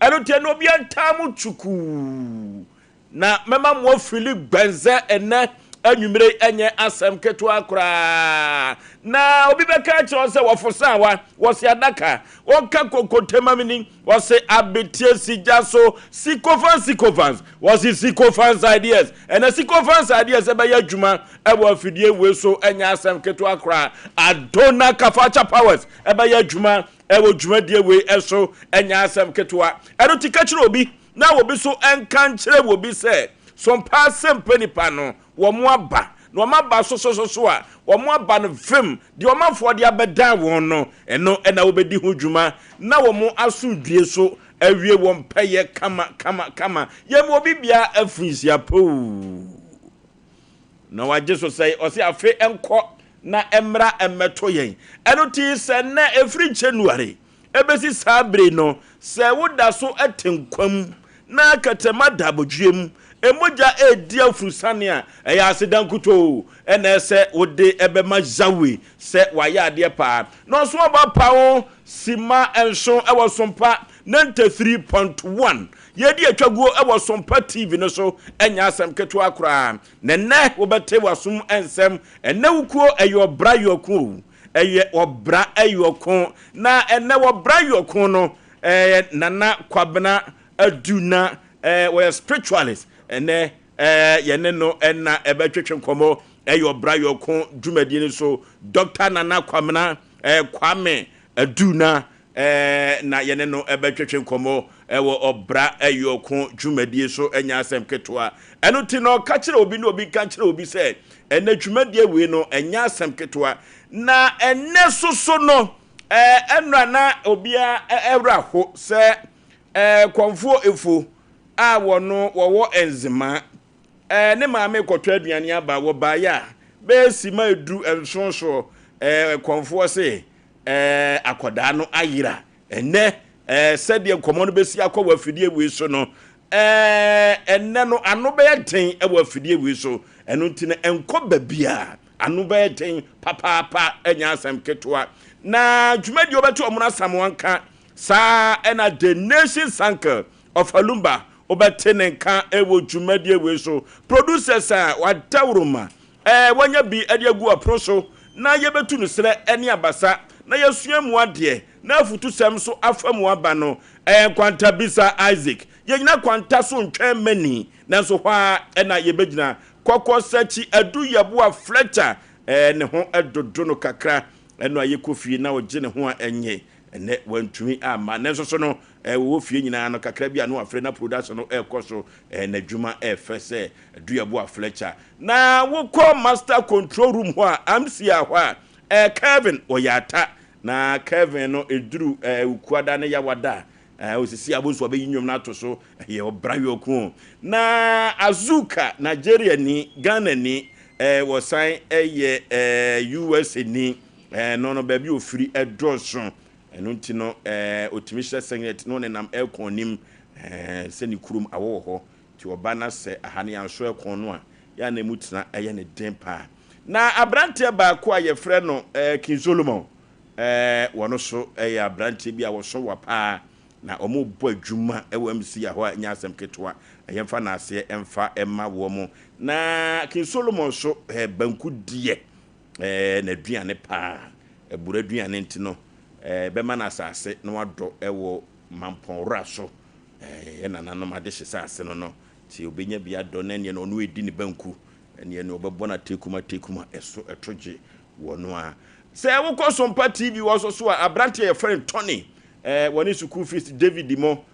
eno tie no bia ntamu chuku na mema mo fili gbenze ene anwumire enye asem keto akra na obi beka kire se wofosa wa wo se adaka wonka kokotema mini wo se abetie sijaso sikofans wo se sikofans ideas and sikofans ideas e be yadwuma e wo afidie we so enye asem keto akra adona kafacha powers e be yadwuma e wo dwumadie we eso enye asem keto a eno tika kire obi na obi so enkan kire obi se Sompa Asem Mpe Nipa no wo mo aba no ma ba so a wo mo aba no fem de wo mafo de abeda won no eno na wo bedi ho dwuma na wo mo asudue so awie wo mpeye kama ye mo bibia afunsia po no wa jesu say o se afi enko na emra emeto yen eno ti se na every January ebesi sabre no se wo da so atenkwam na katema dabodwem emoja edia frusane a eya asedankuto ene se wode ebema jawe se waya ade pa no so ba pawo sima enso ewo Sompa 93.1 yedi atwaguo ewo Sompa TV no so enya asem keto akra nene wo bete wasum ensem ene wukuo eyo bra yoku eye obra eyoko na ene wo bra yoku no nana kwabena aduna we spiritualist ene yene no na ebetwetwe nkomo eyo bra yoko dwumadi ni so Dr. Nana Kwame aduna na yene no ebetwetwe nkomo ewo obra eyoko dwumadi so enya asem ketoa eno ti no ka kire obi no obi ka kire obi se ene dwumadi we no enya asem ketoa na ene soso no enra na obia ewra ho se konfo efo a wono wo enzima ne maame kotwa aduane aba wo ba ya be sima edu ensonso konfo se akoda no ayira ene sede nkomo no besi akwa afidie we so no enne no ano be den e afidie we so eno ntine enko babia ano be den papa enya asem ketoa na dwumadi obeto omuna samwanka sa ena the nation sanker of Alumba obetenenka ewo dwumadi we so producers a wadawroma wanya bi adiagu aproso na yebetu no sere ene abasa na yesuamu ade na afutu sem so afamu aba no kwanta bisa Isaac yegyina kwanta so ntwa mani na so hwa ena yebegyina kokko sachi adu yabo Fletcher ne ho edodo no kakra eno ayekofie na ogye ne ho enye ene wantumi ama ne so no wo fie nyina no kakra bia no afre na production no ekoso na dwuma efese adu yabo Fletcher na wo call master control room ho a amsia ho a Kevin oyata na Kevin no eduru ukuada ne yawada osisi abonso be yinyom na to so ye obra yoku na Azuka Nigeria ni Ghana ni wosan ye US ni no baby ofiri edroson eno ntino otimisha senget no nenam ekonim seni kurum awo ho ti oba na se ahane anso ekon no a ya na mutena eye ne dempa na abrante ba ko aye frɛ no King Solomon wono so abrante bi a wo so wapa na omo bo adwuma MC a ho anya asem ketwa yemfa na ase emfa emma wo mo na King Solomon so banku die na duane pa ebura duane ntino bema na asase na wado ewo mampon raso na nanom ade hyese ase no ti obenya bia do na ne no no edi ni banku ene ne obebo na tekuma eso etoje wono a se wo ko Sompa TV wo so a abrante ye friend Tony woni school fees David Mo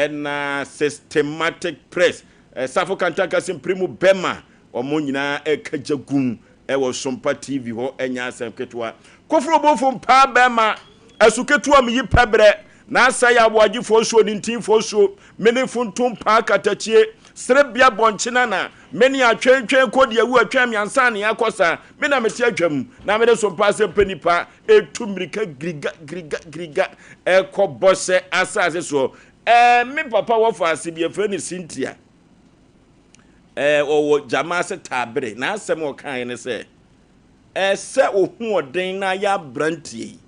na systematic press Safo Kantaka Simprimo Bema omo nyina ekagagum wo Sompa TV ho enya asem ketwa kofro bofo mpa Bema asuketua mi yipabre na Osei Yaw Oforisuo ni ntimfo mene funtum pa katachie serebia bonchina na meni atwentwen kodi awu atwam yansa ne yakosa me na meti atwam na me de Sompa Asem Mpe Nipa etumrika griga ekobose asase so me papa wo fa asibia fe ni Cynthia owo jamase tabre na asem wo kan ne se se ohu oden na ya brantie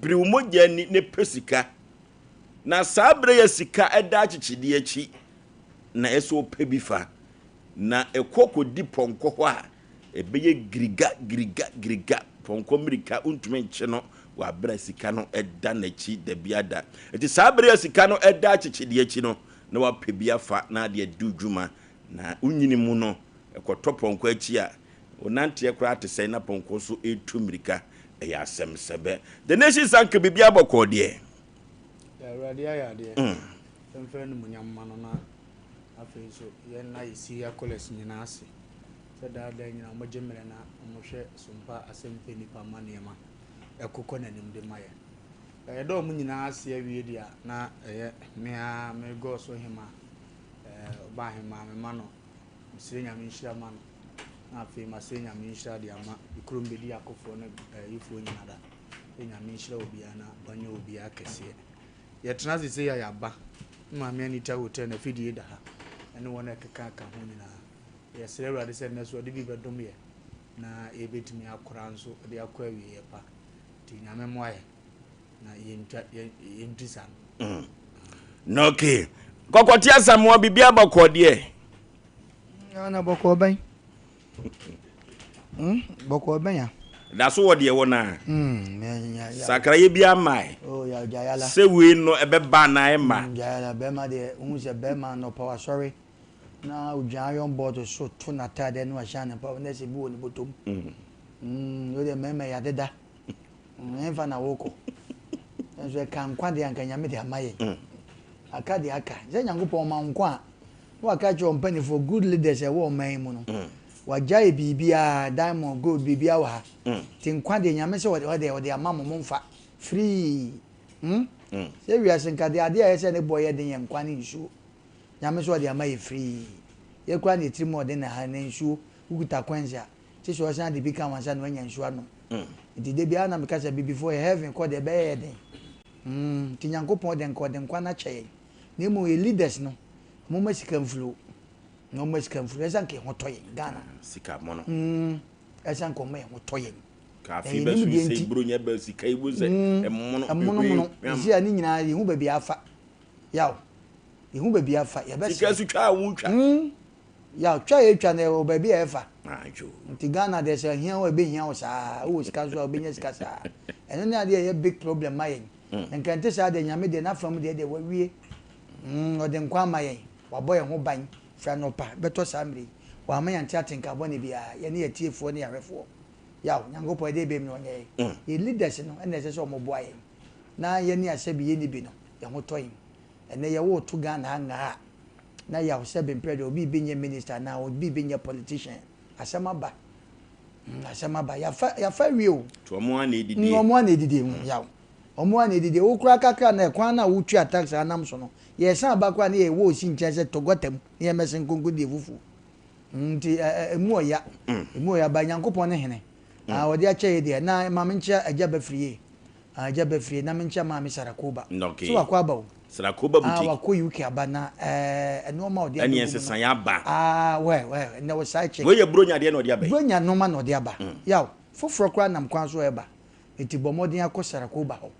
briumoja ni ne pesika na sabre ya sika eda chichidi echi na eso pe bi fa na ekoko di ponko ho a ebeye griga ponko mirika untumi nche no wa bra sika no eda na chi da biada eti sabre ya sika no eda chichidi echi no na wa pe bia fa na de du dwuma na unyini mu no ekoto ponko echi a onante ekra atese na ponko so etu mirika ya asem sebe the nation sank bibia aboko de ya radia ya de femfe no munyamma no na afei so ye na isi ya college nyina ase se da nyina mo gemere na mo hwe Sompa Asem Mpe Nipa maniema ekokọ na nim de maye do mo nyina ase awie dia na me go so hima ba hima me ma no misire nyame nhira ma no na afei masire nyame nhira de ama ikrom bedi akofo na ifo nyina da nyame nhira obi ana banya obi akese ye tena se ya yaba ma me ani ta hotel na fidie da ha ene wona keka ka ho nyina ye sere awade se na so de bi bedom ye na ebetimi akora nso de akwa awie pa ti nyame moaye na ye ntisa no okay kokoti asamoa bibia bako de na bako ban bako ban ya da so wo de wona sakra ye bia mai oh ya jayala se we no ebe ba na e ma jayala be ma de unse be ma no power sorry na ujayon board so to na ta de no ashana pa na se bi woni botom yo de meme ya deda enfa na woko enso kan kwa de anka nyame de amaye aka de aka je nyankopon ma nkwa wa ka jo mpani for good leaders e wo man mu no wajai bibia diamond gold bibia wa ti nkwa de nyame se wode amamo mfa free se wi asenka de ade a se ne boye de nkwa ne nsu nyame se wode amaye free ye kwa ne trimo de na ha ne nsu ukuta kwanza ti so san de bika wansa no anya nsu ano ti de bia na me ka se before heaven ko de be de ti nyankopon de nkwa na cheye ne mo leaders no mo masika mflo no masika mflo esan ke hotoye Ghana sika mono esan ko me hotoye ka fi be su se brunya be sika ibuze mono isi ani nyina ye hu ba bia afa yaw ye hu ba bia afa ye be sika su twa wu twa yaw twa ye twa na o ba bia afa ajo nti Ghana de se hia o be hia o sa o sika so o be nya sika sa eno na de ye big problem mayen nkante sa de nyame de na fam de wawie o de nkwa mayen wa boy ho ban fra no pa beto samri wa ma yanti atenka bone bia ye ne yetiefo ne yarefo yaw nyangopo de be mi onye ye leaders no ene se so mo boaye na ye ne asebi ye ni bi no ye ho toyin ene ye wo to Ghana nga na yaw sebe mpede obi benye minister na obi benye politician asamaba ya fa wieo to omo na edidi yaw omo na edidi wo kura kakra na ekwan na wo twa tax anam so no ye san abakwa na ye wo si nkyese togotam ye mesen konko de fufu nti emu oya ba nyankopon ne hene wodi a cheye de na ma mencha ajaba friye na mencha ma me sarakoba so akwa ba o sarakoba buti wako UK aba na eno ma odi ani ensesan ya ba we na wo sai check we ye bronya de na odi aba bronya no ma na odi aba yaw foforo kwa nam kwan so eba eti bomodin akosara ko ba ho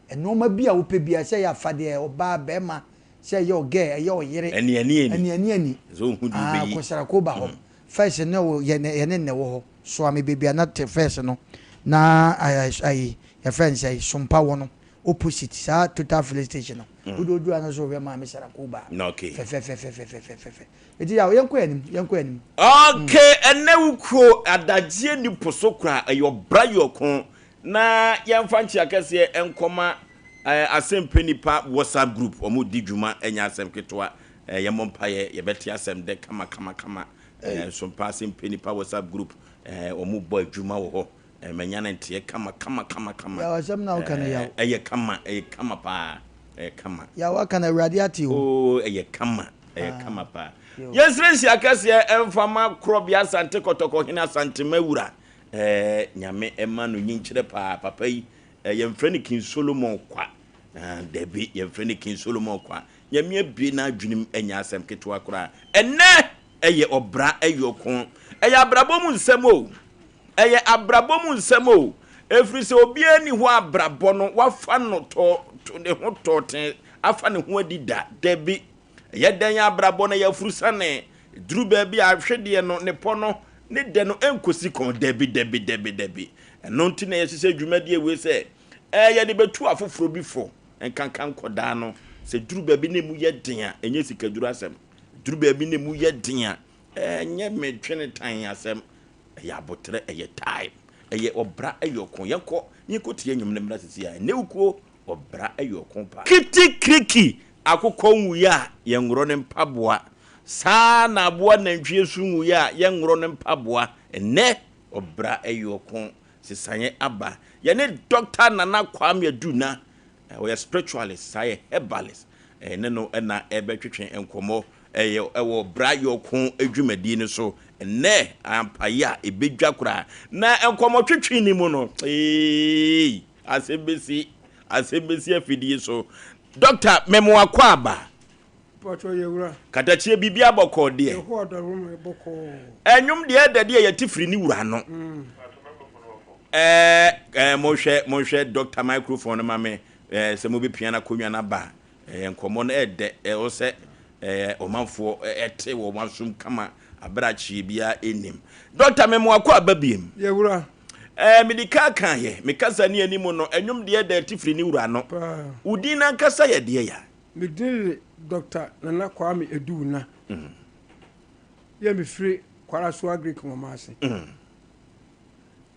eno ma bia wo pe bia se ya fade oba be ma se ye oge ye oyire eni zo hu du be yi akosara ko ba ho first no ye ne wo ho so am bebia na te first no na ai ya friend say Sompa wono opposite sa total filling station no ododu ana so we ma me sara ko ba okay fe eti ya yenko anim okay ene wuko adagye ni posokura ayo brayo kon na yemfa nchi akese enkoma Asem Mpe Nipa WhatsApp group omo di dwuma enya asem ketwa yemompaye yebeti asem de kama Sompa Asem Mpe Nipa WhatsApp group omo boy dwuma wo ho menya na ntie kama ya wasem na ukana ya kama pa kama ya wakana radiati o kama pa yesrensi akase emfama krobia sante kotoko hina sante mawura nyame emanu nyinkyere pa papa yi yemfreni King Solomon kwa debi yemfreni King Solomon kwa nyame abi na adwunim enya asem ketwa kora enne obra eyokon abrabomu nsemo abrabomu nsemo efri se obi ani ho abrabo no wafa no to ne ho toten afa ne ho adi da debi ye dan abrabɔ na ya furusane duru baabi ahwede no ne pono ne de no enkosi kon debi eno nti na yesese dwumadi we se ye de betu afoforo bi fo enkankan koda no se duru baabi ne mu ye den a enye sika duru asem duru baabi ne mu ye den a enye metwene tan asem ya botre eye time eye obra eyokon yenko nyikotie nyum ne mra sisi a ne ukuo obra eyokon pa kiti kriki akokɔ nwuya ye ngoro ne mpaboa saa na aboa nantwie su nwuya ye ngoro ne mpaboa ene obra eyokon sisanye aba ye ne doctor Nana Kwame Aduna we spiritualist say herbalist ne no na ebetwetwe enkomo ewo bra yokon adwumadi ne so ene ampaya ebedwa kura na enkomo twetwe ni mu no asembesi afidie so doctor memo akwaba pacho yewura katachie bibia boko de ho adarum boko enyum de edade ye tifiri ni wura no monhwe doctor microphone mame se mo be piano konwa na ba enkomo na ede o se omanfo ete wo masum kama abrachi bia enim doctor memo akwaba biem yewura medika kan ye mekasa ni animu no enwum de da tifiri ni wura no udina kasa ye de ya medin Dr. Nana Kwame Aduna ye me free kwara so agric momase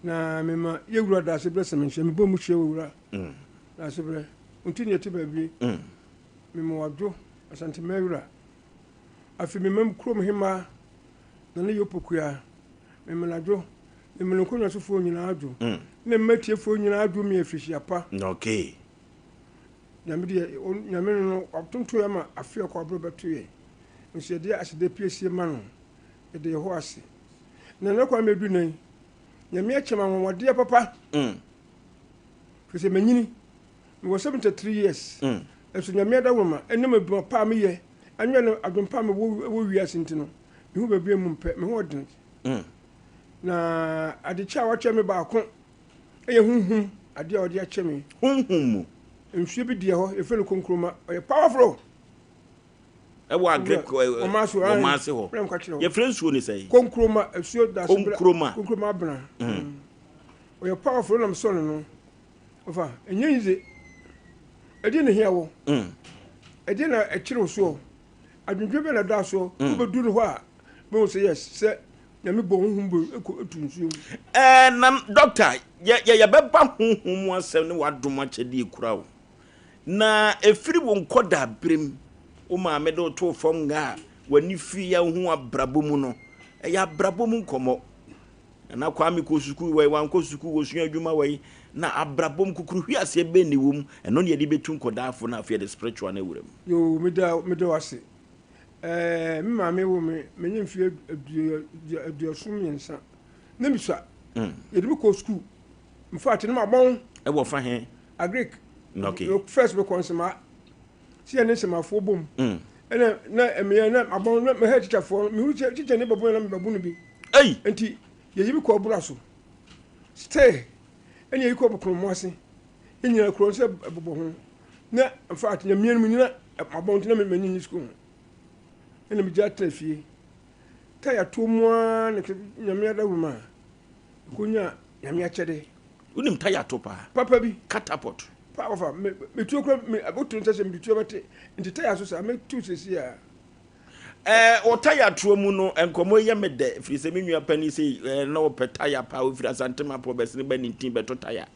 na mema yewura da se bless me hwe me bomu hwe wura na se bre untini eti ba bi mema wadwo asante mewura afi memam krom hima na ne yopokua mema nadwo mema nkonya so fo nyina adwo na mmatie fo nyina adwo me afihia pa okay nyame no atonto ya ma afia kwa bro betuye nse de asede piesie ma no de ho ase na ne kwa medu nan nyame achema nwode papa fese manyini me was 73 years eso nyame da woma enem aduma pa me ye anwe no adumpa me wo wiase ntino me hu babie mu mpe me ho odin na adecha wa cheme ba ko eye hunhum ade a ode acheme hunhum mu nhwe bi die ho efelu konkroma e powerful ewa agrek o maase ho ye frensuo ni sei konkroma asuo da so konkroma bra o ye powerful na mso no ofa enyize edi ne hia wo edi na ekire so adwudwe be na da so obedu no ho a be say yes se nyame bo honhum bo etunsuo na doctor ye beba honhum asem ne wadom achede ekura wo na efiri wo nkoda brem o ma me do to fom nga wani fi ya hu abrabo mu no ya abrabo mu nkomo na Kwame ko suku we wan ko suku wo sua adwuma we na abrabo mu kukuru hwi ase be ne wom eno ne ye de betu nkoda afo na afia the spiritual na wuram yo me da wase me ma me wo me nyim fi aduasum yensa na miswa ye de ko school mfa ate na mabon e wo fa he agric okay first be konsema si ene semafo bom na eme na abon na me ha teacher for me hu teacher ne babu na me babu no bi enti ye yibi ko bura so stay ene yi ko bokro mo ase enyina kro se bobo ho na in fact nya mienu nyina abon na me manyi school ene me jatra fie ta ya to mo na nya me da wuma ko nya nya me achede unim ta ya to pa papa bi catapult power me tu ko me abotu ntase me tu bate nti taya so sa me tu sesi a o taya tuo mu no enkomo ye me de firi se me nua pani se na o petaya pa o firi asante ma po bese ne ba ni tin beto taya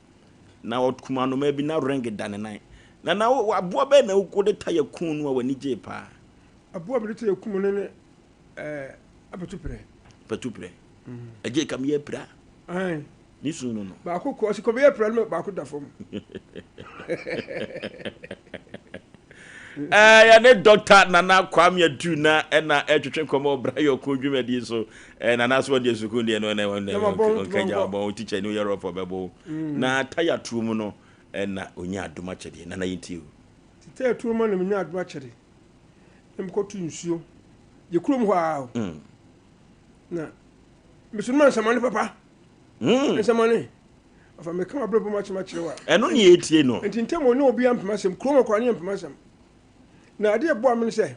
na o kuma no ma bi na ring dane nan na aboa be na ko de taya kun no wani je pa aboa be de taya kun no ne abetu pre eje kam ye pra ai ni sunu no ba ko ko si ko be ye pra no ba ko da fom ya ne Dr. Nana Kwame Aduna na etwetwe komo bra yo ko dwumadi so Nana so de suku de no na kanya bo teacher ni yero for bebo na taya tumu no na onya adoma chede na yinti o taya tumu na onya adoma chede em ko tu nsuo ye kurom ho a na misuma samane papa samane me kama brebo ma chima chirewa eno ni etie no enti ntemo ne obi ampema sem kurom kwa ne ampema sem na ade bo am say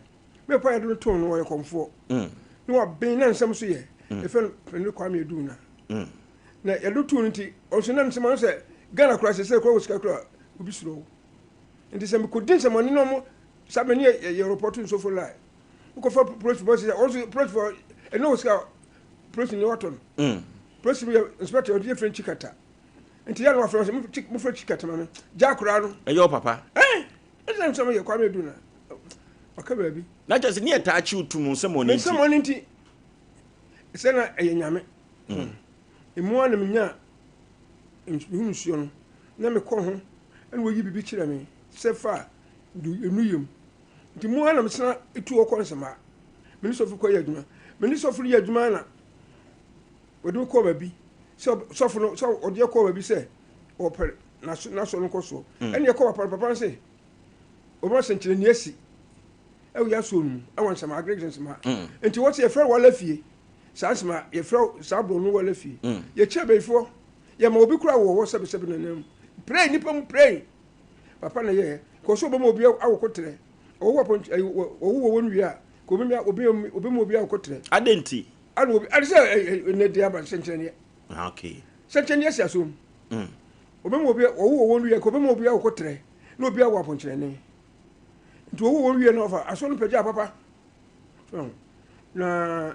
me pa do to no wo komfo no wa ben na nsam so ye e fe no kwa me du na na ye do to nti o so na nsam say Ghana cross say ko sika kro obi suro nti se me ko din se money no mo sabe ni ye report so for lie ko for police boss also police for e no sika police ni waton police inspector o different chikata nti ya no wa from mo for chikata ma me jakura no e yo papa nsam nsam ye kwa me du na akaba bi na just ni eta achi utum nsam oni nti se na e nyame emu ana menya nsuo no na me kɔ ho ɛna wo yi bibi kyerɛ me sɛ fa du enuyem nti mu ana me sena etu okɔ nsɛma me ni sɔfo kɔ yɛ adwuma me ni sɔfo yɛ adwuma na wɔde kɔ ba bi sɛ sɔfo no sɛ ɔde kɔ ba bi sɛ ɔpɛ na so no kɔ so ɛna yɛ kɔ papa sɛ ɔbɔ sɛnkyerɛ ni asi ɛwɔ yɛ so no ɛwɔ nsɛma agrege nsɛma nti wɔte yɛ fɛ wala fie saa nsɛma yɛ fɛ saa bro no wala fie yɛ kyɛ bɛfo ya ma obi kura wo sebe na nam pray nipa mu pray papa na ye ko so obi awokotre owo pon owo wonu ya ko obi mu obi awokotre adenti anu obi adise ne dia ba senchene okay senchene sia so obi mu obi owo wonu ya ko obi mu obi awokotre na obi awo pon kyerene nti owo wonu ya na ofa aso no pagya papa na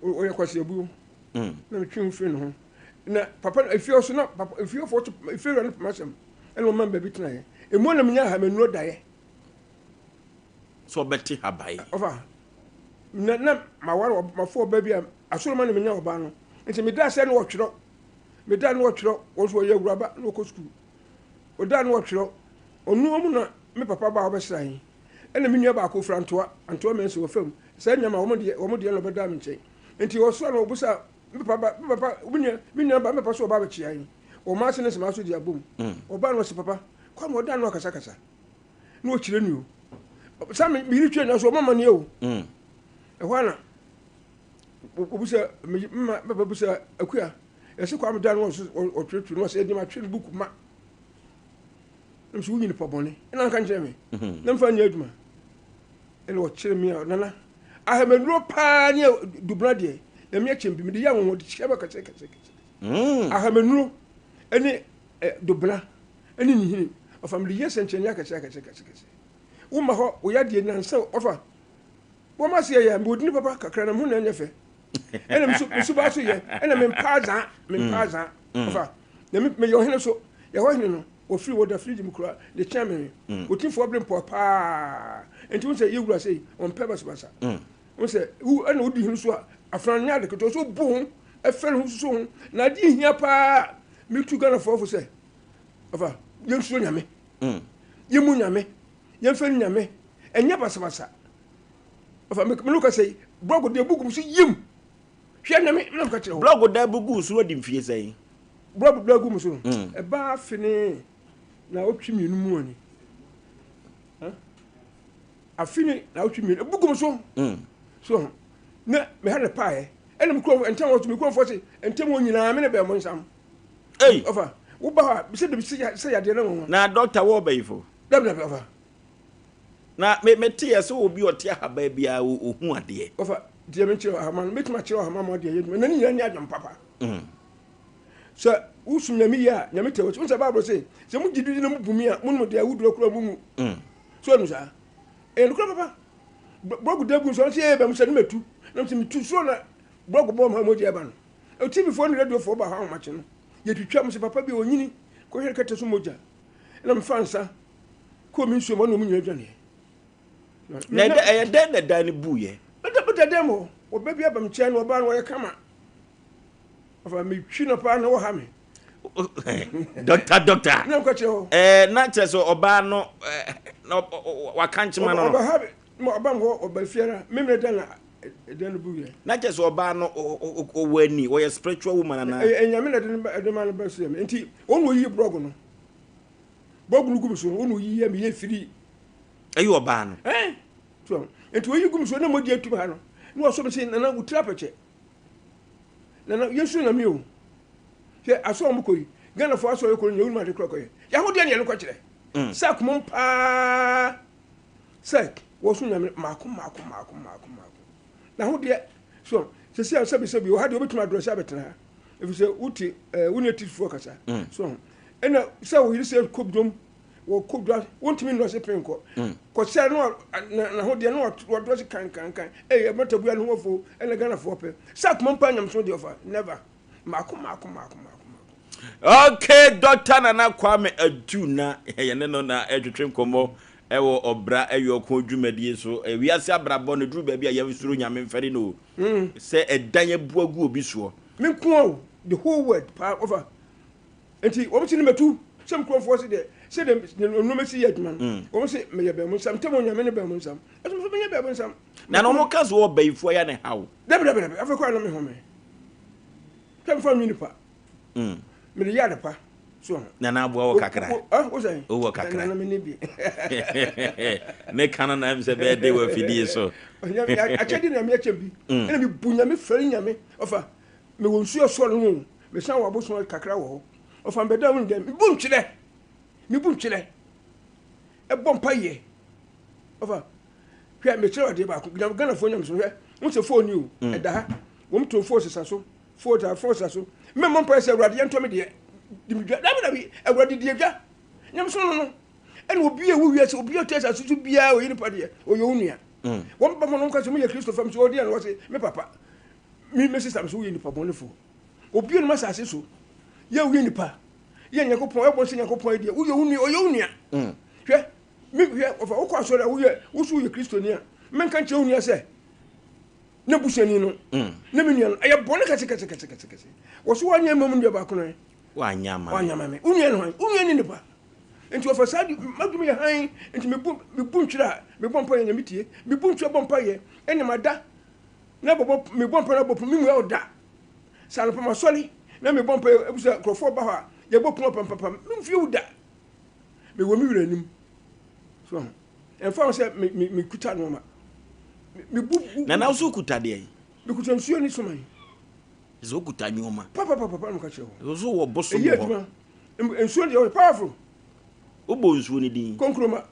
o ya kwase abu na twin fi no na papa if you also not papa if you for if you run masem and no man baby tena e mo na menya ha menu dae so beti habai over na ma wara ma fo baby asoro ma na menya oba no nti me da se na wotwero me da na wotwero wo so ye awuraba na ko school o da na wotwero onu mu na me papa ba obesra hin ena me nua ba ko fra antoa men so fam sa nyama wo mo de no beda me nchen nti wo so na obusa papa minya ba me paso ba chia yi o ma se ne se ma so di abom o ba no se papa kwa mo da no kasa no chire ni o sa me ri twa na so mama ne o e ho na obusa me papa busa akua e se kwa mo da no o twetwe no se di ma twe buku ma nem so wuni pobone ina kan kire me nem fa nya aduma ele o chire me nana ahameduro pa ne dubra de na me chembi me de ya won de cheba kase ahameduro ene dubra ene ni hini ofa me de yes enchen ya kase wo ma ho wo ya de nansa ofa wo ma se ya me odini papa kakra na mu na nya fe ene me ba so ye ene me paza ofa na me yo hene so ye ho hene no o free water fridge mu kura de chairman o tin for problem pa enti won say ye wura say on purpose basa won say wu ene odi hinu so afranya de ko so bon e fel hu so na di hia pa me tu gana for say ofa ye nsuo nyame ye mu nyame ye fel nyame enya basa ofa me no ka say blog de bugu so yim hwe na me no ka kire blog de bugu so di mfie say blog mu so e ba fini na otwi mienu mu ani afini na otwi mienu bugu so so na me ha ne pae ene me kro entam wo me kro fo se entam wo nyina me ne be mo nsam ofa wo ba ha bi se ya de na wo na doctor wo ba yifo dabna be ofa na me tie so obi ote ahaba bia ohu ade ofa die me chiro ahama me tuma chiro ahama mo de yedum na ni nyina ni adwam papa so usum na mi ya nyame te wo se bible say se mu gidu na mu bumi a mu no de awuduro kro mu so no sa no kro papa blogu de bu so se e be mu se no metu na me tu so na blogu bo ma mo je ba no o tv phone radio for ba ha ma che no ye twitwa mu se papa bi onyini ko hwe kete so moja na me fansa ko mi nsuo mo no mu nyina dwane na de da ni buye beta demo o baby abam che no ba no ye kama afa me twi no pa na wo ha me doctor na ko che ho na che so oba no wa kanchima no oba ha mo oba mo oba fiara me me da na de no buye na che so oba no o wani o ye spiritual woman na enyame na de man ba so me nti onu yi blog no no gum so onu yi ya me ye firi ayi oba no so nti oyi gum so na mo di atum ha no na wo so me say na utira peche na yesu na mi o se aso mo koyi gana fo aso yekoro nyu ma de krokoye ya ho de ne no kwa kire sak mo pa sak wo so nyame mako na ho de so se se bi wo ha de obetuma adro se abetena if say uti unative for kasa so ena se wo yiri se kobdom wo kobdwa wontimi no se penko ko se no na ho de no wo dro se kan e matabu no wofo ena gana fo pe sa kuma mpa nyam so de ofa never mako okay Dr. Nana Kwame Aduna yene no na edwetwe komo ewo obra eyoko dwumadie so wiase abrabọ no duru ba bia yewsuro nyame mfere no se edan abuagu obi so me ko the whole world over enti wo mti ni metu sem krofo se de no mesi yedman wo se me ye be mo sam temo nyame ne be mo sam eso so me ye be mo sam na no mo kaso wo bayifo ya ne hawo debe afekwa na me home tem fa Nipa me de yade pa so na aboa wo kakra wo say wo kakra na me ne bi ne kana na am se be de wo fidie so achedi na me achembi ena me bunya me fere nyame ofa me won suo so no me san wo boso kakra wo ofa me da mu dem me bu nkyele e bompa ye ofa hwe me chere ode ba ko gana fo nyam so hwe mo se fo ni o e da ha wo mto fo sesa so fo sesa so me mo mpa se awrade ento me de dimdwa da bi awrade de dwa nyam so no ene obi e wo wiase obi o tesa so bia o yin pa de o yo nua wo mpa mo no ka se mo ye Kristo fam so odi an wo se me papa me sister so ye ni pa bonefo obi no ma sa se so ye wi ni pa ye nyakopon e bo se nyakopon de wo yo nua o yo nua hwe me hwe ofa wo kwa so da wo ye wo so ye Kristo ni a men kan che wo nua se na busani no na me nua aye bone kase wo so wanya mam ndia ba kono wanya me unia no unia ni nipa enti ofa sadi madum ye han enti me bu ntwira me bompa ye nyamitie me bu ntwira bompa ye ene mada na bobo me bompa na bopo me mu e da sala pa masoli na me bompa ebusa krofo ba ha ye bopo pam me mfie uda me wo mi wura nim so en fa se me kuta no ma me bu na so kuta de me kuta nsuo ni so man zo kuta nyoma papa no ka chewo zo wo boso mo nsuo de powerful obo nsuo ni din konkroma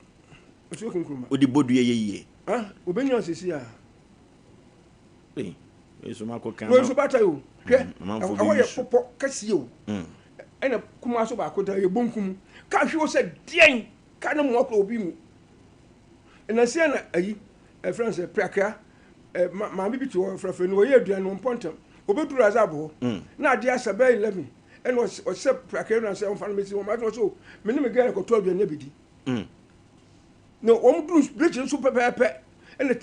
nsuo konkroma odi bodu ye obenya sisi a eso mako kan no so bata yo hwe awo ye popo kasi yo ena kuma so ba ko da ye bonkum ka hwe wo se dien ka no mo ko obi mu ena se na ayi France prakra ma bi to frafre no ye aduan no pontam obeduru azabo na ade asaba 11 ena o se prakra na se on fa no mesi o ma so me ne me ga ko to aduan bidi no o mu bridge so pepepe ena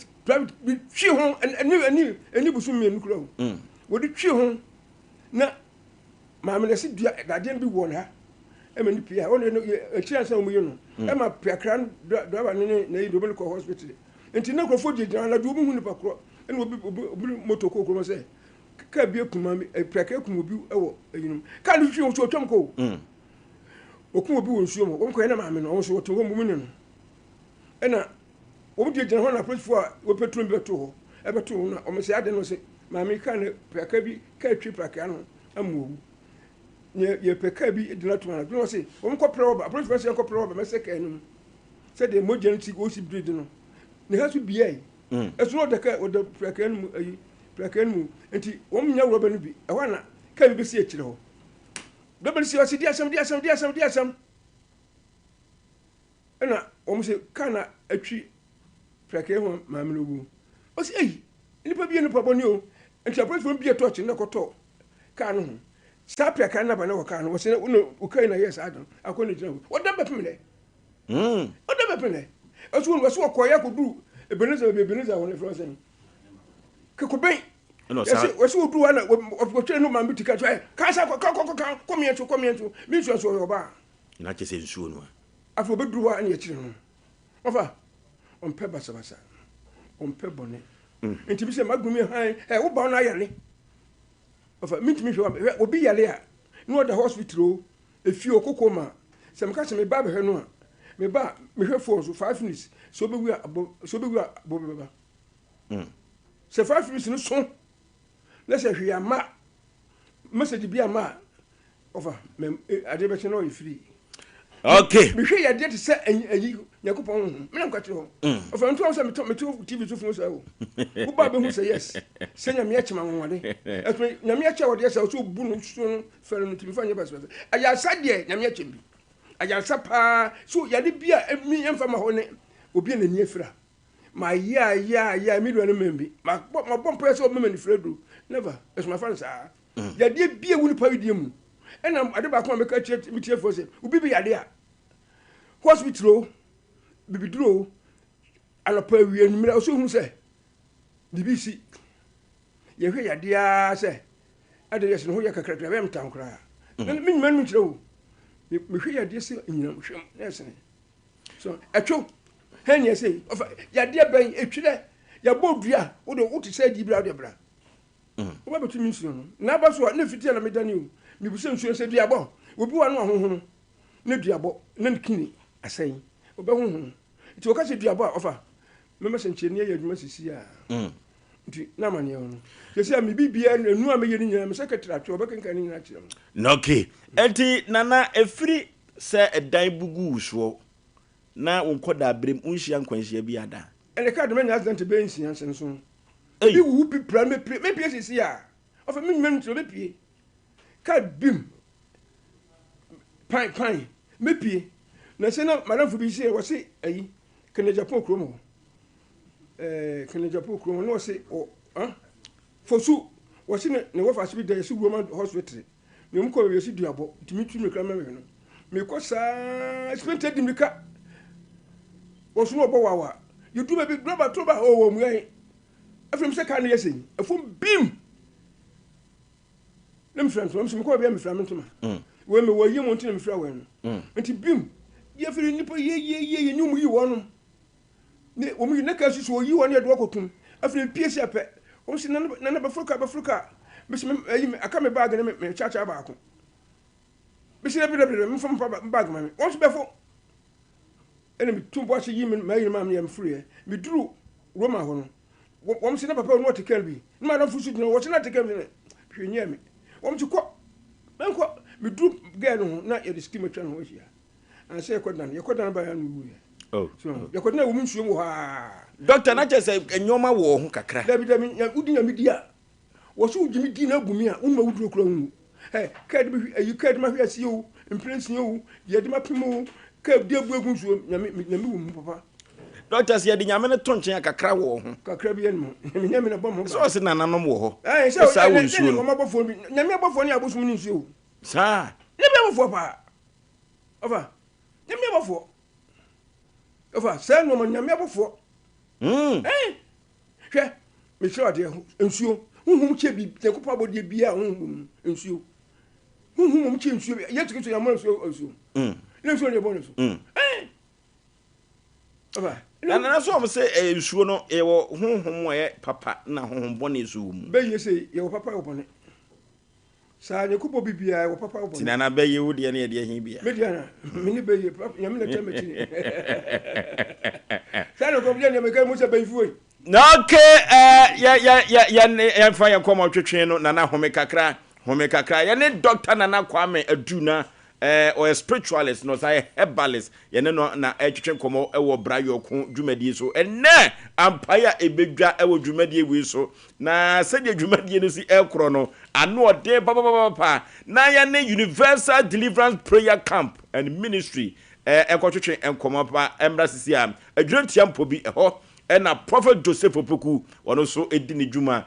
twi ho ani busu me nukuro wo di twi ho na ma me se dua daden bi wo na e me ni pia o ne e chiansa mu yeno e ma prakra do ba ne na yi do ko hospital enti na ko fodi na do mu hu ni pakro ena obi moto ko ko se ka bi ekuma mi prakra ekuma obi ewo eyinum ka no twi ho so twam ko okuma obi wo nsuo mo wo ko ena ma me no wo so to wo mu ne no ena wo di gina ho na approach a wo petrol bi to ho e beto na o me se ade no se ma me ka ne prakra bi ka twi prakra no amu ye peka bi de na to na do se wo ko proba approach person ko proba me se ka enu se de mojency go si breed no ne ha so bia esu no de ka wo de prakra no ayi prakra no enti wo nya wo ba no bi e ho na ka bi se akire ho do be se o se di asam ena wo se ka na atwi prakra ho ma me no gu o se nipa bi nipa boni o enti approach person bi to chi na ko to ka no ho sa prakra na ba na wo ka no wo se o kai na yes adon akoni jina wo da be pemle o da be pemle esu wo so ko ya ko du ebeneza wonefro sen ke ko ben no sa wo so du na wo twa no ma bitika twa ka sa ko mientu mi so yo ba na che se nsuo no afo be du wa na ye kire no ofa on pe basa on pe bone enti bi se magumi han wo ba na yare ofa mitimi hwe obi yare a no da hospital o efi okoko ma se mka se me ba be hwe no a me ba me hwe for so 5 minutes so be wi abo beba se 5 minutes no so na se hwe ama message bi ama ofa me ade be che no e free Okay. Me hwe yade te se ayi yakopon me na kwate ho. Of am to am me to TV to fun so. Wo ba be hu say yes. Se nyame akema nwode. Eto nyame ache wode say so bu no so no fere no timi fa nya baso. Aya sa de nyame ache bi. Aya sa pa so yade bia mi emfa ma ho ne obi na ni afira. Ma ya mi do na membi. Ma bom press o mema ni fredo. Never. It's my friends ah. Yade bia wuni pa widie mu. Enam ade ba ko make church mi tie for say obi bi yade a hospital bibi duro alopa wie numera so hu say BBC ye hwe yade a say ade yes no ho ye kakrakra be mtam kra mi nyuma nu kire wo mi hwe yade say nyinam hwem yes ne so etwo hen ye say yade ben etwire ya bodua wo de wo ti say di bra de bra wo ba betu mi nsu no na ba so na fiti na me dani o mi bu say nsu say dua bo obi wa no ahohoro na dua bo na kini asan oba hu nti o ka se dua bo ofa me ma senche ne ya adwuma sisi a nti na mane ho no se mi bibia enu a me ye ni nyina me secretary atwe oba kenkan ni nyina kire no okay enti nana efiri se edan bugu so na wonkoda abrem unhia nkwanhia bi ada ene ka de me nya accident be nsia sen so bi wu pi pra me pie sisi a ofa me nyima ntro me pie ka bim pan me pie na se na madam fu bi se wo se ayi kene Japan kromo kene Japan kromo no se o fosu wo se ne wo fa se bi da yesu Roman hospital me mu ko yesu duabo timi tu me kra me no me ko sa expected me ka wo so no bo wawa you do me bi global to ba o wo mu yan afim se ka na yesi afum bim nem friends wo se me ko bia me fra me ntoma we me wo yimo ntina me fra we no nti bim ye firi nipa ye nyum yi wonum ne wo mu ne ka susu yi won ye do akotum afiri piesi ape wo si na ba fruka bisi ayi aka me bag ne me chacha ba ako bisi na bi me fam bag ma me wo so befo ene mi tumbo ase yi me mayi ma me free me duru Roma ho no wo mu si na papa no tikel bi ne ma na fusu no wo si na tikel bi ne hwe nya me wo mu ti ko menko me duru girl no na ye diski me twa no ho hia and say yekodan ba ya nu oh so yekodan wo munsuo wo ha doctor na chese enyoma wo ho kakra dabi udi nya media wo so ujimi di na gumi a unma wuduro kura hu kad bi ayi kad ma hwia si o imprince yo ye de ma pimo kad de bu egunsuo nyame wo mu papa doctor se ye de nyame ne tonchen kakra wo ho kakra bi enmo nyame na bom ho so se nananom wo ho sa wo nsuo no ma bofo bi nyame abofo ni abosum ni nsuo sa nyame abofo pa ofa nyame abofo ofa se no ma nyame abofo hwe me sure de nsuo hunhum che bi te kopa bodi bia hunhum nsuo hunhum che nsuo ye tukitu ya mo nsuo nsuo ne bo nsuo ofa na so am say nsuo no e wo hunhum wo ye papa na hunhum bo ne nsuo mu be ye say ye wo papa wo bone sa ne kupo bibia wo papa wo bone tinana be ye wo de ne de hin bia me dia na me ni be ye nyame na temeti sa no ko bia ne me ka mu se be fuoi okay ya fa ya koma twetwe no nana home kakra ya ne doctor nana Kwame Aduna or spiritualist no say herbalist ye ne no na twetwe komo e wo brayo ko dwumadi so enne ampaya ebedwa e wo dwumadi wi so na se de dwumadi no si ekro no ano ode papa na ya ne Universal Deliverance Prayer Camp and Ministry ekotwetwe enkomo pa emra sisi am adwurantia mpo bi ho ena prophet Joseph Opoku wono so edi ne dwuma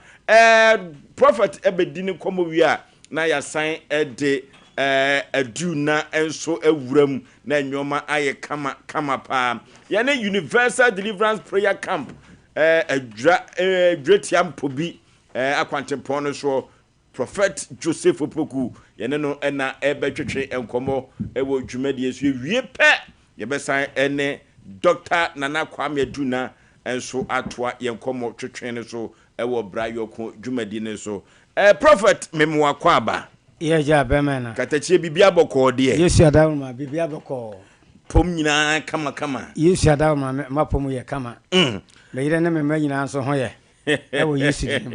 prophet ebedi ne komo wi a na ya san de aduna enso awuram na nyoma aye kama pa ya ne Universal Deliverance Prayer Camp adwatiam pobi akwantempon no so prophet Joseph Opoku ye ne no ena ebetwetwe enkomo ewo dwumadi so wie pe ye besan ene Dr. Nana Kwame Aduna enso atwa yenkomo twetwene so ewo brayo ko dwumadi ne so prophet memwa kwaba ye ja bemena katachie bibia boko de yesu adawma bibia boko pom nyina kama yesu adawma mapom ye kama me yire ne me nyina so ho ye ewo yesu dim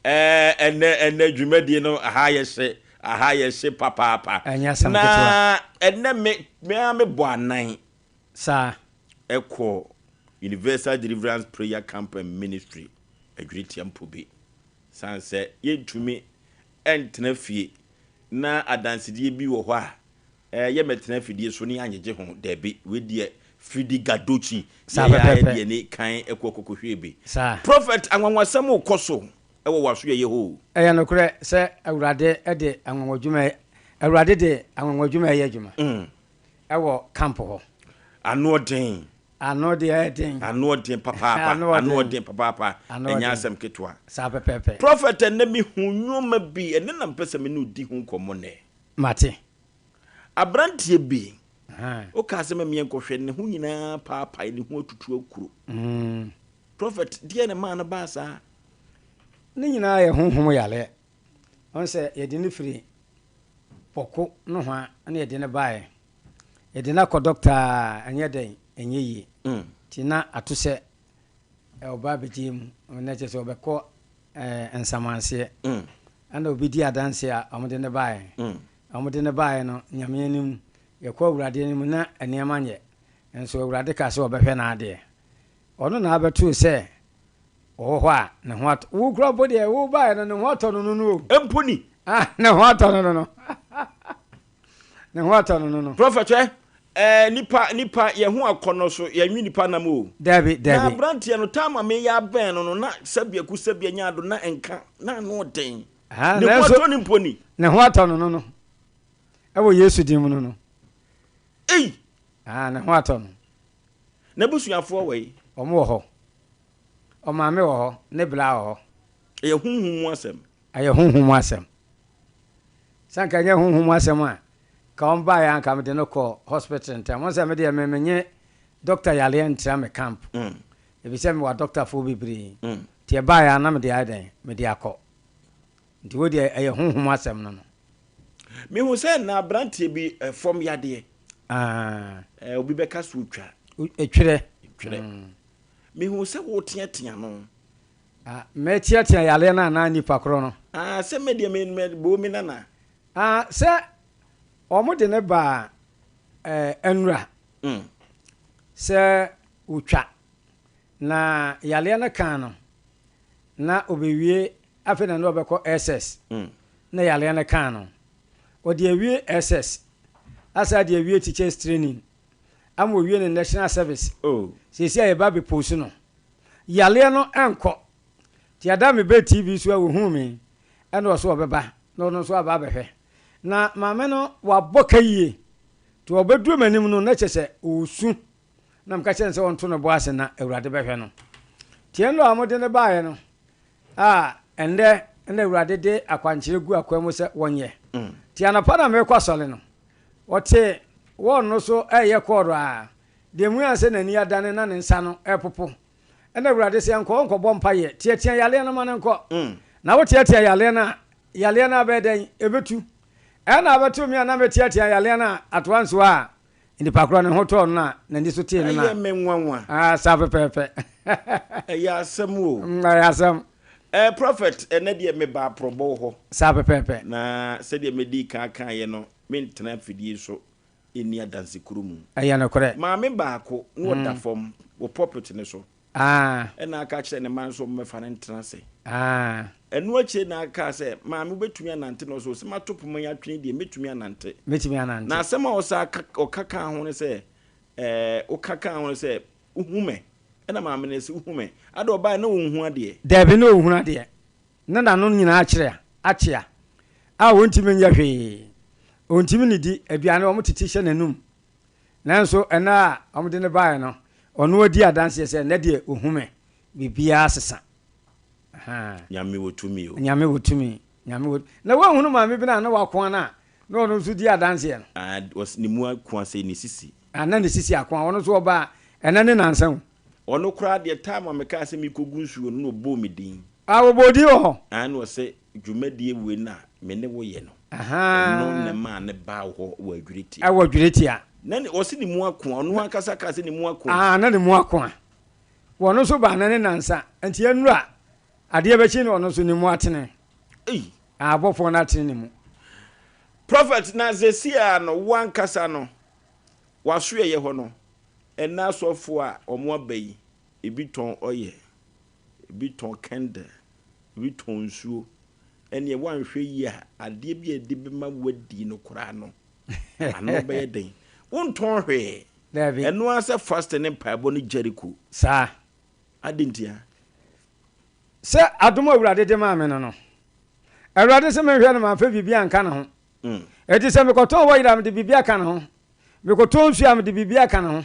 ene dwumadi no aha ye se aha ye hye papa na enne me bo anan sa eko Universal Deliverance Prayer Camp and Ministry adwiriti ampobi sanse yentumi entena fie na adansede bi wo ho a ye metena fidie so ne anyege ho dabi wedie fidi gadochi ya de ne kan ekokokohwe bi prophet anwanwasam ukoso ewo waso ye ho eya no kure se awurade de anwanwadwuma awurade de anwanwadwuma ye adwuma ewo camp ho anoden papa enya asem ketwa sa pepepe prophet enne mi hunwuma bi enne na mpese me no di hu komo ne mate abrantie bi o ka asem me enkohwe ne hu nyina papa ne hu atutu akuro prophet die ne man ba sa ne nyina ye honhom yale on se ye de ne firi poko no ho na ye de ne bae ye de na ko doctor anye den enye yi tina atose oba bejim na che so obekọ ensamanse ana obidi adanse a omde ne bae no nyame anim ye ko awurade anim na eniema nye enso awurade ka se obehwe na ade ono na abetu se oho a ne ho wo kura body wo bae no ne ho ato no empuni ne ho ato no ne ho ato no prophet nipa ye ho akono so ye nwi nipa na mo David na brantie no tama me ya ben no na sabia ku sabia nya do na enka na no den ne ho to ni mponi ne ho ato no ewo Yesu dim no ne ho ato no na busuafo we omo ho o ma me wo ho ne bla ho ye hunhum asem aye hunhum asem sanka nya hunhum asem a ka on ba ya nka me de no ko hospital ntam won se me de me menye doctor yale ntra me camp e bi se me wa doctor fo bibiri tie ba ya na me de adan me de akọ nti wo de aye honhom asem no me hu se na brantie bi form yade obi be ka so twa etwere me hu se wo tia no me tia yale na nipa kro no se me de me bo mi nana se omo de ne ba enura se utwa na yale na kan no na obewie afi na no obekọ SS na yale na kan no o de awie SS asa de awie teachers training am owie ne national service sisi aye ba be post no yale no enko ti adam be TV so wo hu mi ene o so obeba no so aba behwe na maame no waboka yie to obedu manim no na chese osu na mka chense wonto no boase na awurade behwe no tienlo amode ne baaye no ende awurade de akwankyere gu akwam se wonye tiana na me kwasole no wote won no so eye koro de mu anse nani adane na ne nsa no epopo ende awurade se enko bompa ye tietia yale no ma nko na wotiatia yale na beden ebetu ena abetu mi na metiatia yale na atwanso a ndipa kro ne hoto na ndi so tie na aye menwanwa sa pepepe ya asem o ya asem prophet ene de me ba probo ho sa pepepe na se de me di kan ye no mentena fidie so eni adanse kurumu aye na kore ma me ba ko no da fom wo property ne so ena aka kire ne man so me fa ne ntena se enu ache na aka se ma me betumi anante no so se matopo man atwene de metumi anante na asema o sa okaka ho ne se okaka ho ne se uhume ena ma me ne se uhume ade oba na unhu ade dabi na unhu ade na nanu nyina achia wontimi nya hwe ontimi ni di aduane o motete hye nanum nanso ena omde ne bae no ono odi adanse se na de uhume bibia sesa nyame wotumi na wa hunu ma me bi na wakon na ono so di adanse no was ni mu akon se ni sisi na ni sisi akon ono so oba ena ne nansan ono kra de time me ka se mi kogu nsuo no bo me din awobodi ho no se dwumadie we na me ne wo ye no no ne ma ne ba ho wa adwireti na ni osi ni mu akon ono akasa ka se ni mu akon na ni mu akon wono so ba na ne nansa anti anura ade be chi no ono so ni mu atene abofo na atene ni mu prophet na zesia no wan kasa no waso ye ho no ena sofo a omo abayi ebi ton oye ebi ton kende ebi ton nsuo ene wanhwe yi a ade bi ade bi ma wadi no kora no ano be den wonton hwe eno asa fast ne paibo no Jericho sa adintia se adomo awurade de ma me no awurade se me hwe no ma fa bibia nka na ho eti se me koton wo yira me de bibia ka na ho me koton nsu am de bibia ka na ho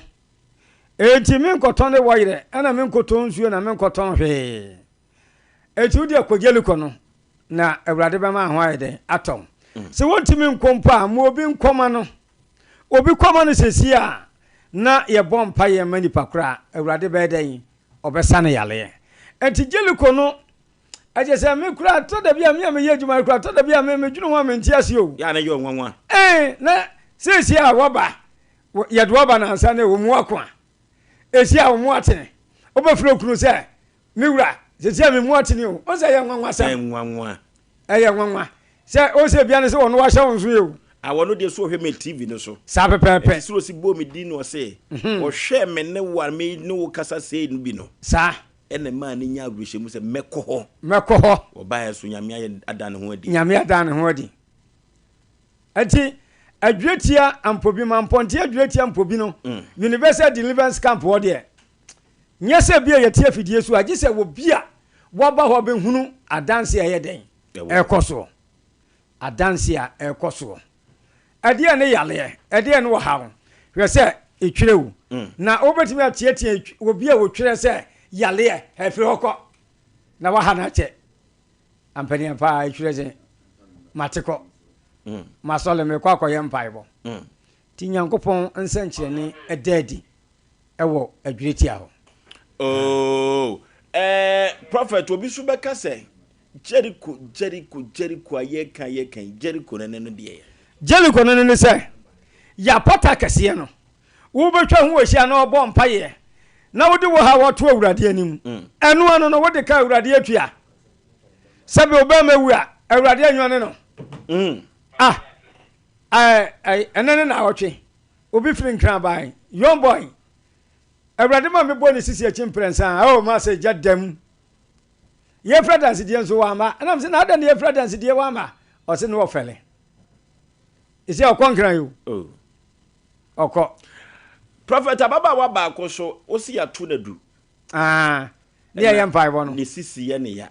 eti me koton de wo yire ana me koton nsu na me koton hwe eti udi akogyeliko no na awurade be ma ho ayede atom se wontimi nkompa mo obi nkoma no obi koma no sesi a na ye bompa ye mani pakura awurade be den obesa na yale enti gyeliko no aje se me kura to da bia me ye adwuma kura to da bia me dwunu ho amenti ase o ya na ye nwanwa na sesi a woba ye do woba na ansa na wo mu akwa esi a wo mu atene obafiro kunu se me wura sesi a me mu atene o se ye nwanwa sa nwanwa eye nwanwa se o se bia ne se wono wa hye won so ye o awono de so hwe me TV no so sa pepepe so si bo me di no se o hwe me ne wa me no kasa se no bi no sa ene ma ni nya agruhye mu se mekọ ho oba ya so nyame adan ho adi nyame adan ho adi ati adwetia ampobi mamponte adwetia ampobi no Universal Deliverance Camp wo de nyese bia yete afidie so agi se wo bia wo ba ho be hunu adanse aye den ekoso adanse a ekoso ade ne yale ade ne wo hawo hwe se etwirewu na obetimi atietie wo bia wo twire se yale hefi hoko na wa hana che ampani pa etwire se matiko masole me kwa koye mpaibo ti nyankopon nsankyerene edadi ewo adwireti aho prophet obi su beka se Jericho ayekan Jericho ne no de Jericho no ne se ya pota kase no wo betwa ho ohia na obo mpaye na wodi wo ha woto awurade anim eno ano no wodi ka awurade atua sabe obama wu a awurade anwane no enene na awotwe obi firi nkran bai young boy awurade ma me bo ne sisi achimprensa o ma se jadam ye fragrance die nso wa ma na mse na ada ne ye fragrance die wa ma o se no wo fele isi okonkran yo oko prophet ababa wa ba ko so osi ya to na du ne ya mpa bo no ne sisi ye ne ya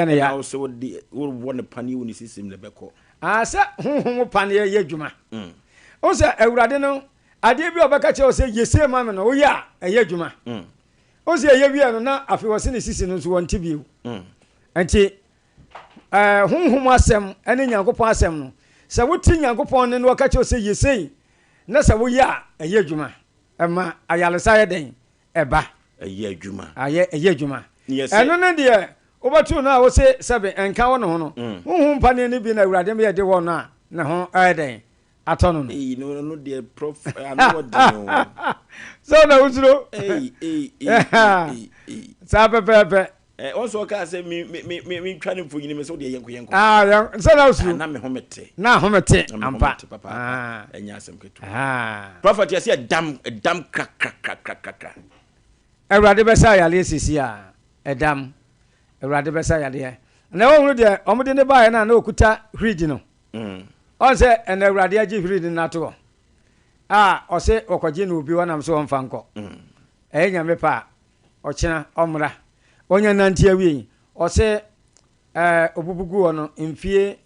na o se wo de wo won pani wo ne sisi m le beko sa honhom pane ye adwuma o se awurade no ade bi obeka che o se yese ma me no o ya eye adwuma o se ye wi no na afi wo se ne sisi no so won tibiu enti honhom asem ene nyankopon asem no se wo ti nyankopon ne no ka che o se yese na se wo ya eye adwuma ema ayalesa ye den eba eye adwuma eye adwuma eno ne de obatu na wo se sebe enka wo no ho no honhom pane ne bi na awurade me ye de wo no a ne ho ayeden atono no no de prof anu de no so na usuro sa pepe also ka say me twane mfo nyine me so de yenko so na usuro na me homete ampa papa enya asem ketu prophet ya say dam krak awurade be sa yale sisi a edam awurade be sa yale na wo hunu de omode ne bae na okuta fridge no on se en awurade agi fridge na to o se okoje na obi wanam so onfa nko nyame pa ochina omra onya nanti awie o se obubugu ono mfie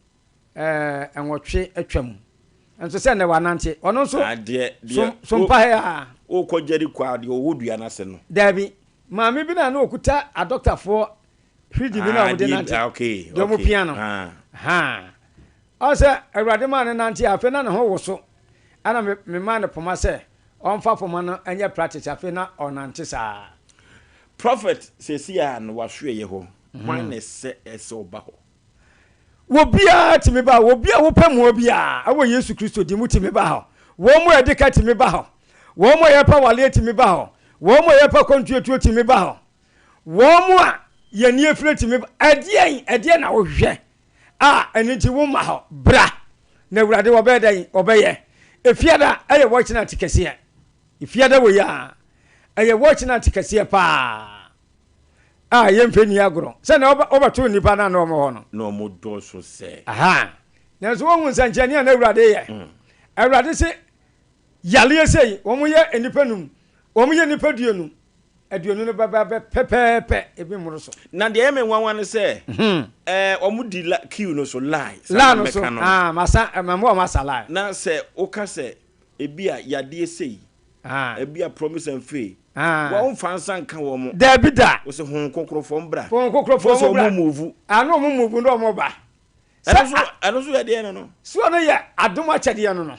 enwotwe atwam enso se ne wanante ono so sompa ha o ko Jericho ade o wodua na se no dabi maame bi na okuta a doctor for fridge bi na wode nante okay domo piano o se awurade ma ne nante afa na ne ho woso ana me ma ne poma se onfa poma no anya practice afa na onante sa prophet sesi ya no wahwe ye ho wan ne se oba ho wo bia timi ba wo bia wo pemu bia awo Yesu Kristo di mu timi ba ho wo mo edika timi ba ho wo mo ye pa wale timi ba ho wo mo ye pa kontuetuo timi ba ho wo mo a ye nie fire timi ba adie na wo hwe eni ti wo ma ho bra na awurade wɔbɛdan ɔbɛyɛ efiada ɛyɛ wɔkye na tikɛseɛ efiada wɔ ya ɛyɛ wɔkye na tikɛseɛ paa a yɛmfɛ ni agorɔ sɛ na ɔbɛto nipa na ɔmo hɔ no na ɔmo dɔ so sɛ aha na so wɔn nsɛnkyɛnni na awurade yɛ awurade se yaleɛ sei wɔn yɛ nipa num wɔn yɛ nipa duonum aduonu no baba pɛpɛɛpɛ ebi mmoro so na deɛ ɛmɛ nwanwa ne sɛ ɔmo di kiw no so lie no so masa mambo masa lie na sɛ woka sɛ ebi a yadeɛ sei ebi a promise and faith wɔn fansa nka wɔn mo dabi da wo sɛ hon kokrofo mbra so mo move ano mo move no mo ba ɛno so yɛ deɛ no so no yɛ adom akyɛdeɛ no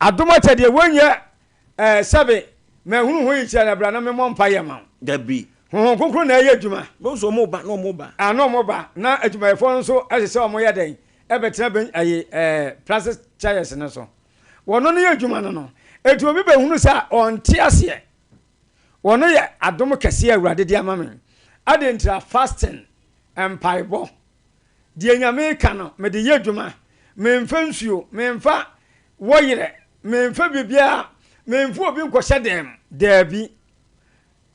adom akyɛdeɛ wɔnyɛ sɛbe ma hunu ho yikyɛ na bra na me mo mpa yɛ ma dabi hon kokro na ɛyɛ adwuma bo so mo ba no mo ba ano mo ba na adwumayɛfo nso ɛsɛ sɛ ɔmo yɛ den ɛbɛtena ben ayi plastic chairs no so wɔno no yɛ adwuma no etu obi bɛ hunu sɛ ɔnte aseɛ wɔno yɛ adom kɛseɛ awurade de ama me ade ntra fasting mpaebɔ deɛ nyame ka no me de yɛ adwuma memfa nsuo memfa wɔyerɛ memfa bibia memfa obi nkɔhyɛ dɛm daabi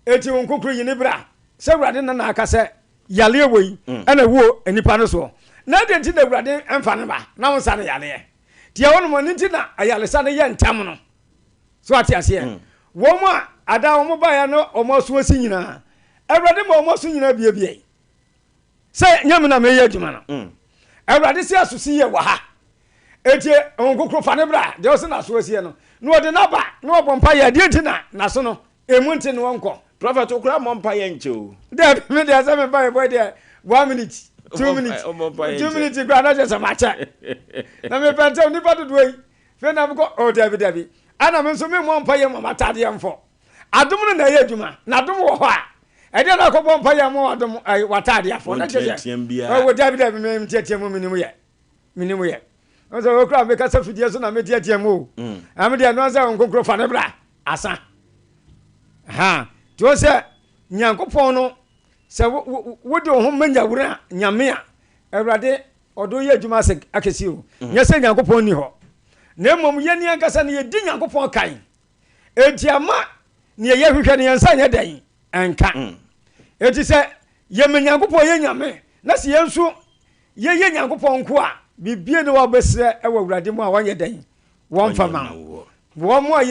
eti wɔn kokoro yi ne bra sɛ awurade na aka sɛ yaleɛ wɔ yi ɛna wo anipa no so na de nti na awurade ɛmfa ne ba na wo nsa ne yaleɛ deɛ wɔn mo ne nti na ayalesa ne yɛ ntam no so ate aseɛ wɔn mo a ada wɔn ba ya no wɔn aso asi nyinaa awurade ma wɔn aso nyinaa biebie sɛ nyame na meyɛ adwuma no awurade si asosi yɛ wɔ ha eti wɔn kokoro fa ne bra deɛ ɔsɛ na aso asi no na ɔde na ba na ɔbɔ mpa yɛ deɛ nti na naso no emu nti no wɔnkɔ prophet okura mo mpa yɛ nkyɛ o dɛ me deɛ sɛ me ba yɛ boy deɛ 1 minute 2 minutes 2 minutes kura na just ma kyɛ na me pɛntɛ nipa dodo yi fe na me kɔ o dabi ana me nso me mo mpa yɛ mo matade mfo adom no na yɛ adwuma na adom wɔ hɔ a ɛdeɛ na akɔbɔ mpa yɛ mo adom watade afo na kyɛ o dabi me tiatia mo minimu yɛ nso okura me kasa fidie so na me tiatia mo am deɛ no sɛ nkokoro fa ne bra asa to sɛ nyankopɔn no sɛ wode wo ho manya wura nyame a awurade ɔdo yɛ adwuma sɛ akɛsi o nyɛ sɛ nyankopɔn ni hɔ na mmom yɛni ankasa no yɛdi nyankopɔn kan enti ama ne yɛyɛ hwehwɛ no yɛnsa nyɛ dɛn ɛnka enti sɛ yɛma nyankopɔn yɛ nyame na sɛ yɛn nso yɛyɛ nyankopɔn nko a bibie ne wɔbɛsrɛ ɛwɔ awurade mu a wɔnyɛ dɛn wɔmfa ma wɔn mu a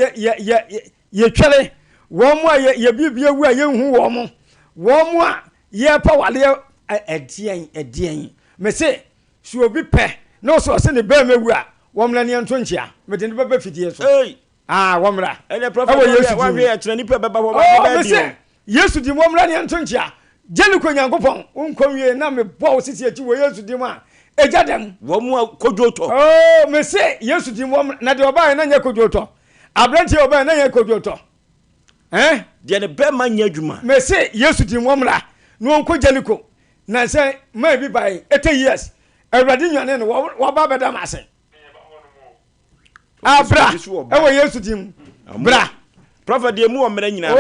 yɛtwɛre wɔn mu a yɛbibie wu a yɛnhu wɔn mu a yɛpa waleɛ ɛdeɛn me se sɛ obi pɛ na ɔsɛ ɔsɛ ne bɛɛ mɛwu a wɔmmra ne yɛnto nkyea mede ne bɛbɛ fidie so wɔmmra me se yesu di mu wɔmmra ne yɛnto nkyea gyene kɔ nyankopɔn wonkɔ wie na mebɔ wo sisi akyi wɔ yesu di mu a ɛgya dɛm wɔn mu a kodwotɔ me se yesu di mu wɔmmra na deɛ ɔbaeɛ na nyɛ kodwotɔ aberanteɛ ɔbaeɛ na nyɛ kodwotɔ deɛ ne bɛma nyɛ adwuma me se yesu di mu wɔmmra na wɔnkɔ gyaliko na sɛ ma bi bae 80 years awurade nwane no wɔba bɛda ma ase abra ɛwɔ yesu di mu bra prophet deɛ mu wɔ mmerɛ nyinaa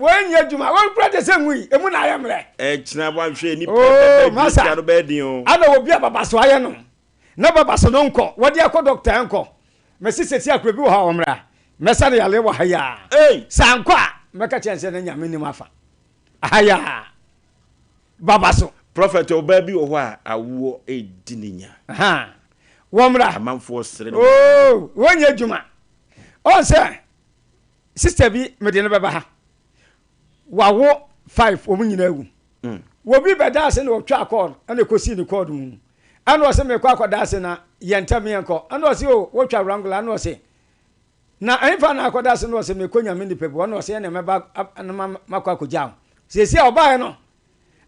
wɔnyɛ adwuma wɔnkura de sɛ nwui ɛmu na ayɛ mmerɛ kyena wɔahwɛ nipa bɛbia no bɛɛdin o ana obi a babaso ayɛ no na babaso no nkɔ wɔde akɔ dɔkta nkɔ mɛsi sɛsi akora bi wɔ ha wɔ mmerɛ mɛsa ne yale wɔ ha yɛ saa nkɔ a mɛka kyɛn sɛ ne nyame nim afa ahaya babaso prophet ɔbaa bi wɔ hɔ a awoɔ ɛdi ne nya wɔmmra amanfoɔ sere no wɔnyɛ adwuma ɔnsɛ sister bi mede ne bɛba ha wawo 5 ɔmu nyinaa awu wɔbi bɛda ase na ɔtwa akɔɔd ɛna ɛkɔsii ne kɔɔd mu ɛna ɔsɛ mekɔ akɔda ase na yɛntam yɛnkɔ ɛna ɔsɛ o wɔtwa wrangla ɛna ɔsɛ na ɛmfa na akɔda ase na ɔsɛ mekɔ nyame nipa bi ɔna ɔsɛ ɛna mɛba makɔ akɔgya wo siesie a ɔbaeɛ no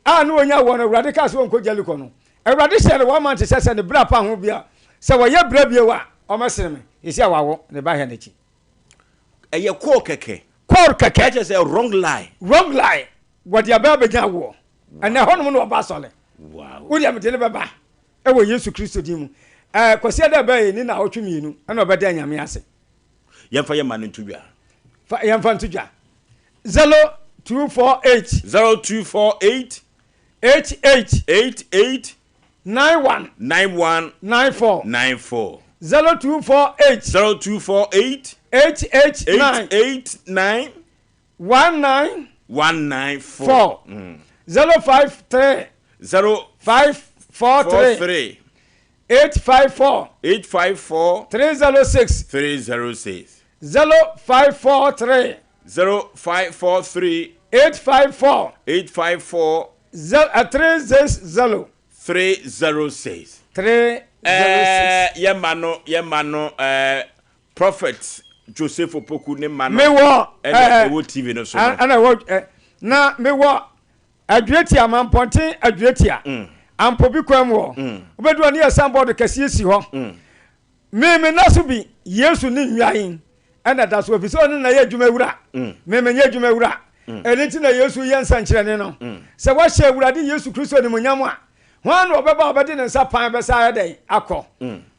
a na ɔnya wɔ no awurade ka sɛ wɔnkɔ gyalikɔ no awurade hyɛ no 1 month sɛ ne bra pa ho bia sɛ wɔyɛ bra bie wa ɔmɛsere me ɛsi a wawo ne ba hɛ n'akyi ɛyɛ kɔɔ kɛkɛ kyɛ sɛ wrong lie wɔde abɛɛ bɛgya woɔ ɛnɛ hɔnom na ɔba asɔle wodeɛ mede ne bɛba ɛwɔ yesu kristo din mu kɔsiɛ dɛ bɛyɛ ni na ɔtwe mmienu ɛna ɔbɛda nyame ase yɛmfa yɛ ma no nto dwa yɛmfa nto dwa 0248 88 88 88 91 91 94 94 0248 0248 889 889 194 194 053 543 854 306 306 0543 0543 854 854 360 306 306 yemano prophet Joseph Opoku ne mano me wo ewo TV no so ana wo na me wo adweti amamponten adweti a ampo bi kwam wo obedu ani asambo de kase si ho me naso bi Yesu ni nwayin ana da so ofisi oni na ye adwuma wura me nye adwuma wura elenti na Yesu ye nsankyerene no se wa hye wurade Yesu Kristo ni munyam a hwan no obeba obede ne nsa pan be sa yeden akọ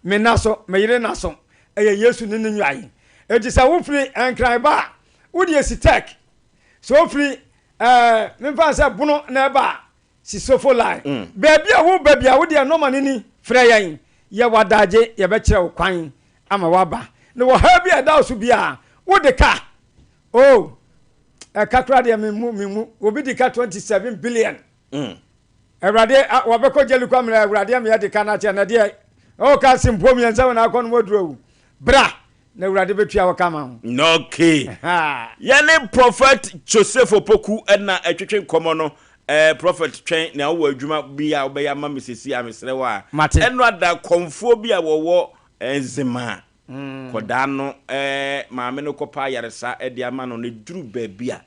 me naso me yire naso eye Yesu ni nwayin eti sa wo firi enkran ba wo de sitek so firi me fa se bono na ba si sofo line baby a wo de normal ni frɛ yan ye wadaje ye be kire wo kwan ama waba ne wo ha bi ada so bi a wo de ka kakra de me obi de ka 27 billion Ewrade wo be ko jeli kwa mra ewrade me de ka na che na de o ka simpo mi ensa na akọ no moduro bra na ewrade betua wo kama okay yene prophet Joseph Opoku na atwetwe komo no prophet twen na wo adwuma bi a obeya ma mesesi a mesere wa eno ada konfo bi a wo enzema koda no maame no kopa yaresa de ama no ne duru baabia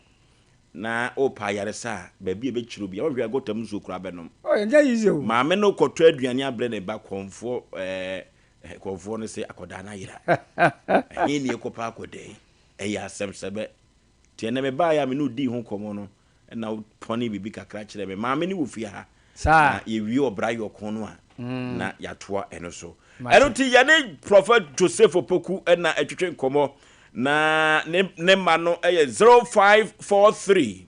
na opa yaresa baabia be chiro bia wo hwe agotam zo kura benom enja yize o maame no koto aduane abre ne ba konfo konfo no se akoda na yira ni kopa akode ya asem sebe tie na me ba ya me no di ho komo no na poni bibi kakra kire me maame ni wo fie ha sa ye wi obra yo kon no a na yatoa eno so eno ti ya ne prophet Joseph Opoku na atwetwe komo na ne ma no 0543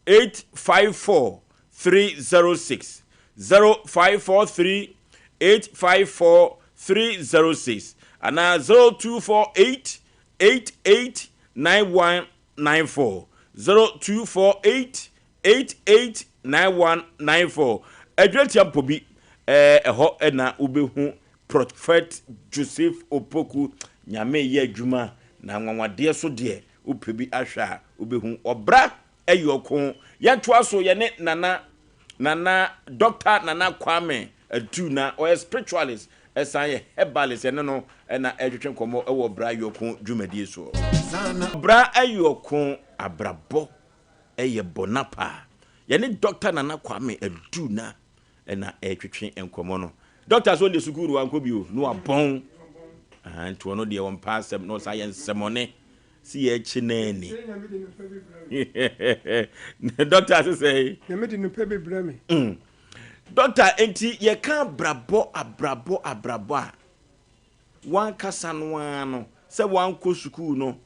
854 306 0543 854 306 ana 0248 889194 0248 889194 adwetia mpobi eho na ubehu prophet Joseph Opoku nyame ye adwuma na nwanwade so de upebi ahwa ubehu obra eyokon yentoa so ye ne nana doctor nana Kwame aduna or spiritualist esan herbalist ene no na adwetwe komo ewo bra yokon dwumadie so bra ayokon abrabo eye bonapa ye ne doctor nana Kwame aduna na adwetwe enkomo no doctor so le sukuru anko bio no abon anto no de won pasem no science semone si ye chineni doctor say na me di no pe bebre me doctor enti ye kan abrabo a wan kasa no ano se wan ko sukuru no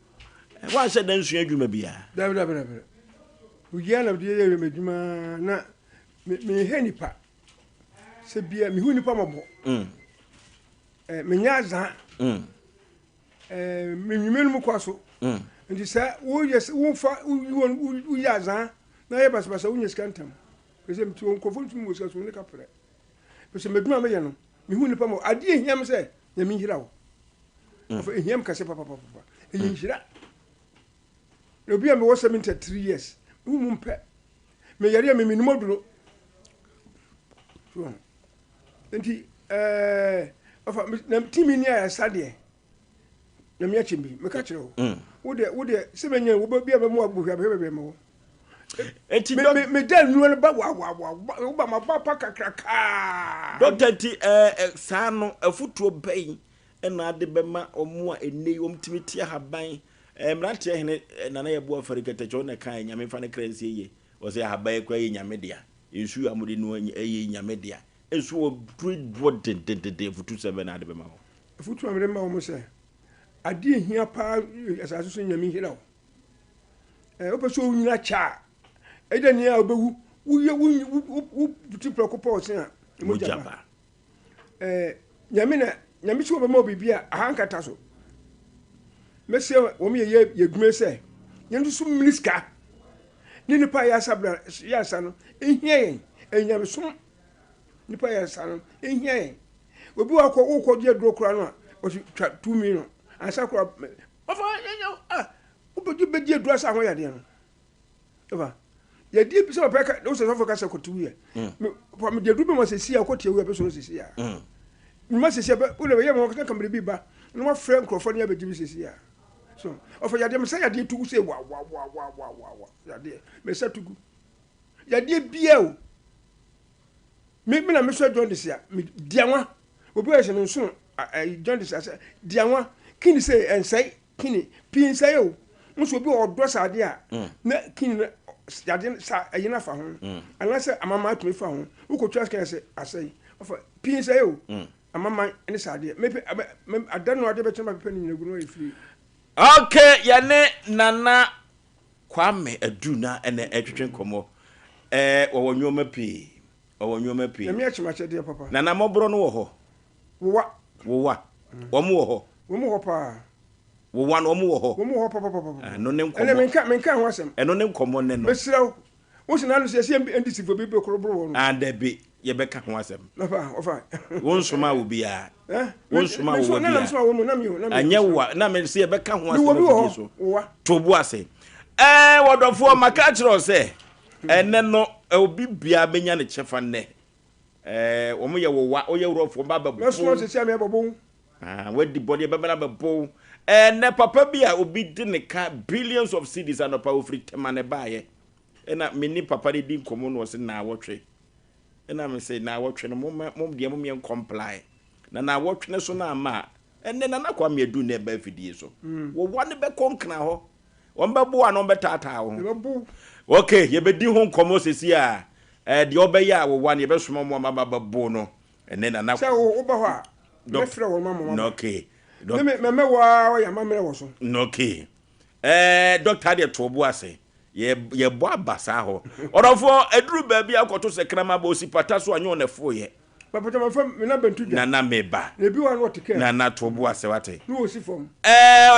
wan hye dan sua adwuma bia da ugia na de ye medwuma na me he nipa se bia me hu nipa mabo me nyaza me nyimenu mu kwaso nti sa wo yes wo fa wo yaza na ye basbasa wo nyesika ntam pese mti won kofo ntum wo so ne kapre pese meduma me ye no me hu nipa mo ade ehiam se na me hira wo of ehiam kase papa ehin hira obi am wo 73 years wo mu mpe me yare me minimo duro so nti afa na timi ni ya sade na me achimbi me ka kire wo de se menye wo ba bia be mo agbo hwa be me wo enti me dan nu ba wo ba ma ba pa kakraka doctor ti sa no afutuo bai na ade be ma omo a enei omtimi tie haban mrante hene nana ye bo afarikete cho na kan nyame fa ne kransie ye o se haban kwa ye nyame dia ensu amudi no ye nyame dia ensu o de futu 7 na ade be ma ho futu amre ma wo se ade hia pa asaso so nyame hira wo opeso nyina cha ede ni a obewu wo futu proko pa o se a Mujaba. Yamina Yamisu be mo bibia ahankata so. Mese wo me ye gume se. Yendu sum minister. Ni nipa ya sabra ya sano. Ehie enyamsum. Nipa ya sano. Ehie. Obi wa ko wo ko je duro kura no a o 2 million. Ansa kura ofa obi be je duro sa ho ya de no. Eba. Ya di bi so peka o se so focus ko tu ye. Me de duro be mo se sia ko tie we be so se sia. Ma se sia be o le ye mo ka kamre bi ba. No ma frame crofo ne abeji bi se sia. So ofa ya de me say ya de tu se wa ya de me say tugu ya de bia o me na me so John this ya me dianwa obi a se no so John this say dianwa kini say ensai kini pin say o nso obi odo sa de a na kini ya de sa ayina fa ho anase amama atumi fa ho ukotwa kan say asai ofa pin say o amama ene sa de me adano ade be chema pe ni nyegu no efiri. Okay, yane nana Kwame Aduna ene etwetwe nkomo. Wo nyoma pi. Wo nyoma pi. Na me achimache de papa. Nana mobro no wo ho. Wo mu wo ho. Wo mu ho pa. Wo no mu wo ho. Wo mu ho papa. No ne nkomo. Ene menka ho asem. Eno ne nkomo ne no. Besirawo. Wo sina no se ndisi fo bebe korobro wo no. Dabi ye beka ho asem. Papa, ofa. Won soma wo bia. Won soma wo bia. Na soma wo mu na mi. Anya wa na me se ye beka ho asem. Wo so. Wo. Tobu ase. Wodofo maka kiro se. Ene no obi bia benya ne chefa ne. Wo mu ye wo wa, o ye wrofo ba babu. Me so se sia me babo. Wadi body be na babo. Ne papa bia obi di ne ka billions of cedis and opa ofri temane baye. Ena mini papa di nkomo no se na wotwe. Ena me say na wotwe no mom de mom yen comply. Na wotwe ne so na ama. Ene na kwa me adu na ba fidie so. Wo wane be konkna ho. Won be bo ano be tata ho. Okay, ye be di ho nkomo sesi a de obe ya wo wane ye be soma mo mama bo no. Ene na say wo ba ho a. Me frɛ wo mama. No okay. Me wa ya mamre wo so. No okay. Doctor de tobo ase. Ye bo abasa ho. Orofo eduru ba bia akoto sekrama ba osipata so anyo nefo ye. Papa to me na bentu dwa. Na meba. Na bi wa no teke. Na tobo ase wate. No osi fom.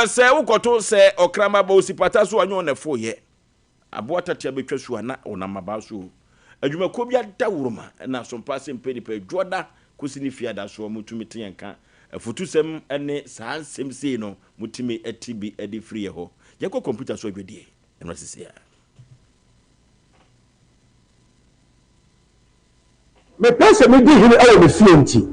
Se ukoto se okrama ba osipata so anyo nefo ye. Abo tatia betwa su ana onamaba so. Adwuma ko bia dawuruma na Sompa Asem Mpe Nipa dwoda kusini fiada so mutumi tenyanka. Afutusem ene saa nsem sei no mutimi atibi edi free ho. Yeko computer so adwedie. Eno sisi ya. Me pese me di hini awo me fienti.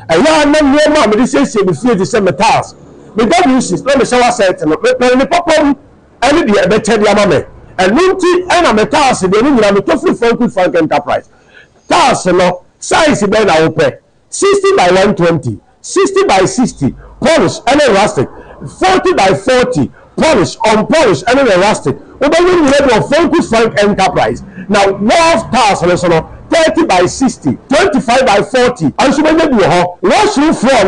Aya na niema me di sese me fienti se metals. Me WCs na me shower set no. Me pe ni popom ani di e be chedi ama me. Enunti ana metals de ni nyina me to free Frank Enterprise. Tals no size be na wo pe. 60 by 120, 60 by 60, polish and rustic, 40 by 40, polish, unpolished and rustic. We don't need to Frank Enterprise. Now, wall tiles, 30 by 60, 25 by 40, and so many do washroom floor,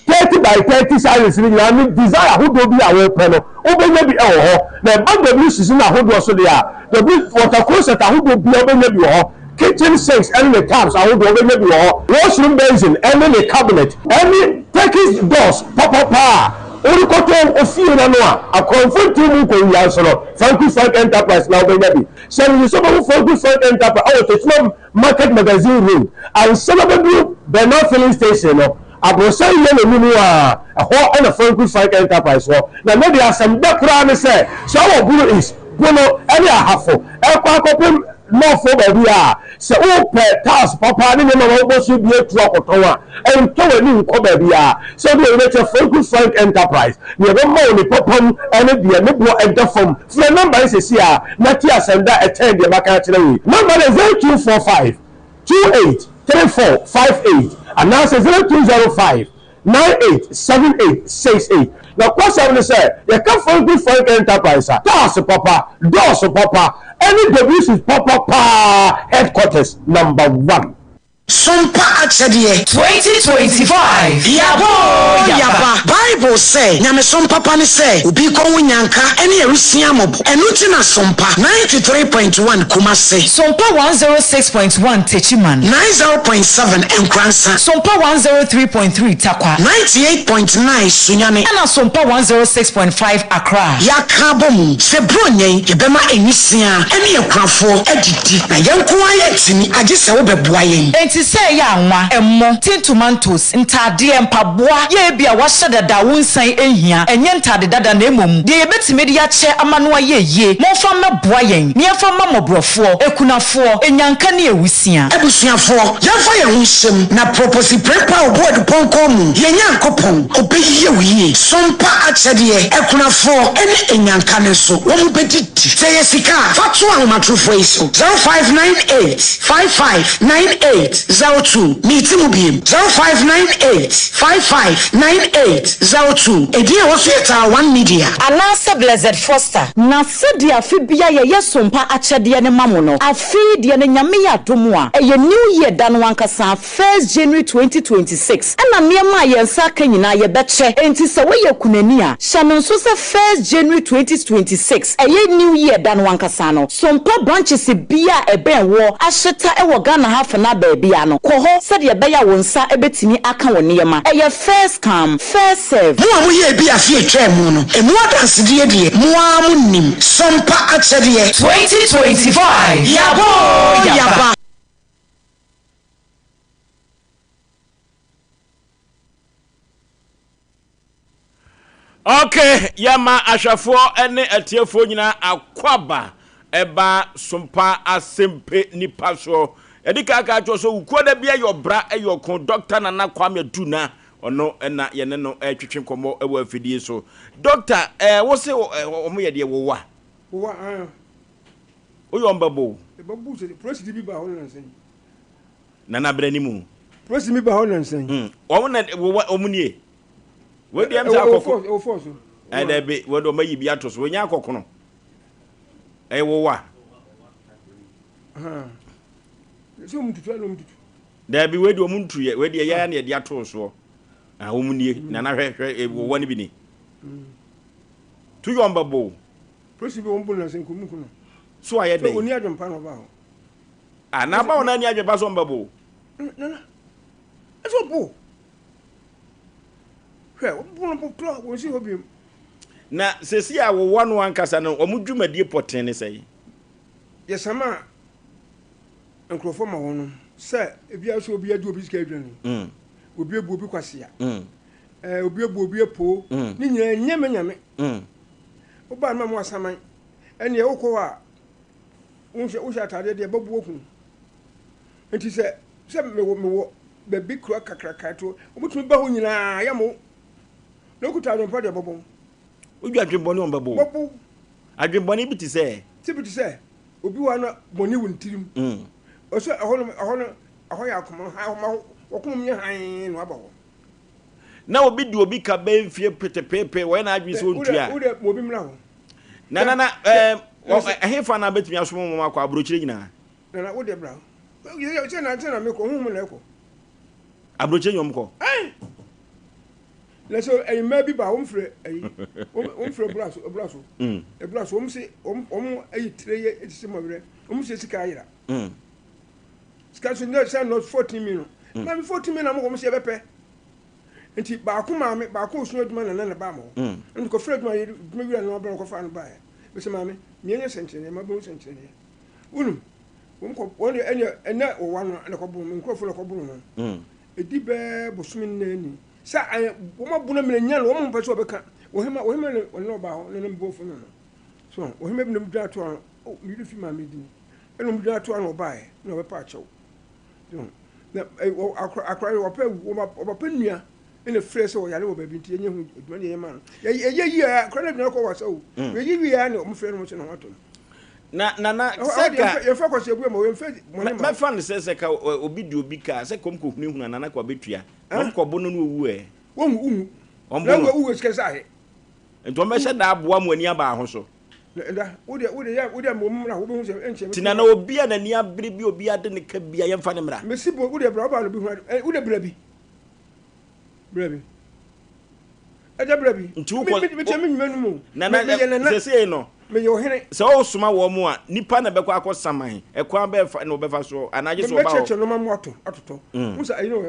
30 by 30 size, and desire who do be our panel. Open maybe the band of season, who do also there. The big water closet, who do be open maybe kitchen sinks, and the taps, I would open maybe washroom basin, and the cabinet, any Turkish doors, papa. Only cotton of few and a comfort to Muko Frank Enterprise now, baby. So you saw Frank Enterprise, it's not market magazine room. And Solomon Group, the North Filling Station, I will say, a whole and a Frank Enterprise. Now, maybe there are some background, say, so our blue is Bruno, any half of no for baby. So, task, papa, and then should be a truck or and to a new baby. So, they make a Frank Enterprise. You have money, papa, and the no enter from the number is here, not yes, and that attend the Macatry. Number is 0245 283458, and now says 0205 987868. Now, question say, you come from good Frank Enterprise, task, papa, doors, papa. Any WC is Papa headquarters number 1. Sompa Achadie 2025 Yaba Bible say Nyame Sompa Pani say Ubi ko nyanka ene erusia mobo enu ti na Sompa 93.1 Kumase Sompa 106.1 Techiman 90.7 Enkransa Sompa 103.3 Takwa 98.9 Sunyane Ana Sompa 106.5 Accra Yakabom se bronyen yebema enisia ene ekrafo edidi na yenko ayetini agese wo beboa yen enti say ya anwa emmo tin tomatoes ntade empaboa ye bia wa hyeda da wonsan ehia enye ntade dada na emom de yebetime de ya che amano ayeye monfa meboa yen ne yefa mamobrofo ekunafo enyanka ne ewusia ebusuafo yefa ye hunhyem na proposi prepa oboard ponkom yenyankopon obeyiye wiye Sompa Achadie ekunafo ene enyanka ne so wo mu bedidi say yesika fatu ahomatrofo iso 0598559802 meeting ubiem 0598559802 edie wo fieta 1 media Anasa Blessed Foster na sedi afibia ye Sompa Achadie ne mamono afi de ne nyame ya domua eye new year dan wankasa 1st January 2026 ana niema yensa kanyina ye beche enti se we kunani a shanon so se 1st January 2026 eye new year dan wankasa no Sompa branches bia eben wo ahyeta e wo Ghana half na baabia no ko ho sedi e beya wonsa ebetimi aka wo niema eye first come first serve mo amoye bia fi etwa mu no emu adanse de mo amunim Sompa Achadie 2025 Yaba Okay, yama ashafo ene atiefo nyina akwaba eba Sompa Asem Mpe Nipa so edika aka cho so ukuo da bia yobra eyokon doctor Nana Kwame Duna ono ena yene no twetwe komo ewo afidie so doctor wo se omo ye de wo oyombabo babu se president bi ba ho nansen Nana Branimu president bi ba ho nansen wo na wo omunie we dem za akoko da be we do mayi bia to so nya akoko no wo wa so mututu no mututu da be we do muntu ye we de ya na de ato so omunie na na hwehwe wo wani bi ni tu yomba bo president bi won nansen ko muku no so aye dey so oni adwon pa no ba ho na ba wona ni adwon so mba bo na eso bo na sesi a wo wano ankasa no omudwumadie poten ne sei yesama enkrofo ma wono se ebia so obi adu obi sika adwani obi ebu obi kwase a obi ebu obi epo ni nyina nyame wo ba ma mo asaman ene ye wokọ a wo sha tade de babu okun enti se mewo bebi kro kakraka to obutumi ba ho nyina ya mo lokuta no pade bobo oju adwemboni on babo bobo adwemboni bi ti se obi wa na boni wontirim oso ahono ya akoma ha okum nya han no abawo na obi di obi ka be mfie petepepe we na adwi so ntua wo obi mra ho na ehefa na betumi asomo mama kwa abrochire nyina na wo de bra ye na me ko hu mu na ko abrochire nyom ko leso ay maybe ba wonfre braso womse ay treye etise mawre womse sika ayira sika so no 14 million na 14 million mo womse bepe enti ba ko maame ba ko osun aduma na ba mo enti ko fre aduma yiri wira na obere ko fa no ba e be se maame mienye sentene ma bo sentene unum wom ko woni ene o wano na ko bu mi ko fo ko bu no edi be bosumi nani sa wo mabuna me nya wo mo pese obeka wo hema no ba ho no mbo fo no so wo hema bi no mdwa to an mi du fi ma me di eno mdwa to an oba e no be pa chew so na akra wo pa wo pa nua ene fresh wo yale wo ba bi nti enye hu eduma ne yema no ye akra na bi ko wa so ye wi ya ne o mo fre no mo se no wato na seka ye fa kwase bu ma we mfa me fan seka obi di obi ka se kom ko hunu hunu na kwa betua kom ko bono no owu e won wu na wo wu sika sai ento me hye da aboa mu ani aba ho so nda wodia mom na wo be hu se enche tina na obi a na ni abere bi obi ade ne ka bia ye mfa ne mra mesi bo wodia bra ba no bi hu wodia bra bi aja bra bi nti wo ko me temi nyuma no mu na se no me yo hene se o soma wo mu a nipa na be kwa akosaman e kwa be fa na obefa so anaje so ba me cheche no ma mo atoto musa ayi no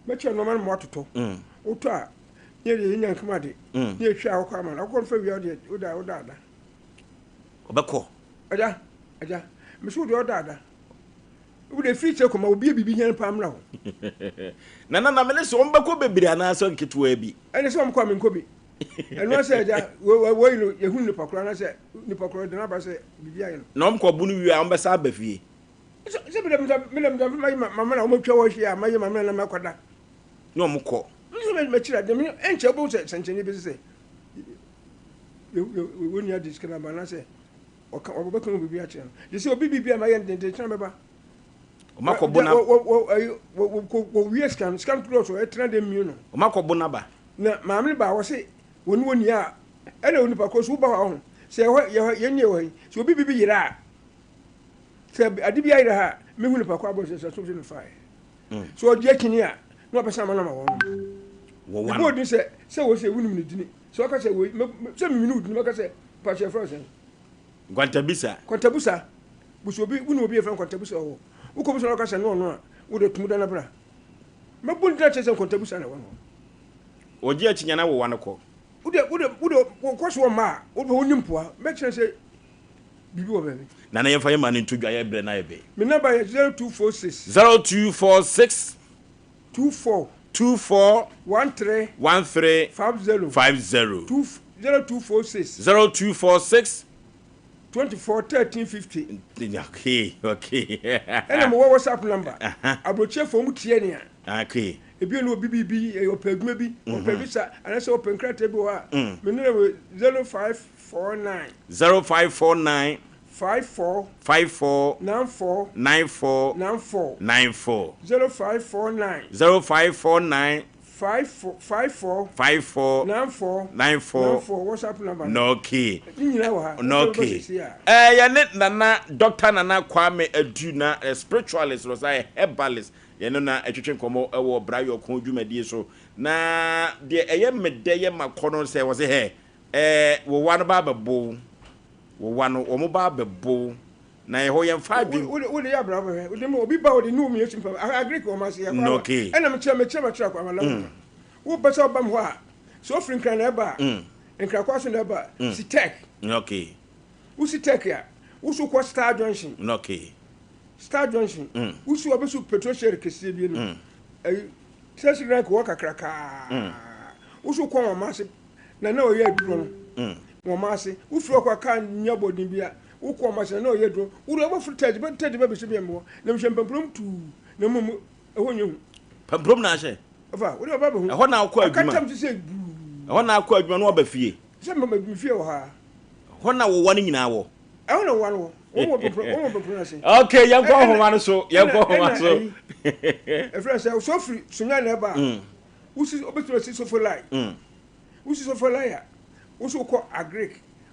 me cheche no ma mo atoto oto a ye nya nkama de ye hwa akwa ma akwa fa wi ode oda ada obeko aja me so de oda ada wo de free check ma obi bibi nya pa amra ho na me so mbeko bebiri ana so nketwa bi ene so mkwa me nkobi eno se aja wo no ye hu nipa kura na se nipa kura de na ba se bibi ayi no mko bu no wi a mbesa abafie se bi dem mama na o matwa wo hwe a maye mama na makwada no mko me chira dem enche bo se sencheni bi se wo ni adi skana ba na se o ka obo kan bibi a chira de se obi bibi a maye de chira beba o makobuna wo wi scan close o etra de mi no o makobuna ba na maamle ba wo se woni a ene woni pa ko so ba ho se ye nye wo se obi bibi yira se adi bi ayira ha me hunu pa ko abo se so no fire so o je kini a no pesa ma na ma wo wo din se wo se wuni mi dini so ka se wo se mi nu dini ma ka se pa che frozen Kwantabusa buso obi wuni obi e fran Kwantabusa wo uko buso ka se no a wo de tumu da na bra ma bun da che se Kwantabusa na wo oji achinya na wo wanoko ude ko so ma wo be onimpoa me kire se bibi wo be na na yefa yema ne ntodwa ye bre na ye be me number is 0246 24 13 50 0246 24 13 50 okay ene mo WhatsApp number abroche fo tie ne okay ebi no bibi opaguma bi opagisa ana se open crate bi wa me no 0549 54 94 0549 54 94 WhatsApp number no key no key ya ne nana doctor nana Kwame Adu na spiritualist was I herbalist ye no na etwetwe nkomo ewo brayo ko dwumadie so na de eye mede ye makono se wo se he wo wano ba bebo wo wano wo mo ba bebo na ye ho ye mfa adwin wo de ya bra ba he wo de mo obi ba wo de no mi yesu mfa agree ko ma se ya no key ena me kira kwa mala wo pese obam ho a so free nkran na ba nkran kwa so na ba si tech okay wo si tech ya wo so ko Star Junction okay Star Junction wo so obesu petrol share kese bi no sesi rank wo kakraka wo so ko ma se na o ye aduro no wo ma se wo furo kwa kan nyabodin bia wo ko ma se na o ye aduro wo ro furu tedge be se bi mo na mhwe pamprom tu na mum ho nyu pamprom na she afa wo de ba ba hu ho na akọ adwuma akatam se ho na akọ adwuma no oba fie se me fie wo ha ho na wo wani nyina wo ho na wo wo pamprom na se okay yan ko ho man so e friend say so free sunya na ba wo si obetro si so for life wo si so for life wo so ko agree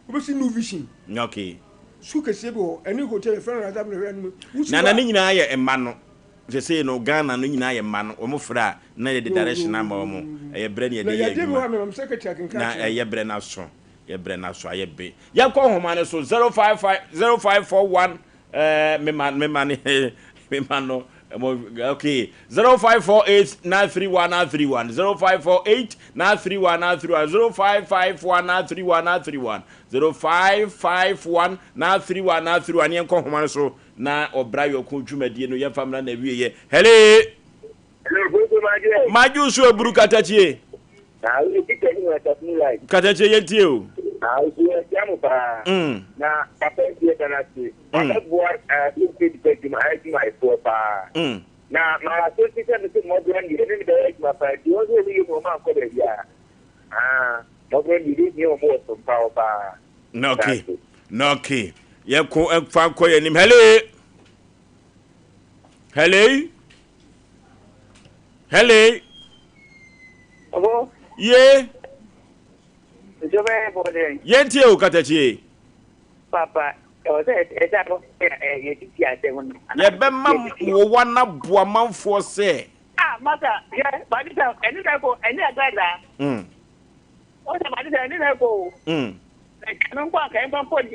wo be si new vision okay su kese bi ho eni hotel friend na table no na ne nyina ye emma no je say no Ghana no nyina ye emma no o mo fra na ye direction na ma o mo ye bre ne ye ye na ye bre na so ye bre na so ye be ya ko ho man so 0541 me man no okay 0548 931 0548 931 0551 0551 931 yen ko homa so na obra yo ko dwumadie no ye famna na wiye hele maju so eburu katachie katachie yentie o na papa die kana si papa boar lukti di my for pa na ma so si se mo gran ni ni de ma pa di o so ni mo ma ko de ya mo gran ni o mo so pa no okay ye ko fa ko ye nim hele abo ye je be bo de yentie o katachie papa. Ye be mam wo wana boa manfo se. Ah, mother, yeah, but it's any go, any other. What about any go? I can't walk, I can't put a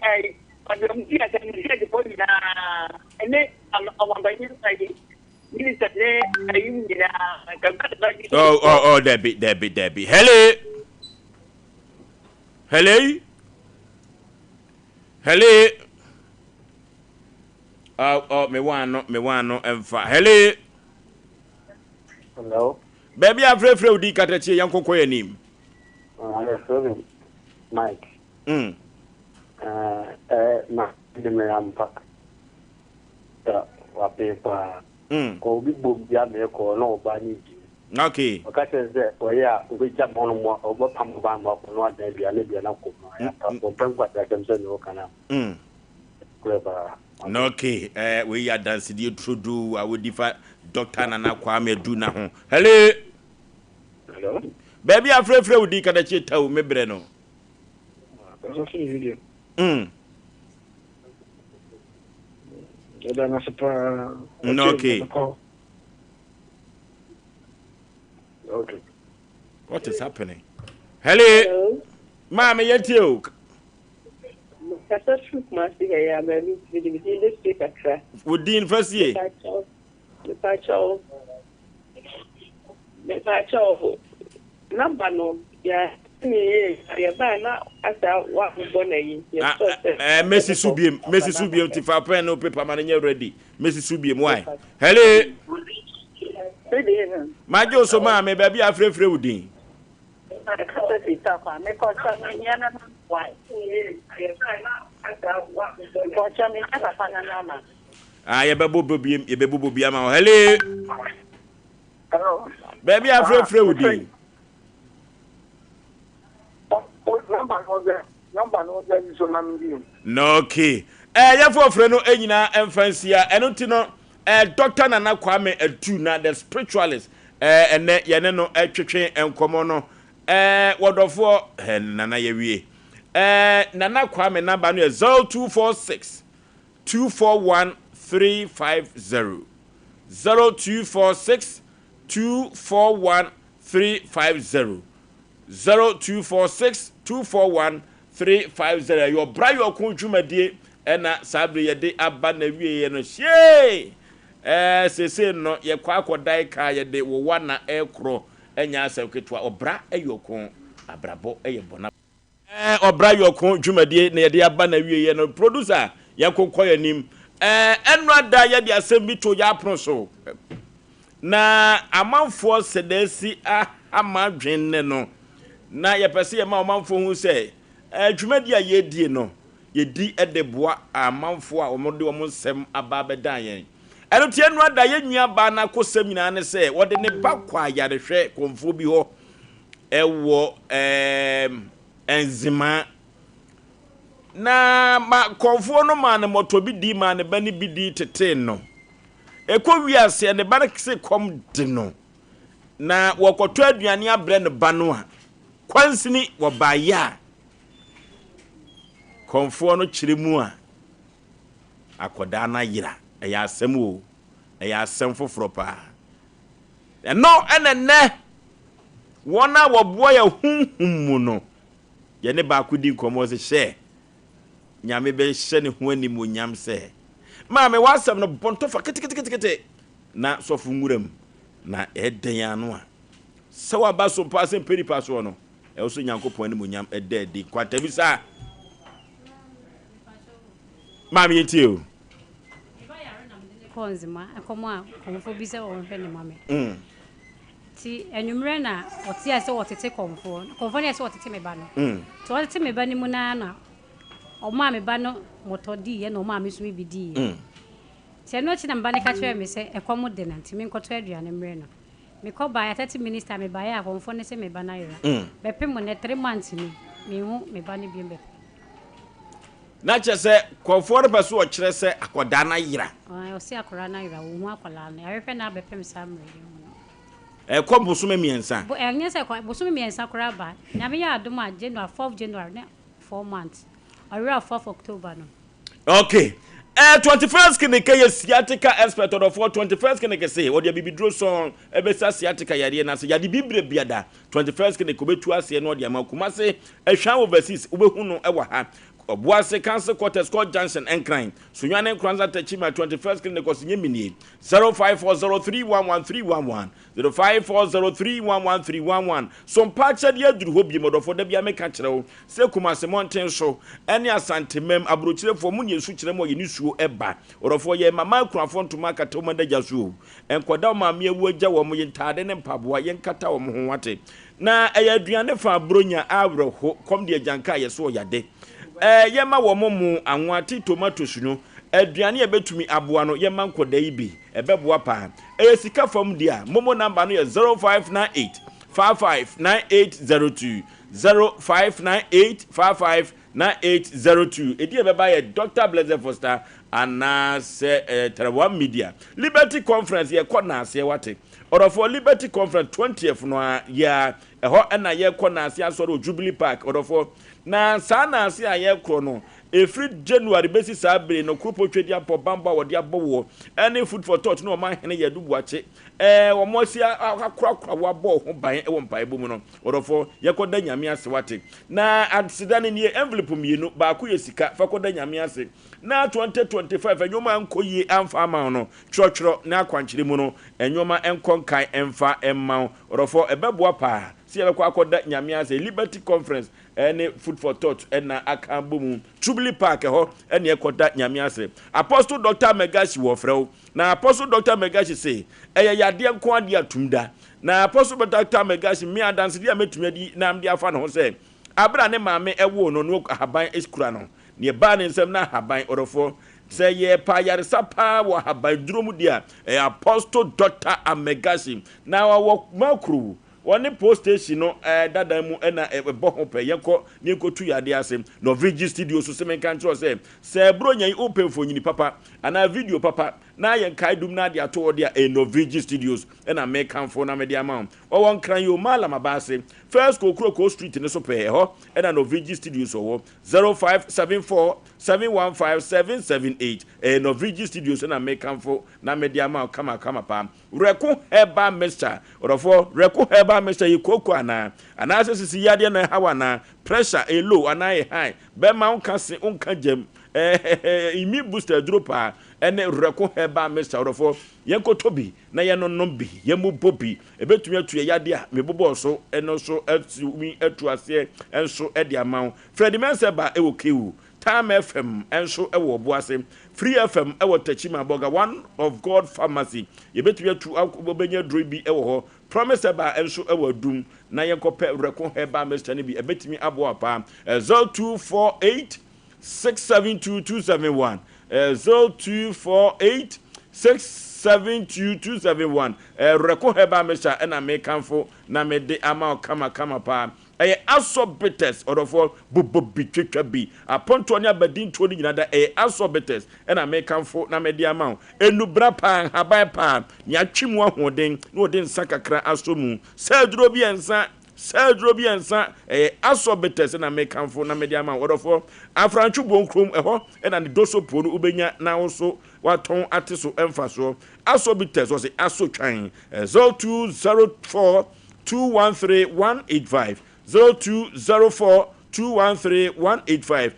Oh, Debbie. Hello. Oh, me want no, emfa. Hello. Baby, I'm free di katachi yanko koye nim. I'm Mike. Ma de me ampa. Wa pepa. Ko bi bo bia me ko no ba ni ji. Okay. O ka se oya o bi ja bono mo o bo pam ba mo ko no da bia na ko no ya ta ko pen kwa da kem se no kana. Clever. Okay. We ya dance di trudu I would differ Dr. Nana Kwame do na ho. Hello. Baby, I'm free with di katachi taw me bre no. Video. Okay. Okay. What is happening? Hello. Mama, yet you. Within first year. Number no, yeah. Messi Subiem, Tifa pen no paper man ready. Messi Subiem, why? Hello. My Joe so ma me baby afre udin. Ye bebo bia ma. Hello. Baby afre udin. No, okay. Ya for freno enyina emfansia eno ti no Dr. Nana Kwame Edu na the spiritualist ene ye ne no twetwe enkomo no wodofo nana ye wie Nana Kwame number no 0246 241 350 0246 241 350 0246 241 350 your bra your kunjumadie ena sabre ye de aba na wie ye no hye sese no ye kwa akodai ka ye de wo wana ekro enya asaketwa obra eyokon abrabo eye bona obra yokon djumadie na ye de aba na wie ye no producer ye kokoy anim enwada ye de asem bi to ya proso na amanfo sedasi amadwenne no na ye pese ye ma amanfo hu se djumadi a ye die no ye di edeboa amanfo a omode wo nsem aba bedan yen eno tie no ada ye nua ba na kosem nyina ne se wode ne ba kwa yarehwe konfo bi ho ewo enzima na ma konfo no ma ne moto bi di ma ne bani bi di tete no ekọ wiase ne ba ne kse kom de no na wokoto aduane abre ne ba no a kwansini wo ba ya konfo no chiremu a akoda na yira eya asem o eya asem foforo pa eno enene wona woboa ya hunhum no ye ne ba kudi nkomo se hye nyame be hye ne ho anim onyam se ma me wasem no bontofa kete na sofu nguram na eden anu a se wa ba so pa Asem Mpe Nipa so no e so nyankopon anim onyam ededi kwata bi sa Mami yetio. Konzima akoma konfo bi se won hwe ne mame. Ti enwumre na oti ase wotete konfo. Konfo ne ase wotete me ba no. To wotete me ba ni mu na o ma me ba no motodi ye no ma me sumi bi di. Ti no chi na mba ne ka kire me se ekomo de na nti me nkoto aduane mre no. Me ko ba ya 30 minister me ba ya konfo ne se me ba na yera. Be pe mo ne 3 months ni me hu me ba ne bi mbe. Na chese konfo repeso o kire se akoda na yira. O se akoda na yira wo hu akola na ahwe na be pem samre. Ko bosume miensa. Bo enye se ko bosume miensa kora ba. Nya me ya adom a January 4th January na 4 months. Around 4th October no. Okay. 21st kineke ye sciatica expert of 21st kineke say or the bibi draw song ebesa sciatica yade na say yade bibre biada 21st kineke betu ase no de amakuma say ehwan overseas ubehu no ewa ha Obuase Council Quarters Court Junction Encline. Sunyane Kranza Techima 21st Clinic Osinyemini 0540311311 0540311311. Some patch at the Drew Hobby Modo for the Biame Catchero. Sekuma Semonten Show. Any Asante Mem Abruchile for Muni Suchemo Yinisu Eba. Or for ye Mama Crafon to Maka Toma de Jazu. And Kodama Mia Waja Wamoyin Taden and Pabua Yankata or Mohwate. Na Adriane fa Brunya Abro come the Janka Yaso Yade. Yema wo momu anwati tomatoes no aduane ebetumi aboa no yema nkoda ibi ebeboa pa sika fam dia momo number no 0598 559802 0598559802 edi ebeba ye Dr. Blaze Foster ana se Telewan Media Liberty Conference ye kona ase wate for Liberty Conference 20th no ya eho na ye kona ase asoro Jubilee Park for na sana ase aye kro no every January basis sabre no kropo twedi apo bamba wode abowo any food for thought no man hene ye dubuache wo mosia akra wo abo ho ban e wo mpa ebomu no for ye koda nyame ase wate na adsidane ne envelope mienu ba ko ye sika fa koda nyame ase na 2025 enyoma nkoyi amfa ama no twotworo na akwankyere mu no enyoma enkonkan emfa emma for ebeboa pa si ebe kwa akoda nyame ase Liberty Conference any food for thought na akambomu Jubilee Park ho ene ekoda nyame ase Apostle Dr. Megashi wo frɛw na Apostle Dr. Megashi say eye yade nko ade atumda na Apostle Dr. Megashi mi adanse dia metumi di na am dia fa no ho say abra ne maame ewo no no haban eskura no ne ba ne nsem na haban orofo say ye pa yare sapa wo haban duromu dia Apostle Dr. Megashi na wo makru one post station no dada mu na ebo pe yenko ni nkotu yade asem no VG studio so semen kan tro say bronya open for nyini papa ana video papa na yen kai dum na de ato de no VG studios na make kan for na media ma o won kran yo mala mabase first ko street ne so pe ho na no VG studios o 0574 715778 no VG studios na make kan for na media ma kama pa reku heba mr or for reku heba mr yikoko ana asesi yade na hawa na pressure a low ana high be ma unka se unka jam imi booster dropa ene reku heba mr or for yenkotobi na ye no bi yemu bobi ebetumi atu yade a mebobo so eno so atumi atu ase enso ede amount Freddy Menseba ewo kewu Time FM enso ewo boase Free FM ewo Techima Boga one of God Pharmacy yebetumi atu akobenya drobi ewo ho Promise eba enso ewo dum na yenkope reko heba Mr. Nibi ebetumi abo apa 0248 672271 0248 672271 reko heba Mr. ena me kanfo na me de ama kama pa asobetes or for bitwitwa bi aponto ne abadin to ni nyinada asobetes ena me kanfo na me de ama enubra pa haban pa ni atwemu ahoden no de nsakakra asomu sadro bi ensa asobetes ena me kanfo na me de ama or for afranchu bonkrom eho ena ne doso po no ubenya na woso waton ateso emfaso asobetes was asotwan 0204 213 185 0204-213-185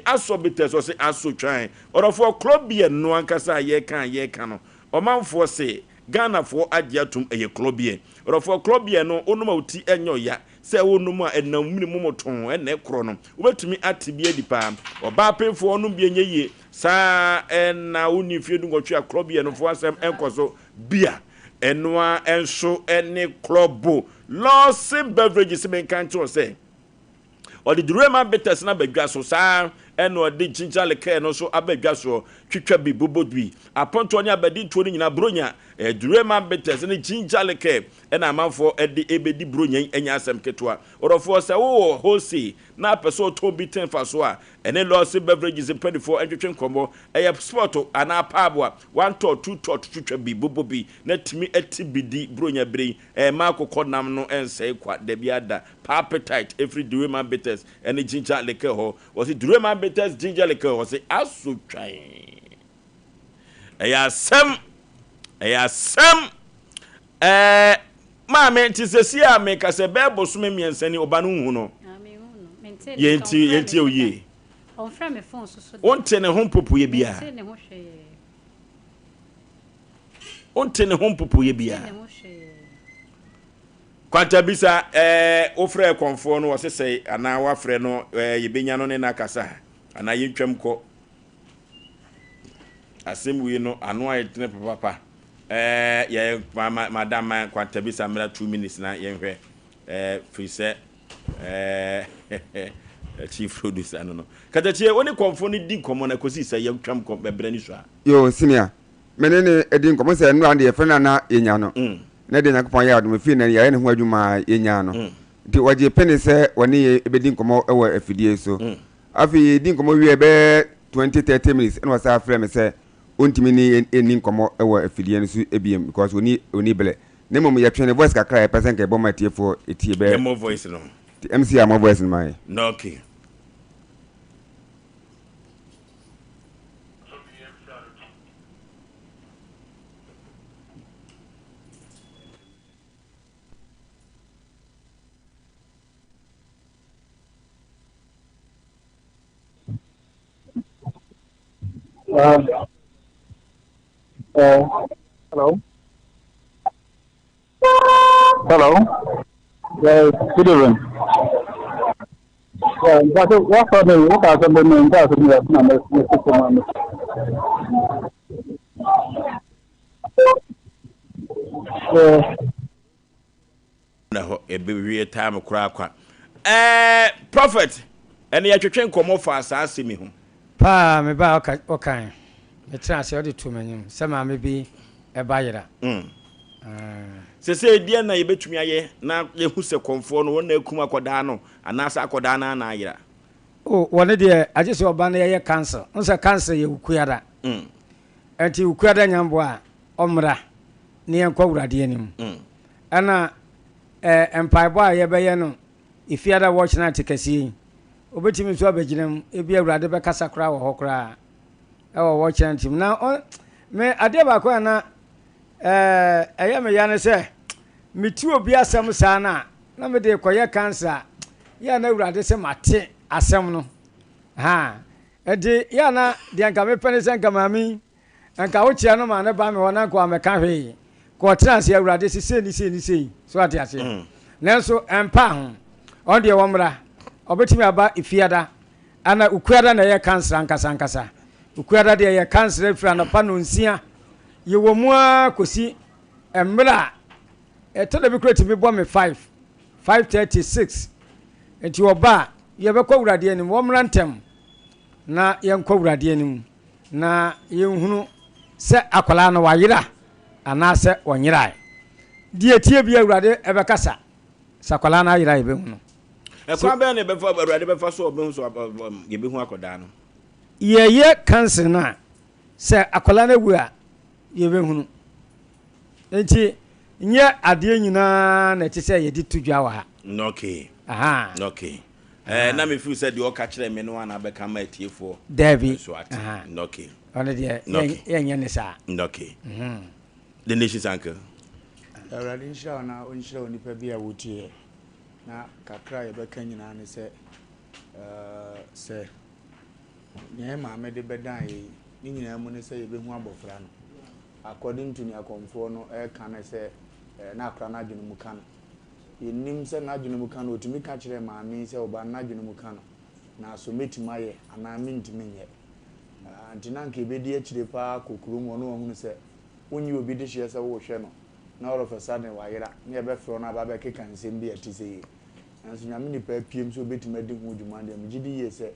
asobites or say asotwan or for clubie no ankasa ye kan no omanfo say Ghana for agiatum clubie or for clubie no onuma uti enyo ya se wonum a enam minimum ton ene kro no obetumi atibie dipa oba penfo no bi enye sa na unifie du ngotwa clubie no fo asem enkoso bia enwa enso ene club Lawson beverages men can't say. Or the Durema betters na begaso sa eno de ginger liquor no so abegaso twitwa bi bobodwi upon Tony abedi 20 na bronya Durema betters na ginger liquor and amanfo ede ebedi bronya enya asem ketwa or for say wo Osei na person to be 10 faso a ene Lawson beverages in 24 entwetwen kombo sport ana pabwa 1 to 2 to twitwa bi bobobi na timi etibidi bronya bre Marco Kodnam no ense kwa debiada appetite every Durema betters and ginger liquor ho was it Durema latest ginger liquor was aso twan Asem maame nti sesi a me ka se bebo so me miensa ni oba no hu no yenti oye on frame me phone so onte ne ho popoye bia onte ne ho popoye bia kwanta bisa ofre konfo no wo sese ana wa frɛ no yebenya no ne nakasa ana yentwam kɔ asem wi no ano ayetene papa ye madam kwanta bisa mera 2 minutes na yenhwɛ free say chief producer no katachie woni konfo ni di komo na kosi say yentwam kɔ bebre ni so a yo senior menene edin komo say no ande ye frɛ na yenya no na de nyakopon ya adum fi na ya ne ho adwuma yenya no nti waje pene se woni ebedi nkomo ewo afidie so afi di nkomo wie be 20-30 minutes and wasa frame se ontimi ni eni nkomo ewo afidie no so ebiem because oni bele na mom ya twene voice kakra person ka eboma tiefo etie be mo voice no MC am voice no mai no okay Hello. Good evening. What are the main time kwa prophet and ya twetwen komo fa asase mi ho pa me ba okan me trans e to manyim se ma me bi e ba yira se die na yebetumi aye na yehu se konfo no wona akuma koda no anasa koda na na ayira wone de age se oba na ye cancer nsa cancer ye ukuyada enti ukuyada nyambo a omra ne enkwa wurade anim ana empaibo a ye beye no ifiada watch na tikasi obetimi so abaginem ebi awurade be kasa kra wo hokra ewo watch na tim na me ade ba ko na eye me ya ne se meti obi asem sa na me de koye cancer ya na awurade se mate asem no edi ya na de anka me pene se anka mami anka wo chia no ma ne ba me wona ko ameka hwe ko trans ya awurade se ni so ade ase nanso empa ho on de womra obetimi aba ifiada ana ukuada na ye cancer ankasa ukuada de ye cancer afira na pa no nsia ye womu akosi emra eto da bi kreti mi bo me 5:36 enti oba ye be kwa wurade anim womra ntem na ye nkwa wurade anim na ye nhunu se akola na wayira ana se onyira die tie bi awurade ebe kasa sakola na ayira ebe hunu kwa be na be fa awurade be fa so obe so ye be hu akoda no ye cancer na se akola na wu a ye be hunu enti nye ade nyina na ti se ye di tudwa wa ha okay okay na me feel said you ka kire me no ana be ka ma tiefo David okay ona de ye nya ne sa okay the nation's uncle awurade nhyira na onhyira onipa bi a wotie na kakra ye be ka nyina ne se nye ma me de bedan yi ni nyina mu ne se ye be hu abofra no according to ni akomfo no ka ne se na akra na adwene mu ka no yenim se na adwene mu ka no otumi ka kire ma me se oba na adwene mu ka no na so metima ye ana me ntimi nye antina nke bedi akire pa kokuru mu no ohunu se onyi obi de hye se wo hwe no na all of a sudden wa yira na ye be fro na ba be keka nsem bi ati se nanso nyame nipa piem so betima de hu dwuma de mgidi ye se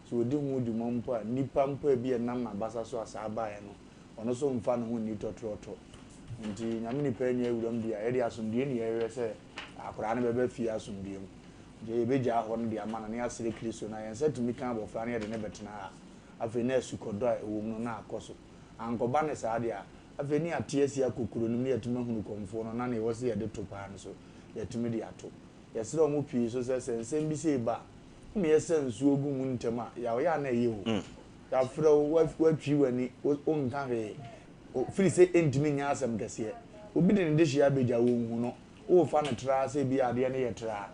so odi hu dwuma mpo a nipa mpo bi enam na basa so asaba ye no ono so mfa no hu ni totroto nti nyame nipa nya ewuram bia ye de asomdie ne ye se akora ne bebe fie asomdie mu je ebeja ho no de amana ne asere kristo na yense tumi kan abofra ne ye de ne betena afi na sukodo a ewo mu na akoso ankoba ne sa de a afi ni atiesi akokuro no ne yetuma hunu komfo no na ne wo se ye de topa no so yetumi de ato yesere omo pii so se nsem bi se ba me essence wo gu mu ntema ya ya na ye o ya fro wa twi wani o nka he o firi se entimi nya asem kese obi de ne de hia beja wo hu no o fa na tra se bi ade ne ye tra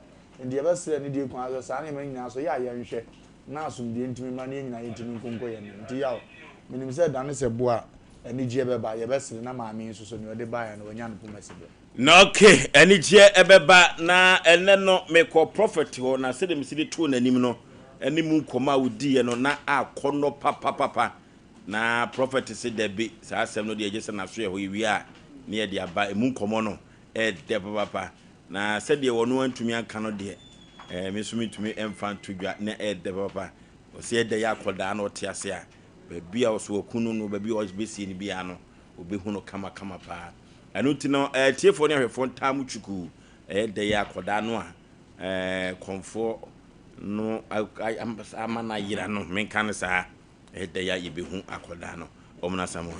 ndi e basere ne die kwan aso sa na me nyina so ya ye nhwe na asum de entimi ma ne nyina entimi nkonko ye ne ndi ya minim se dan se boa ani je beba ye basere na ma me so ne ode ba ya no wanya no pomasibe na okay ani je ebeba na ene no me ko prophet ho na se dem sidi to nanim no animu koma udi ye no na akono papa na prophet se debi sa asem no de je se na so ye ho wi a ne ye de aba emu komo no de papa na se de wono antumi aka no de me so mitumi emfa ntodwa na de papa o se de ya akoda na o te ase a baby a so okunu no baby o besi ni bia no obehu no kama pa anuti no tiefo ne hwefo ntam chuku de ya akoda no a konfo no ama na yira no menka ne sa de ya yebehu akoda no omna samo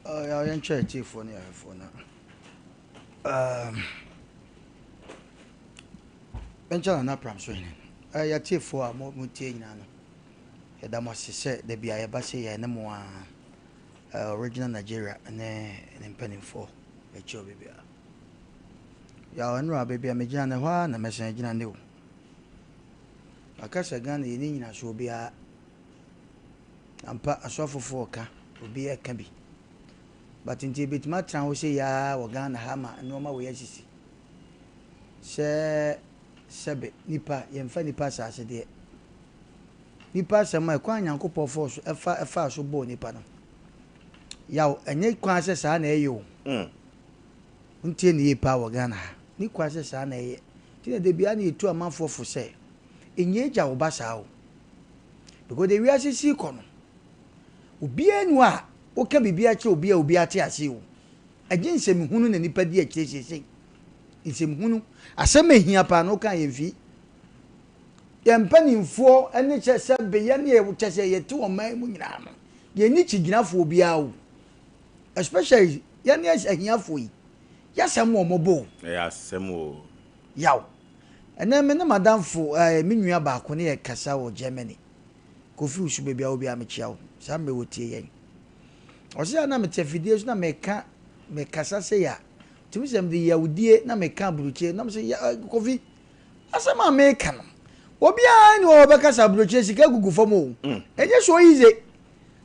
ya yan che tiefo ne hwefo na bencha na pram so ne ya tiefo a mo tie nyina no ya da mo sese de bia ya ba se ya ne mo original Nigeria ne mpanimfo echo bibia ya onra bibia me gina ne hwa na mesen gina ne o akasa gana yini nyina so bia ampa asofofo ka obi e ka bi but nti betima tran ho se ya wo gana ha ma no ma wo yasisi sebe nipa yemfa nipa saase de nipa sama kwa nyankopɔ force efa so bo nipa no yaw enye kwa se sa na eyo ntie ne yipa wo gana ni kwa se sa na eye ti de bia na etu amanfo fo se enye ja wo ba sa o because de wi asisi ko no obi anu a o ka bibia che obi ate ase o agye nsem hunu na nipa di akyesese nsem hunu asem ehia pa no kan yefi yempanimfo ene chese be ye ne ye chese ye ti o man mu nyina no ye ni chiginafo obi a o especially ye ne ahiafo yi ya sem o mobo ya sem o yaw ene me ne madamfo me nua ba ko ne ye kasa wo Germany kofi usu be bia obi a me chiawo sa me wotie yen o se na me tefidie so na me kasa se ya tumi sem de yawudie na me ka buruche na me se kofi asema me ka no obi a ni o be kasa buruche sika gugu famo enye so yize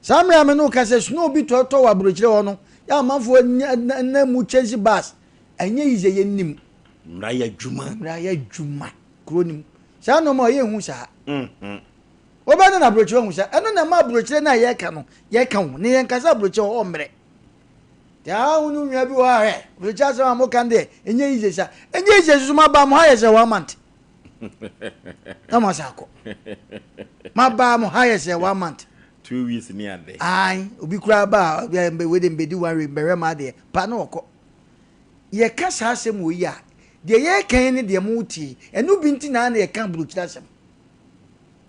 samra me no kasa sno obi to wa buruche ho no ya manfo na mu chesi bus enye yize ye nim mra ya juma kronim sa no ma ye hu sa oba na buruche hu sa eno na ma buruche na ye ka no ye ka hu ne ye kasa buruche ho mre ya unu nwa bi wa he buruche asema mo kan de enye yize sa enye yize so ma ba mo ha ye se 1 month Namasako. My bam highest 1 month. 2 weeks near there. Aye, obi kura ba we dem be do one remember there. Pa no ko. Ye kasa asem wo ya. De ye kan ne de muti. Enu bi nti na na ye kan buruchi asem.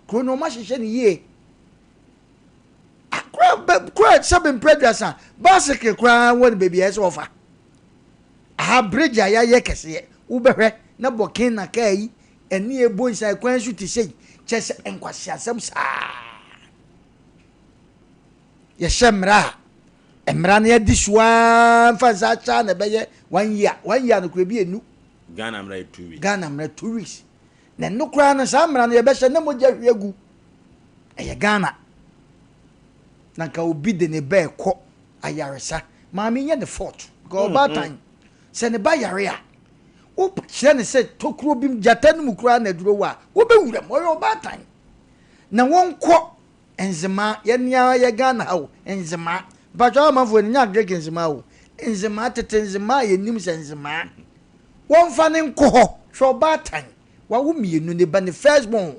Krono ma hihye ne ye. Kura sabem predrasa. Basike kura won baby yes offer. A bridge ya ye kese. Wo behwe na bokin na kai. Eni ebo inside kwan su ti sei chese enkwasi asem sa ye shemra emra na yedi shwa mfa cha na beye 1 year no kura bi enu Ghana mra 2 weeks Ghana mra 2 weeks na no kura na sa mra na ye be hye na moja hwegu eye Ghana na ka obi de ne be ko ayaresa ma me nye the fort go batan se ne ba yare a o chene se tokro bim jatanu mukura na duro wa wo be wura mo yo batan na wonko enzema ye nia ye Ghana hawo enzema ba jo ma fu nya drink enzema wo enzema tete enzema ye nim se enzema won fa ne nko ho hwo batan wa wo mienu ne ba ne first born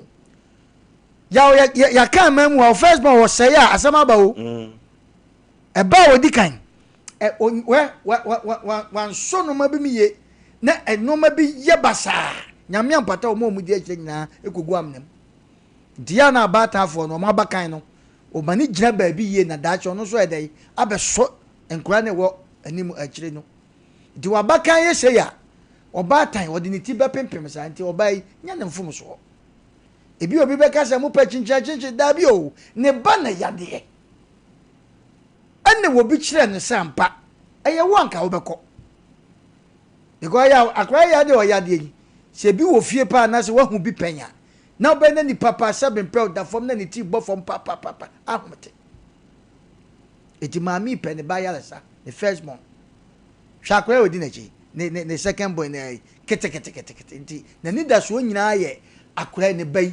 ya kan mamu wa first born wo say ya asama ba wo e ba wo dikan wan so no ma bi mi ye na enoma bi ye basa nyame ampata o mo di akye nyina ekogu amnem dia na abata afo no ma bakan no o mani gira ba bi ye na daacho no so edai abeso enkura ne wo anim akire no di wa bakan ye se ya Obatan odi ni ti be pempem sa nti obai nya ne mfom so. Ebi obi be ka se mo pa chinchin da bi o ne ba na yade. Ane wo bi kire ne sampa. Eye wo anka wo beko. Because ya akra yade o yade yi. Se bi wo fie pa na se wo hu bi penya. Na obe na ni papa Asem Mpe da fom na ni ti bo fom papa ahumte. Eti mami pe ne ba yale sa the first born. Shakra odi na chi. Ne second boy na kete nti na ni da so nyina ye akora ne bai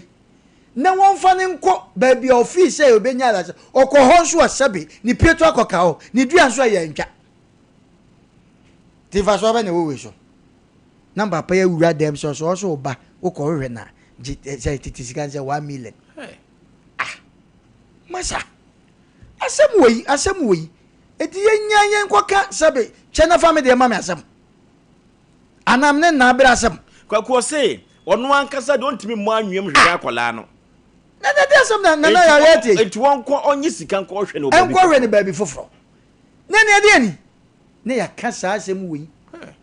na won fa ne nko ba bia office e obenya la okoho nso asabe ni pieto akoka ho ni dua nso ya ntwa ti fa so ba ne we so number pa ya wura dem so ba okohwe na je titisika nse 1 million masa asem wei eti yenya nkoka sabe chena family de mama asem anam ne na bra asem kwakuo se ono ankasa don timi mo anwem hwe akola no na asem na ya yeti eti won ko onyi sika nko hwe no baby enko hwe ne baby foforo ne ade ani ne ya kasa asem wei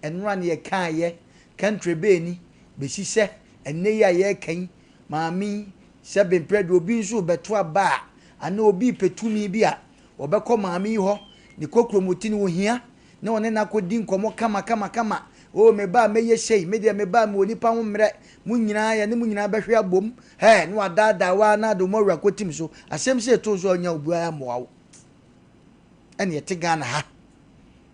enra ne ye kan ye country be ni be sise enne ya ye kan maami sebe mpredo obi nso beto aba ana obi petumi bi a obekọ maami ho ni kokromoti ni ohia na one na kodi nkomo kama o me ba me ye sei me de me ba me oni pa ho mre mu nyina ya ne mu nyina behwe abom he no adada wa na do mo wura kotim so asem se to so onya obu ya moawo ene yete Ghana ha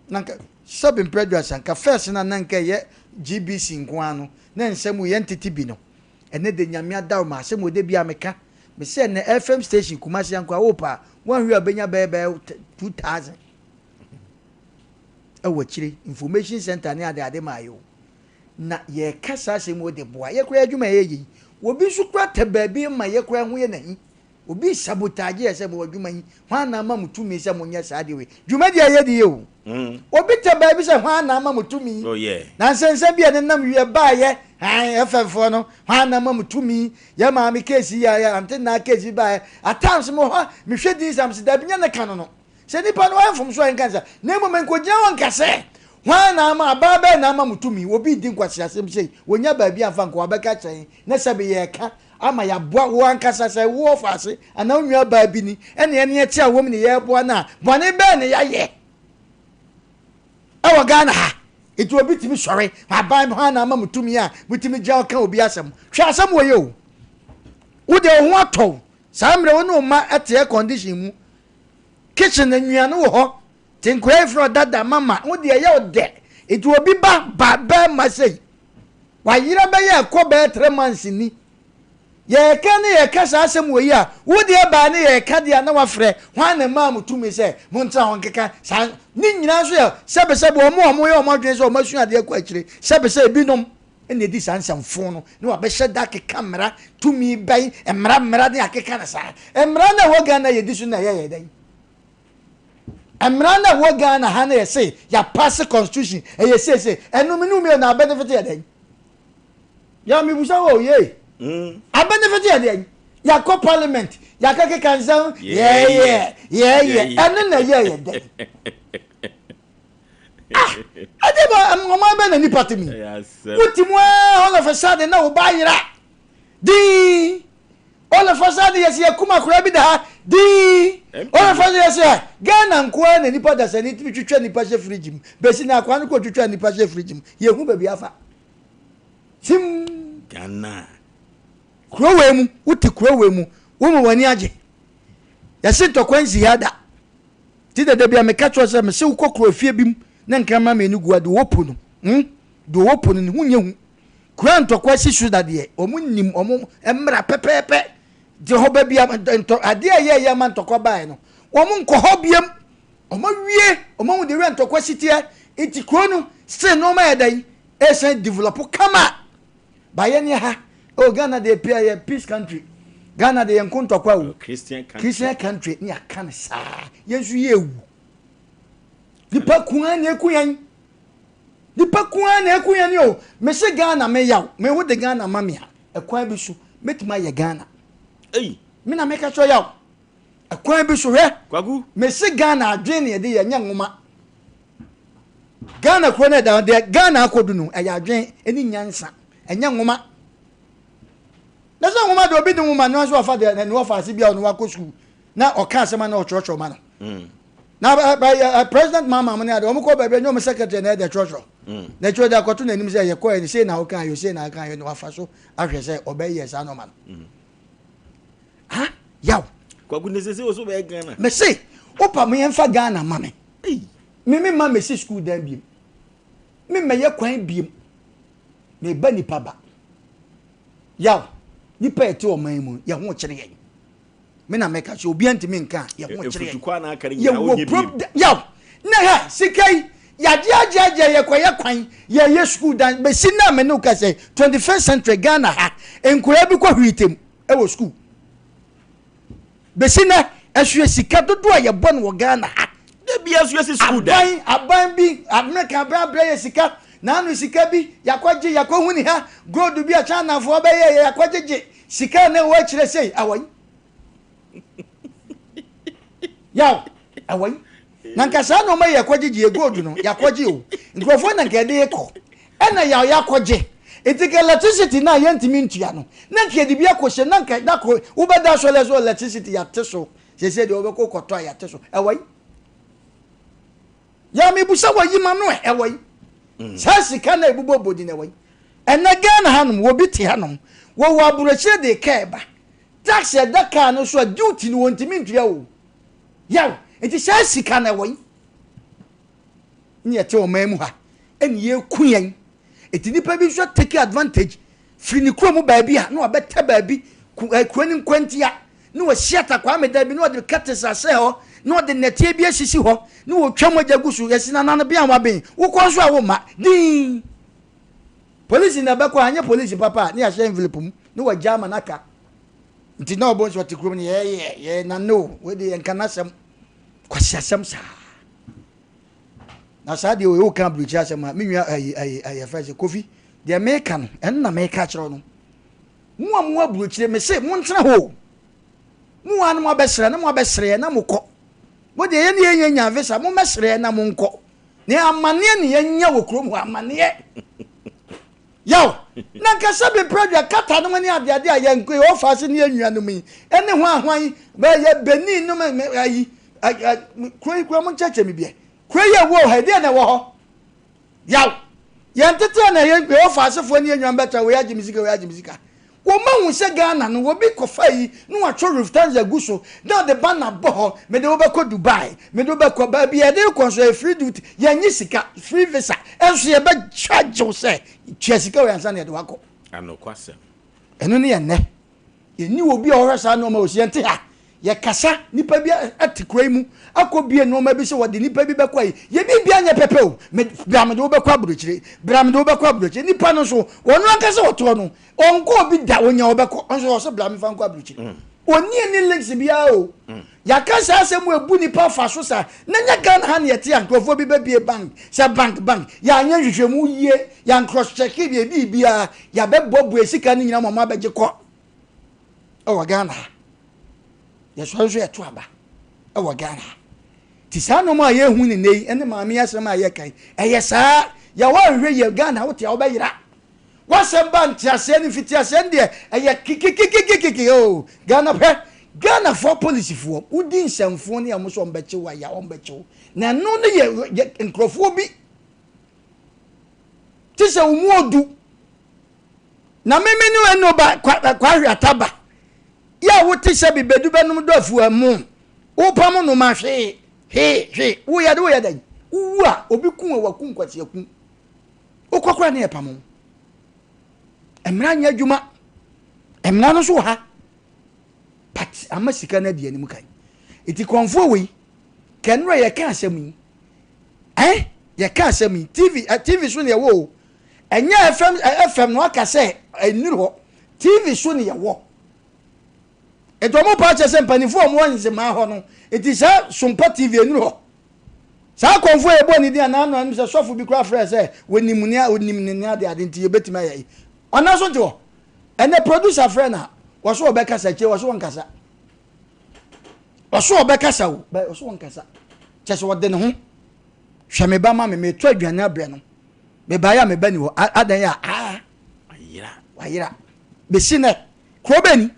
nanka sebe mpredo asanka first na nanka ye GBC nkwano na nsemu ye ntiti bi no ene de nyame adaw ma asem ode bi ameka me se na FM station Kumasi ankwa opa wan hwi abenya bebe 2000 awachire information center ne ade mayo na ye kasa asem ode boa ye kura adwuma ye yi obi su kura te baabi ma ye kura ho ye nahi obi sabotage ye se bo adwuma yi hwan na ma mutumi se monye sa de we dwuma de ye de ye o obi te baabi se hwan na ma mutumi oh yeah na sense bia ne nam wie ba ye FF no hwan na ma mutumi ye ma mi case ya ante na case ba atams mo ha mi hwedi sams da binya ne kan no se nipa no afom so en kansa na mo men ko gya won kase hwan na ma baba na ma mutumi obi di nkwasi asem sei wonya baabi afa nko abeka chen na sabe ye ka ama ya boa wo ankasa se wo fase ana onwa baabi ni ene ye tia wo mi ne ye boa na bone be ne ya ye awa Ghana ha itu obi timi sore aban ha na ma mutumi a mutimi gya ka obi asem hwe asem wo ye o wo de ho atọ samre wo no ma ate condition mu kitchen na nnuane wo ho tinkwe fro dada mama wo de ye o de itu obi ba ma sei wa yira be ye ko be 3 months ni ye ka ne ye ka sa asem wo yi a wo de ba ne ye ka de na wa frɛ hwan na ma mutumi se mo ntra hon keka sa ni nyina so ya sebe omo ye omo dwen so omo su ade akwa akire sebe binom ene di sansamfo no ne wa be hyeda ke kamera tumi bai emra de akeka na sa emra na wo Ghana ye di su na ye dan emra na wo Ghana ha na ye say ya pass constitution e ye say enu mi na benefit ye dan ya mi busa wo ye a benefit ye dan ya ko parliament ya ka ke kansan yeah enu na ye dan adeba mama be na nipa timi utimu all of a sudden na obayira di all of a sudden yes ye kuma kura bi da di all of a sudden yes Ghana nko na nipa da sani timi twetwa nipa she fridge mu besi na akwa nko twetwa nipa she fridge mu ye hu ba bi afa sim Ghana kurowe mu uti kurowe mu wo mu wani age ya se tokwanzi hada ti da bia me catch us me se ukokro fie bim na nkama me nugu ade wopono do wopono ne hunye hu kura ntokwa sisu da de omunnim omu emra pepepe de hoba bia ade aye ya man tokwa bae no omu nkoho biam omu wie omu de ntokwa sitia enti kuro se no ma yadai esen develop kama baye ne ha o Ghana de peace country Ghana de yankotokwa o Christian country ni akana sa yesu yewu nipa kuan na ekuyan ni o me se Ghana me yaw me wo de Ghana mamia ekwan bi so metima ye Ghana me na me ka so yaw ekwan bi so he kwagu me se Ghana adwen ne de ye nya nwoma Ghana kro down there Ghana akodu no eya adwen eni nyansa enya nwoma na so nwoma de obi de nwoma no so afa de no afa ase bia no wa ko school na oka asema na ochrocho ma no na president mama mo ne ade o mo ko ba bia nyom secretary na de chrocho na chro da koto na nim say ye ko ni say na o kan yo say na kan yo no afa so ahwe say obeye sa no ma no ha yaw kwagu ne sese o so be Ghana me say opa me enfa Ghana ma me me ma me si school dan biem me ye kwan biem me ba nipa ba yaw nipa ete o man mu ye ho kire yen me na meka so obi antimi nka ye ho kire yen ye wo yaw na ha sikai ya dia ye kwan ye school dan be si na me no ka say 21st century Ghana ha enkura bi kwa hwitem e wo school be si na ehwe sika dodo a ye bɔ no wo Ghana ha bi asu school dan aban bi America bra ye sika na anu sika bi yakwaje yakohuni ha gold bi a China fo be ye yakwaje sika na wo kire sei awai yaw awai na nkasa no me yakwaje gold no yakwaje o nkrofo na nkede yeko ena yaw yakwaje etike electricity na yentimi ntua no na nkede bi akɔhye na nkada ko ubeda so le so electricity ya teso sese de obekɔ kɔtɔ ya teso awai ya mi busa wa yima no ewai sa sika na ebubo bodi na ewai ena Ghana hanom wo bi te hanom wo wa burochire de keba tax e da ka no so duty no wontimi ntua o yaw enti sa sika na ewai ni ete o mamu ha eni ye kuyen enti nipa bi so take advantage free ni kro mu ba bi ha no abeta ba bi kurani nkwantia no wa shiata kwa meda bi no de katesa se ho no de netie bi asisi ho no wo twam agusu yesina nan bia waben wo ko so a wo ma din police na bako anya police papa ni ahye envelope mu no wa jama naka nti na obo so tikrom ni ye na no we de enkanasem kwasiasem sa na sa de o kan bridge asem ma menwa ayi faze kofi de meka no en na meka kire no mu amwa bridge me se mu ntena ho mu anu abesre na mukɔ mo de ye ne nya visa mo mesre na mo nkɔ ne amane ne nya wo krom ho amane yaw na nkasa be project kata no ne ade a ye nko o faase ne anua no mi ene ho ahwan ba ye beni no ayi kro mo cheche mi bia kro ye wo ha de na wo ho yaw ye ntete na ye o faase fo ne anua beta we agimisika wo ma hu se Ghana no wo bi kofa yi no wa tro Lufthansa guso na de bana bo me de wo be ko Dubai me de wo be ko ba bi e de ko so free duty ye nyi sika free visa enso ye be charge wo se sika we ansa na de wako anokwasem eno ne ye ne ye ni wo bi o hwesa no ma o sie nte ha ye kasa nipa bi atikrai mu akobie no ma bi se wo de nipa bi be kwa yi ye bi bia nya pepe o me bra me de wo be kwa burochire nipa no so wono ankasa woto no onko bi da wonya wo be ko onso so bra me fa kwa burochire oni ni links bia o ya kasa asemu ebu nipa fa so sa na nya Ghana ha ne yete ankrofo bi bie bank sa bank ya anya hwehwemu yie ya cross check bi bia ya be bobu esika ni nyina mama beje ko o Ghana yeso so eto aba e Ghana ti sa no ma ye hu ni nei ene ma me asem a ye kai sa ya wa hwe ye Ghana wo te a wo be yira wasem ban ti ase ni fiti ase de ye kikikikiki o Ghana for police fo udi nsemfo ne amuso mbeche wa ya ombeche na no ne ye nkrofo bi ti se umu odu na meme ni eno ba kwa hwe ataba ya wo ti se bibedu benum do afu amu wo pam no ma hwe wo ya de wo a obi kun wa kun kwati akun wo kokora ne pam emra nya adwuma emra no so ha but amasika na de anim kan iti konfo we kenro ye ka asem ye ka asem TV so ne wo enya FM no aka se enuru ho TV so ne ye wo edomo pa che se mpanifo mo wanze ma ho no iti sa Sompa TV enuru ho sa konfo ye bo ni dia na anu se sofo bi kra frɛ se onimni ne ade nti ye betima ye ona so jo ene producer frɛ na waso obekasa che waso wankasa waso obekasa wo waso wankasa che so wode ne ho hwe me ba ma me to aduane abre no me ba ya me ba ni ho adan ya wayira besi ne krobeni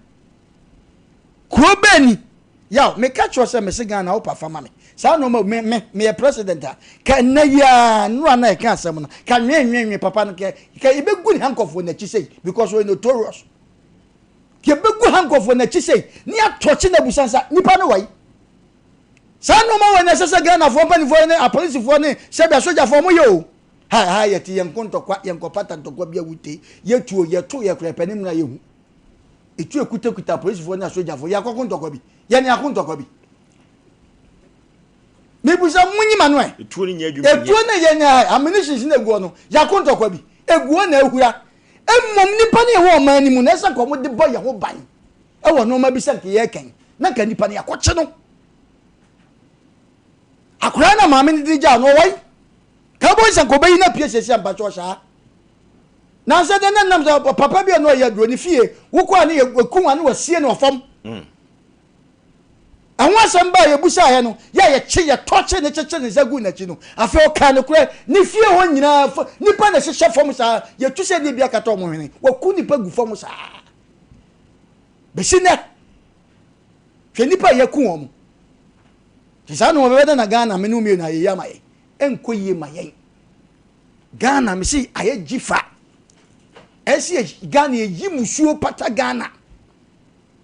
yaw me catch you say me se Ghana wo perform me sa no me president ka na ya no ana e ka asem no ka nwenwenwe papa no ka ibegu hankofo na chi sei because we notorious ke begu hankofo na chi sei ni atoche na busansa nipa no wai sa no ma we na se Ghana fo pani fo ne a police fo ne se bia soja fo mo yo ha yeti yenkontokwa yenkopata ntokwa bia wute yetuo yeto ye krepenim na yehu etu ekuta police fo na soja fo yakokontokwa bi ye ne akontokwa bi mebusa munyi manuel etuo ne nya adwuma etuo ne ye nya ammunition na eguo no yakontokwa bi eguo na ehura emmom nipa ne ho man ni mu na sa komo de boy ho ban e wo no ma bi sa ke ye ken na ka nipa ne yakoche no akura na maame ni dija no wai ka boy san ko bayi na pie sesi amba chosha na se de nam papa bi no ya duro ni fie wo ko ani ekunwa ni wasie no fam anwa samba ye busa he no ye che ye toche ne cheche ne zagu na chi no afi o ka ne kure ni fie ho nyina nipa na hye fam sa ye tu se ni bia kato mo hwene wo ku nipa gu fam sa besine hwe nipa ye ku wo mo tisa no be na Ghana me no mi na ye yama ye enko ye mayen Ghana me si aye jifa esi Ghana ye yimusuo pata Ghana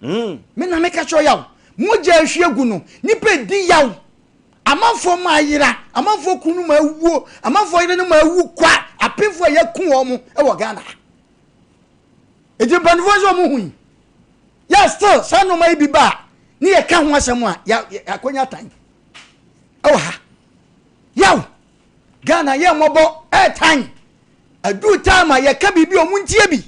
me na me ka cho yaw moja ahwiegu no nipa di yaw amanfo ma ayira amanfo kunu ma awuo amanfo yire no ma awu kwa apefo ye ku wo mo e wo Ghana eje banfo zo mo hu ya still sanu mai bi ba ni ye ka ho asem a ya akonya tan oh ha yaw Ghana ye mobo tan adu time ye ka bibi o muntie bi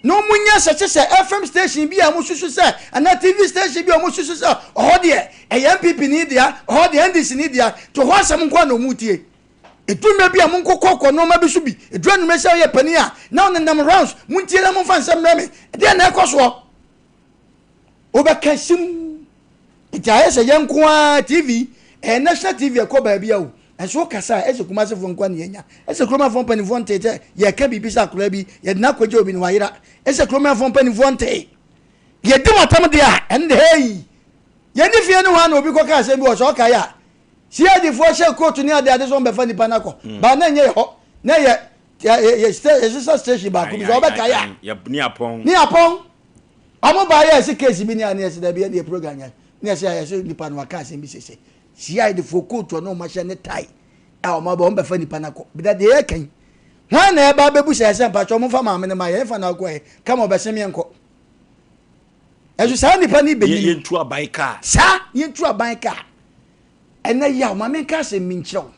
no munya se FM station bi a mususu se ana TV station bi a mususu se oh de MPP ni dia oh de NDC ni dia to ho asem kwa no mutie edume bi a munkokoko no ma bi su bi eduanu me se ye pani a na on nam rounds muntie na mun fan sem me de na ekoso obakasim itaye se yenko a TV national TV akoba bia o enso kasa ese kuma se fon kwa ne nya ese kroma fon pani fon tete ye ka bibi sa kura bi ye na kwaje obi ni wayira ese kroma fon pani fon te ye di matam dia en hey ye ni fie ni wa na obi ko ka se bi o so ka ya si adi fo she kotu ni ade so be fa ni panako ba na nye ho na ye station ba ku bi so be ka ya ni apon amo ba ya ese case bi ni ani ese da bi e program ya ni ese ya ese ni pan wa ka se bi sese si ai de fokoto no ma hye ne tai a o ma ba on be fa nipa na ko bi da de ye kan ha na e ba bebu se ese pa cho mo fa ma me ne ma ye fa na ko e kama obese me enko ezu sa nipa ni be ni ye ntu aban ka sa ye ntu aban ka ena ya ma me ka se mi nkyerɛw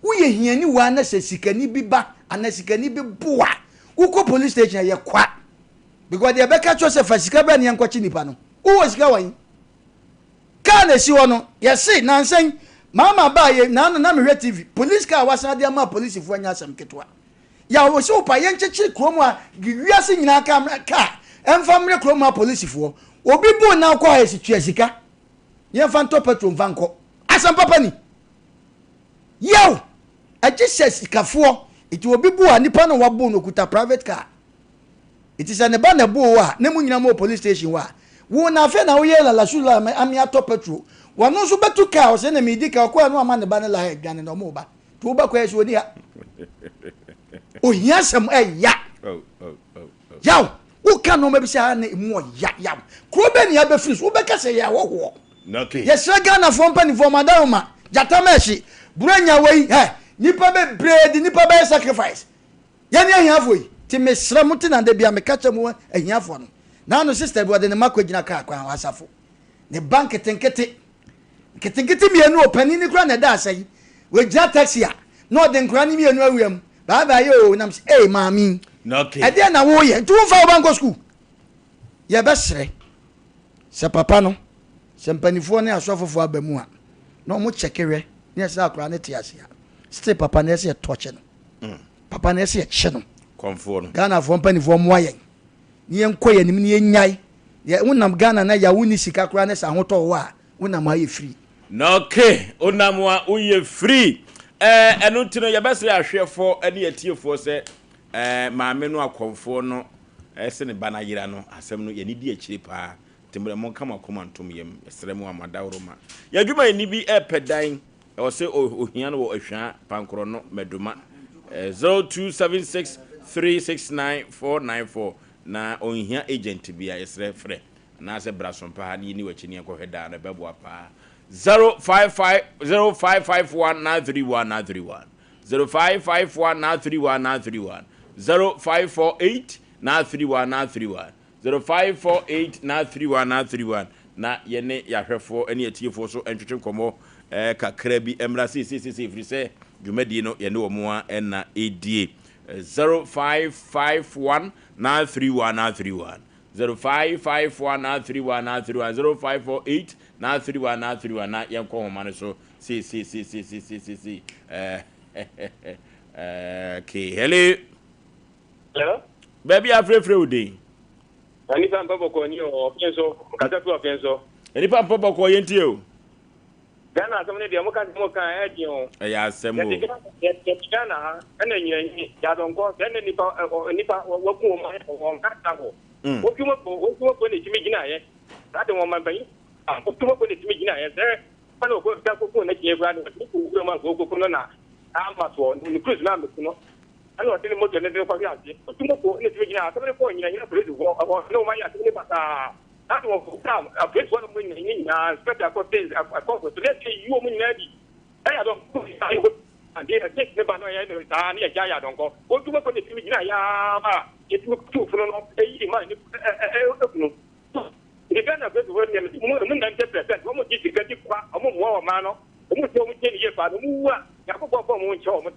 wo ye hiani wa na se sikani bi ba ana sikani bi boa wo ko police station ye kwa because de be ka cho se fa sika ba ne enko chi nipa no wo sika wan kana si wono yesi nansen mama ba ye na me hwe TV police car wasan de ma police fu anya asem ketwa ya wo so pa ye nchechi kromu a giwiase nyina ka emfa mre kromu a police fu obi bu na kwa esi tua sika ye fa nto petrol vanko asem papa ni yo aji sika fu iti obi bu a nipa no wabo no kuta private car it is an eba na bu wa na mu nyina mo police station wa wo na fe na wo ye la shula ami ato petrol wonu so betu ka o se na mi di ka ko anu ama ne ba ne la he gane no mo ba to ba ko yeso oni ha o hia sam ya yaw wo ka no ma bi sha na mu ya ko be ni ya be free wo be ka se ya wo okay yes Ghana fo pani fo madama jata meshi buranya wei nipa be bread nipa be sacrifice ya ni ahiafo yi ti mesra muti na de bia me ka chemu ahiafo no na no sister bi de makwa gina ka kwa wasafo ne bank tenkete mienu opani ni kura na da asai we gina taxi a no de nkura ni mienu awuam baba yo nam say mami okay e de na wo ye tu fa bank school ye be sere se papa no se mpanifo ne asofofo abamu a no mo chekere ne se akura ne tiase a stay papa ne se touch no papa ne se che no konfo no Ghana fo mpanifo mo ayen ni enkoye nim ni enyai ye wonam Ghana na ya woni sika kura ne sa hoto wo a wonam aye free okay onam wa uye free eno tino ya bese ahwefo ene yetiefo se maame no akonfo no se ne bana yira no asem no ye ni di akiri pa timre mon kama komantom yem esre mu amadawroma ya dwuma ni bi epedan o se ohia no wo ahwa pankoro no meduma 0276369494 na ohia agent bia esre frɛ na se brasompa ha ni wachini akoheda na bebo apa 0551931931 0551931931 0548931931 0548931931 na yene yahwefo ene atiefo so entwetwe komo kakra bi emra sisi firi se dwumadi no yene wo mo a na edie 0551931931 0551931931 0548931931 na yenko homa no so si hello baby afrefre udi ani pa mpoko ko ni o pienso kata tu pienso ani pa mpoko ko yenti o Gana asem ne de mo kan e o ya asem o Gana ene nyi ya don ko ene nipa wa ku mo o kata ho o kuma ko ne timi gina ye ta de mo man bayi o kuma ko ne timi gina ye se pa no ko ta ko ne ki bra no ku ku ma ko no na ama to ni cruise na me no ano tele mo tele de ko ya ji o kuma ko ne timi gina asem ne ko nyina nyina police wo no ma ya timi pata that was come a place one of in special courses a course to let you mun nadi I don't and they take the banner and ya ya don't go o tuma ko ni gina ya ma e tu tu fun no e ma ni no ni kana be do ni mun nan te present mo ji ka ti kwa mo mo ma no mo ti mo ti ni ye fa no mu wa ya ko ko mo ncho mo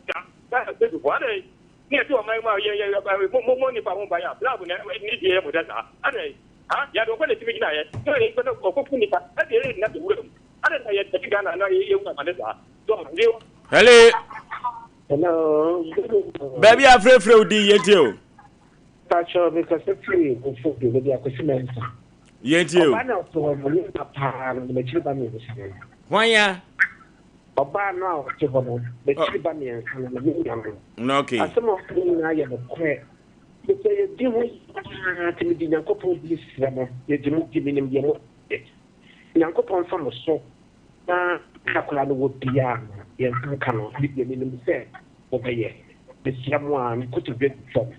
ta ka be do wa dai ni ti o mai ma ye mo ni pa mo ba ya bla bu ni di ye mo da ta ade ya do ko ne timi gina ye to ni ko ko kuni pa ade na de wuro ade na ye tati gana na ye una manesa do ndio hello baby afrefre udi yenti o tacho because free go for the media ko simenta yenti o bana to mo ni pa no me chiri ba mi so wanya baba na o che bono me chiri ba mi so no me no okay asemo na ye no kwe because you do to the Yankopo this summer, you do not give him your Yankopo from so. Kakulano would be young, Yankano, leave the minimum said, over here. The someone could have been from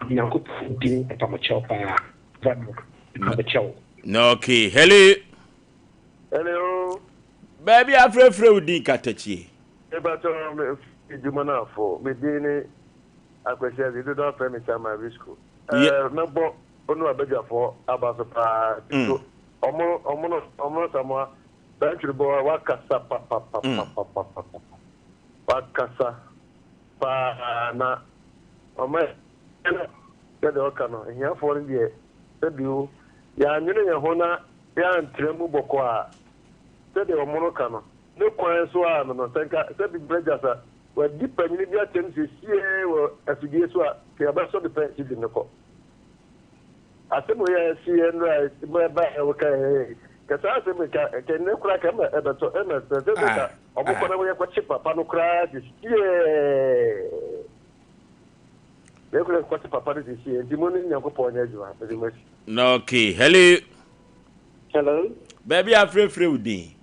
Yankopo being a Tomacho by a chow. No, okay, hello. Hello. Baby, afrefre udi katachi. Ebato Jumana for Medini. I question you don't pay me time my risk. Member onu abeja for abaso pa so omo sama bench bo wakasa pa wakasa pa na omo ene de okano ehia for ndie ebiu ya nyune ye hona ya ntremu boko a se de omo no kano ne kwan so a no senka se bi brejasa wa dipa nyini bia tense sie wo afidie so a ke abaso de pensi di nko asemo ya sie no a ba e ka ka sa asemo ka ke ne kura ka ma e beto e na se ka obo na wo ya kwa chipa pa no kura di sie le kura kwa chipa pa di sie di mo ni nyanko po nya jua di mo no okay hello baby afrefre udi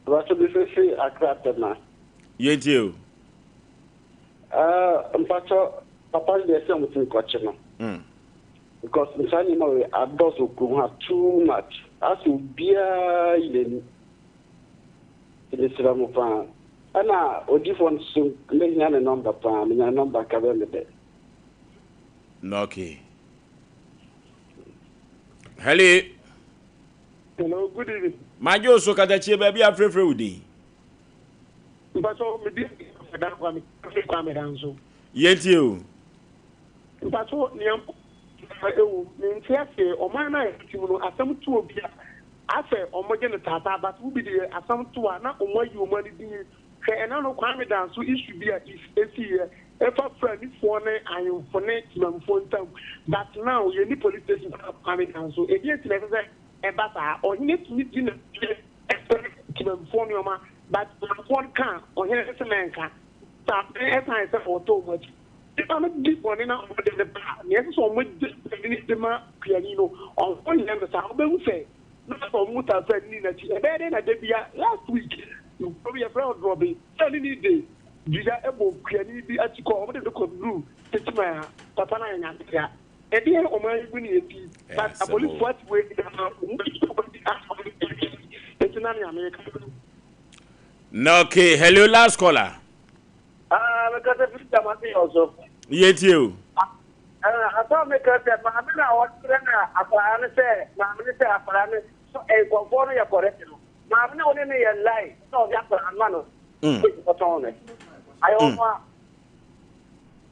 wa so bi se akrata na yenti o mpacho papa de se mutin koche no because insani ma we adoso ku ha too much asu bia ile sira mo pa ana odifon so le nya na number pa me nya number ka be me de no okay hello good evening majo so kadachi baby afrefre udi mpacho me di da kwa me danzo yenti o mpacho niam ewu ntiase oman na etimu no asem tu obi afa omoje ne tata but wo bi de asem tu a na omoyi omani di hwe ena no kwa me danso issue bi a esi here efa friend fo ne ayunfo ne timamfo ntam but now ye ni police station kwa me danso e die tile se e bata o ni tumi di na timamfo ne oma but phone kan o he se menka start every time for too much. If I'm not deep one in our the bar, yes, so much the mark pianino on one end of the will say. Not for Muta said Nina, a bad end at the last week. You probably a friend Robbie, any day. Did I ever piano be at you call the blue, Tetima, Papa and Antia. And then on my unity, but I believe what way it's an American. No, okay, hello, last caller. Because I also. Yet you. I thought make a step. I mean, I was say, Mamma, so a conform your correct. Mamma, only a lie. No, that's a man. I offer.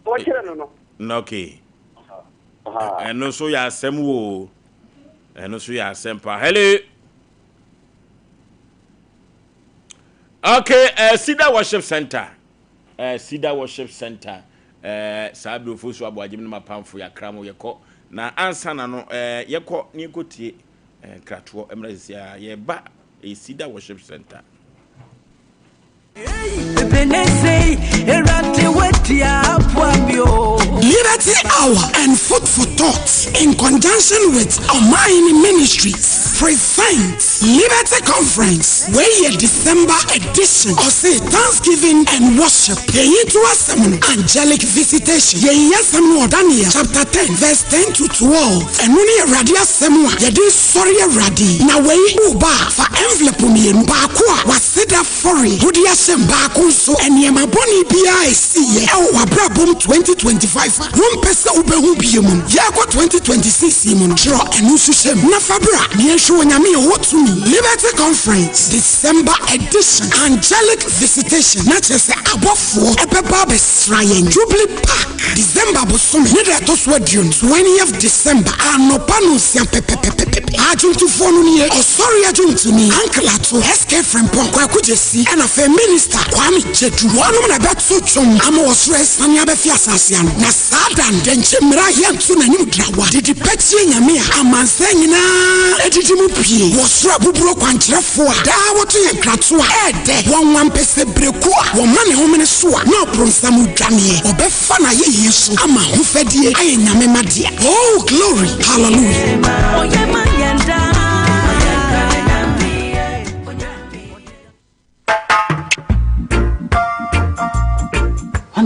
What you know? Okay. And also, ya Samuel. And also, ya Sempa. Hello. Okay, Cedar Worship Center. Cedar Worship Center. Yaw Oforisuo Aboagye no mapamfo ya kramo yeko na ansa na no yeko ni kotie kratoɔ emrasi ya yeba Cedar Worship Center. Liberty Hour and Food for Thought in conjunction with Omani Ministries presents Liberty Conference, where your December edition Osei Thanksgiving and Worship. To Asem Angelic Visitation. Daniel chapter 10 verse 10 to 12. And when you radia semwa, you sorry radi. Na way uba for envelope me and bakwa was said up for it. So and Yamaboni BIC Wabra 2025 1 person Ubehubium Yako 2026 Simon Draw and Usushem Nafabra Nieshu Nyami Wotumi Liberty Conference December edition Angelic Visitation not just above 4 Ebebabes Ryan Jubilee Park December Bosumi Nida Toswadion 20th December Anopanus Pepe Ajun to Fonuni or sorry Ajun to me Uncle Ato SK from Ponka Kujesi and a minister Kwame Jetu one woman about so chung Amo was rest and Yabefia Sasian na Sadan then Chemra Yamsun and Yudrawa did the petting Yamia Amansena Edijimu P was Rabu broke and Jeffua Dawatu and Kratua Ede 1 pese Brekua 1 man home in a swa no Pronsamu Dani or Befana Yesu Ama Hufedi Ayame Madia. Oh glory hallelujah.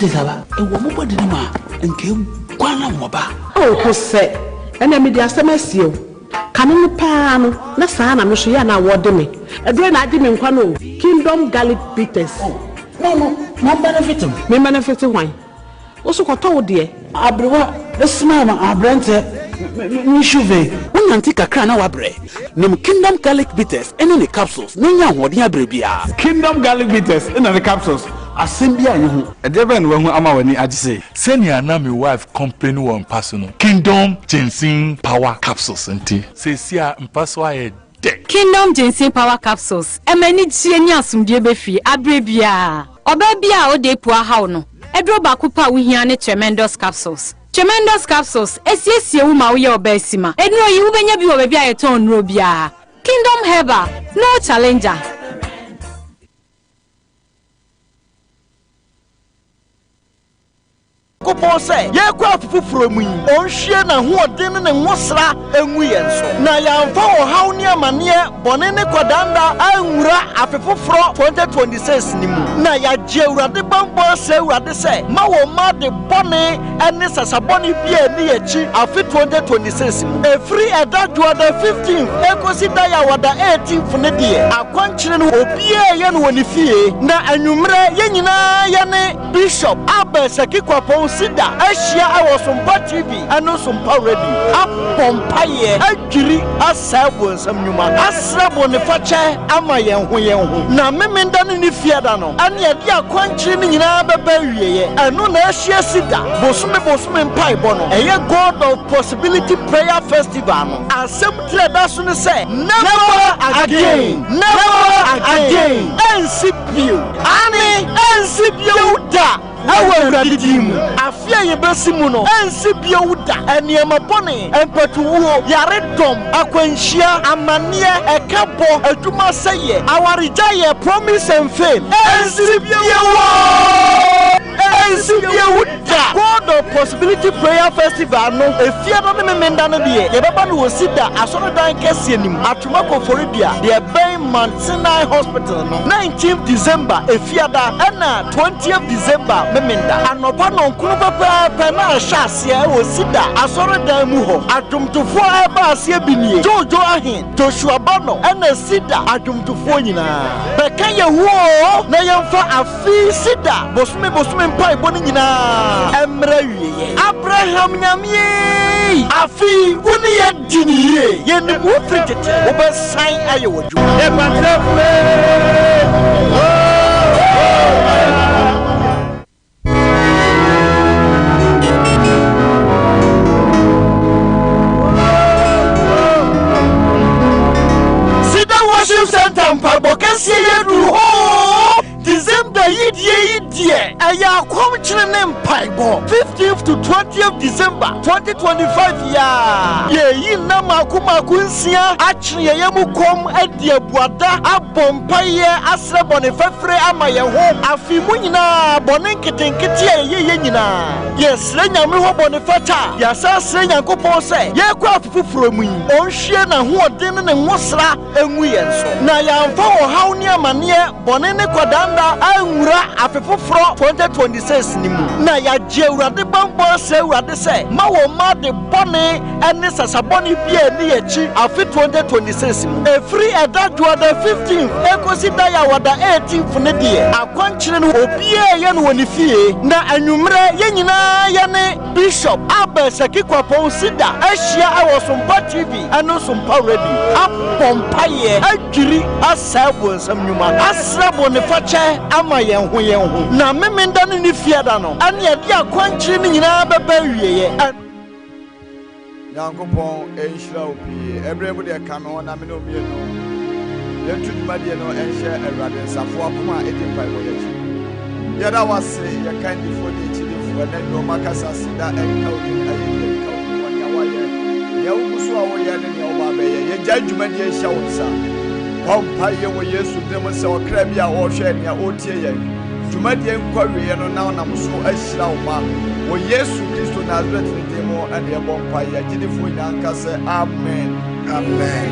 Saba e wo mo bodi ma nke kwana mo ba o ko se ena me dia semasio kanu pa no na saa na me so ya na wo de me edre na adi me nkwa no Kingdom Garlic Bitters no benefit me benefit wan o so ko to de abrewa esma ma abrante ni chuve Unanti kakra na wabre nim Kingdom Garlic Bitters ene ne capsules nenya hoden abre bia Kingdom Garlic Bitters ene ne capsules Asem Mpe Nipa Edeben we hu ama wani agise senior na my wife complain one person Kingdom Ginseng Power Capsules nti sesia mpaso aye de Kingdom Ginseng Power Capsules emani tie ni asumdie befi abrebia obabia o de po ahaw no edro ba kupa wo hia ne tremendous capsules esiesie wo ma wo ye obasima enro yi wo benya bi wo babia ye ton nro bia Kingdom Herbal no challenger. Kupo say ye kwa fufuro mu onhwie na hoɔden ne nwosra enwu yenso na yamfa wo haw ne amane bone ne kodanda anwura afefufuro 2026 ni mu na ya je urade bambo se urade se ma wo ma de bone ene sasabone bia ni yachi afi 2026 mu efri edadwo da 15th ekosi da ya wada 18th ne die akwankyere no obia ye no woni fie na anwumre ye nyina ye ne Bishop Abesaki Kwapo Sida Asia Sompa TV and Sompa Radio Apompaye Agiri Asabo nsam nyuma Asrabo ne fache ama yen ho na memenda ne fiada no ane ade akwankyere ne nyina beba wieye eno na Asia Sida bosume mpai bono eye God of Possibility Prayer Festival no asem treda so ne say never again ensipio da awu radidimu afia ye besimu no ensipio da eniema bone empatuwo yaredom akwanhia amane ekabo aduma seye awarija ye promise and fame ensipio Yehuda God of Possibility Prayer Festival no efia no me menda no de ye beba no osida asoro dan kese nim atuma ko foribia de ben Mount Sinai Hospital no 19th December efia da na 20th December me menda anopa no nkunu papa na ahase osida asoro dan mu ho adwumtofo eba ase binie jojo ahin Joshua Bono na sida adwumtofo nyina beka yehuo na yemfa afi sida bosume mpa iboni nyina emra wiye Abraham nyamie afi woni ye diniye ye ni wo fritete wo be san aye woju e patrafle Sida worship center mpabokasi ye du December yidie aya kwam chine ne mpaibo 15th to 20th December 2025 ye yi na maku nsia achire ye mu kom adi abuada abompaye asre bone fefre ama ye ho afi mu nyina bone nketenkete ye nyina ye sre nyame ho bone fata ya sa sre nyankopon se ye kwa afufuro mu onhwie na ho odin ne nwosra enwu ye nso na ya mfa ho haw ne amane bone ne kwadanda anwura afefoforo 2026 ni mu na ya je urade bambo se urade se ma wo ma de bone ene sasabone bia ni yachi afi 2026 mu efri edadwo da 15th ekosi da ya wada 18th ne die akwankyere no obia ye no woni fie na anwumre ye nyina ye ne Bishop Abeseki Kwapon Sida ahia awo Sompa TV eno Sompa Radio apompaye adwiri asabo nsam nyuma asrabo ne fache ama yen ho na memenda ne ni fiada no ane ade akwankyere ni nyina beba wieye Yankopon enhira obi ebremu de ka me na me no mie no yentu dwumade no enhye awrade nsafo akoma edimpai wo yechi yada wase ye kandi fo de chi de fo na no makasa sida enka obi ayi enka wanya waye ye ugusu awo ye ne oba be ye gya dwumade enhya wo sa Pompa ye wo Yesu dem se okra bia wo hwe ne otie ye dwumade nkwawe ye no na nam so ahyira wo ma wo Yesu Kristo Nazareth demo ade pompa ye gidifo nyanka se amen amen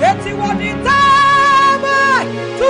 Eti wadi tabe tu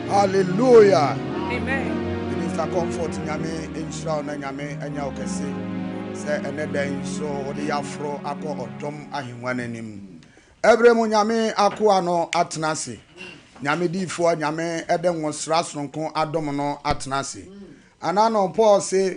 Hallelujah. Amen. Minister Comfort nyame inshallah na nyame anya okese se eneden so odi afro akọ odom ahemwa nanim. Ebremu nyame akọ ano atenase. Nyame difo nyame eden wosra sonko adom no atenase. Anano Paul say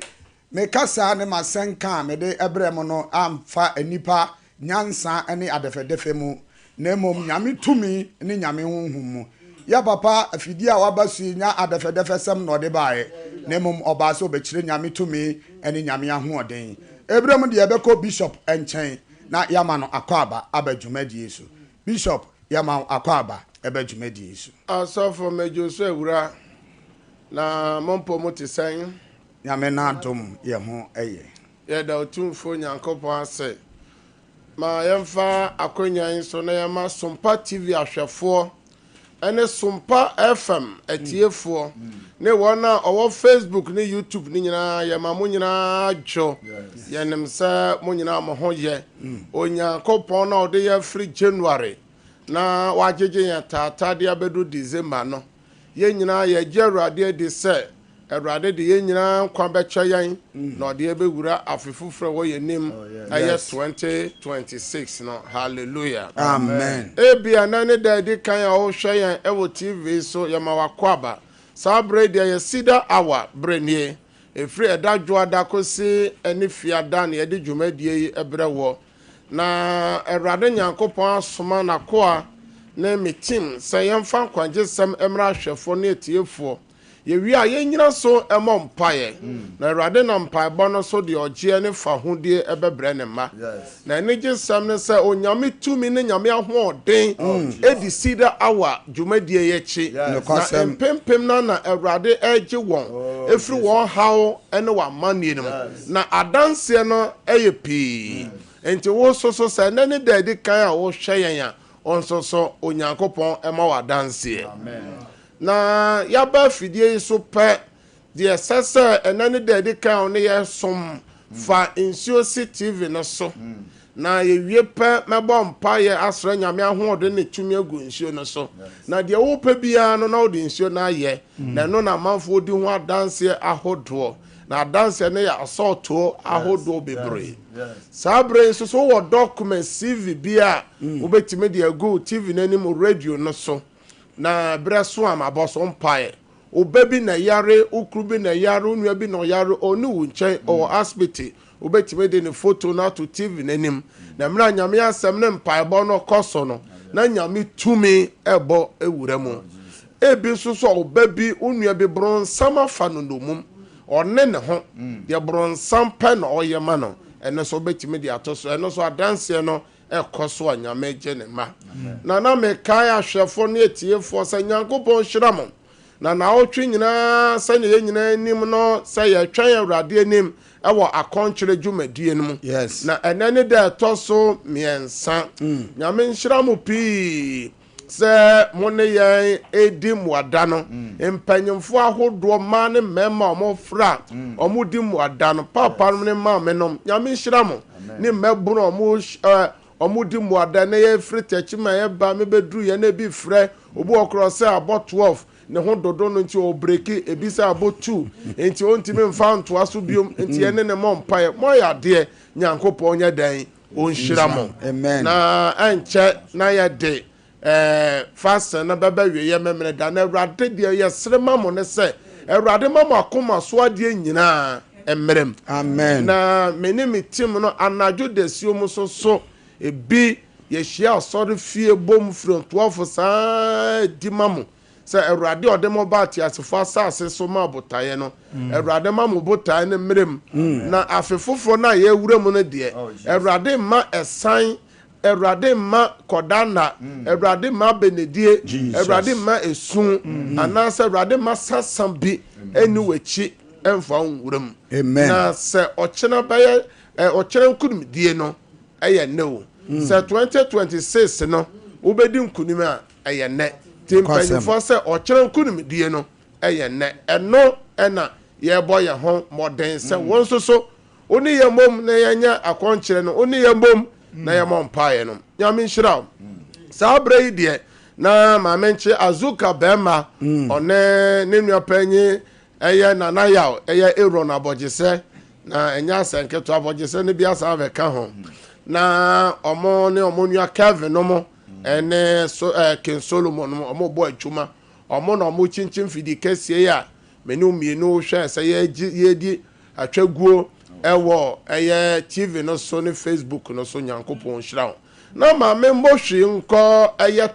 me kasa ne masenka me de ebremu no amfa anipa nyansa ene adefedefe mu na mom nyame tumi ne nyame honhum mu. Ya papa afidi a wabasu nya adefedefe sem no de bae na mom oba so bekire nyame tumi ene nyame ahoden. Ebremu de ebeko bishop enchen na yama no akwaba abadwumadi Yesu. Bishop yama akwaba abadwumadi Yesu. Asofo mejo so ewura na mompo motisen nyame na dom ye ho eye. Ye da otumfo nyankopon ase. Ma yemfa akonyan so na yama Sompa TV ahwefo ene Sompa FM etiefo ne wona owo Facebook ne YouTube ne nyina yama mo nyina jo yenem sa mo nyina mo ho ye onyankopon na ode ya free January na wajeje ya tata de abedu December no ye nyina ye gerade de se erade de ye nyina kwa becha yan na ode ebewura afefufre wo ye nim aye 2026 no hallelujah amen. Ebia na ne da di kan ya wo hwe yan ewo TV so yama wakwaba sabre de ye sida hour brenie efri edadwo adakosi eni fiada na ye de dwumadie ebrewo na erade nyankopon asoma na koa na metim se yemfa kwanje sem emra hwefo na etiefo ye wi a ye nyina so emo mpaye na erade na mpaye bono so de ogie ne fa hodie ebebre ne ma na enije sem ne se onyame tumi ne nyame ahoden edi sida hour dwumadie ye chi na empempem na erade eje won efri won hawo ene wa manie no na adanse no eye pii enti wo so se na ne da di kan a wo hwe yen a onso so onyankopon ema wa danse amen. na yaba fidie so pɛ deɛ sɛsɛ ɛnane da de kan ne yɛ som fa nsuo CTV no so na yewie pɛ mɛbɔ mpaeɛ asrɛ nyame ahoɔden ne tumi agu nsuo no so na deɛ wopɛ biara no na wode nsuo no ayɛ na ɛno na amanfoɔ di ho adanseɛ ahodoɔ na adanseɛ no yɛ asɔɔtoɔ ahodoɔ bebree saa berɛ nso so wɔ document CV bi a wobɛtumi de agu TV no anim radio no so na berɛ so amabɔ so mpaeɛ oba bi na yare ukru bi na yare onua bi na yare oni wo nkyɛn ɔwɔ asibiti wobɛtumi de ne photo no ato TV n'anim na mmerɛ nyame asɛm ne mpaebɔ no kɔ so no na nyame tumi ɛbɔ ewura mu ebi nso so ɔba bi onua bi bronsam afa no nomum ɔne ne ho deɛ bronsam pɛ na ɔyɛ ma no ɛno so wobɛtumi de ato so ɛno so adanseɛ no ɛkɔ so a nyame gye ne ma na mekae ahwɛfoɔ ne atiefoɔ sɛ nyankopɔn hyira mo na wotwe nyinaa sɛ ne yɛ nyinaa anim no sɛ yɛtwɛn awurade anim ɛwɔ akɔnkyerɛ dwumadie no mu na ɛnɛ ne da ɛtɔ so mmiɛnsa nyame nhyira mo pii sɛ mo ne yɛn ɛdi mmuada no mpanyimfoɔ ahodoɔ mmaa ne mmarima ɔmo fra ɔmo di mmuada no papa no ne maame nom nyame nhyira mo ne mmɛbono ɔmo di mmuada na yɛfiri tɛkyima yɛba mebɛduru yɛn na bi frɛ obi ɔkorɔ sɛ abɔ 12 ne ho dodo no nti o breki ebisa abo 2 nti o ntimi mfa ntoa so biom nti ene ne mo mpae mo ya de nyankopɔn nya dan o nhyira mo na enche na ya de fast na baba wie ye memre da na awrade de ye srema mo ne se awrade ma mo akoma so ade nyina emrem amen na meni mitim no anadwo desio mu so ebi ye hia osori fie bom from 12 saa di mamu sɛ awurade ɔde mo ba ate asefo asase so ma botaeɛ no awurade ma mo botaeɛ no mmerem na afe foforɔ na yɛwura mu no deɛ awurade ma ɛsan awurade ma kɔdana awurade ma benedie awurade ma esun anaasɛ awurade ma sasam bi ɛni w'akyi ɛmfa nwura mu na sɛ ɔkyena bɛyɛ ɔkyena nkunimdie no ɛyɛ nne o sɛ 2026 no wobɛdi nkunim a ɛyɛ nne timpanyinfoɔ sɛ ɔkyerɛ nkunimdie no ɛyɛ nnɛ ɛno ɛna yɛbɔ yɛn ho mmɔden sɛ wɔn nso so oni yɛ mmom na yɛnyɛ akɔnkyerɛ no oni yɛ mmom na yɛmɔ mpaeɛ no nyame nhyira wo saa berɛ yi deɛ na maame nkye azuka bɛrima ɔne ne nua panyin ɛyɛ nana yaw ɛyɛ eron abɔgyesɛ na ɛnyɛ asɛnketo abɔgyesɛ no bi asa abɛka ho na ɔmo ne ɔmo nua kevin no mo ene so Ken Solomon omo bo adwuma omo na omo chinchin fidi kɛseɛ a menu mienu hwɛ sɛ yɛdi atwaguo ɛwɔ ɛyɛ TV no so ne Facebook no so nyankopɔn hyira na ma me mbohwe nkɔ ɛyɛ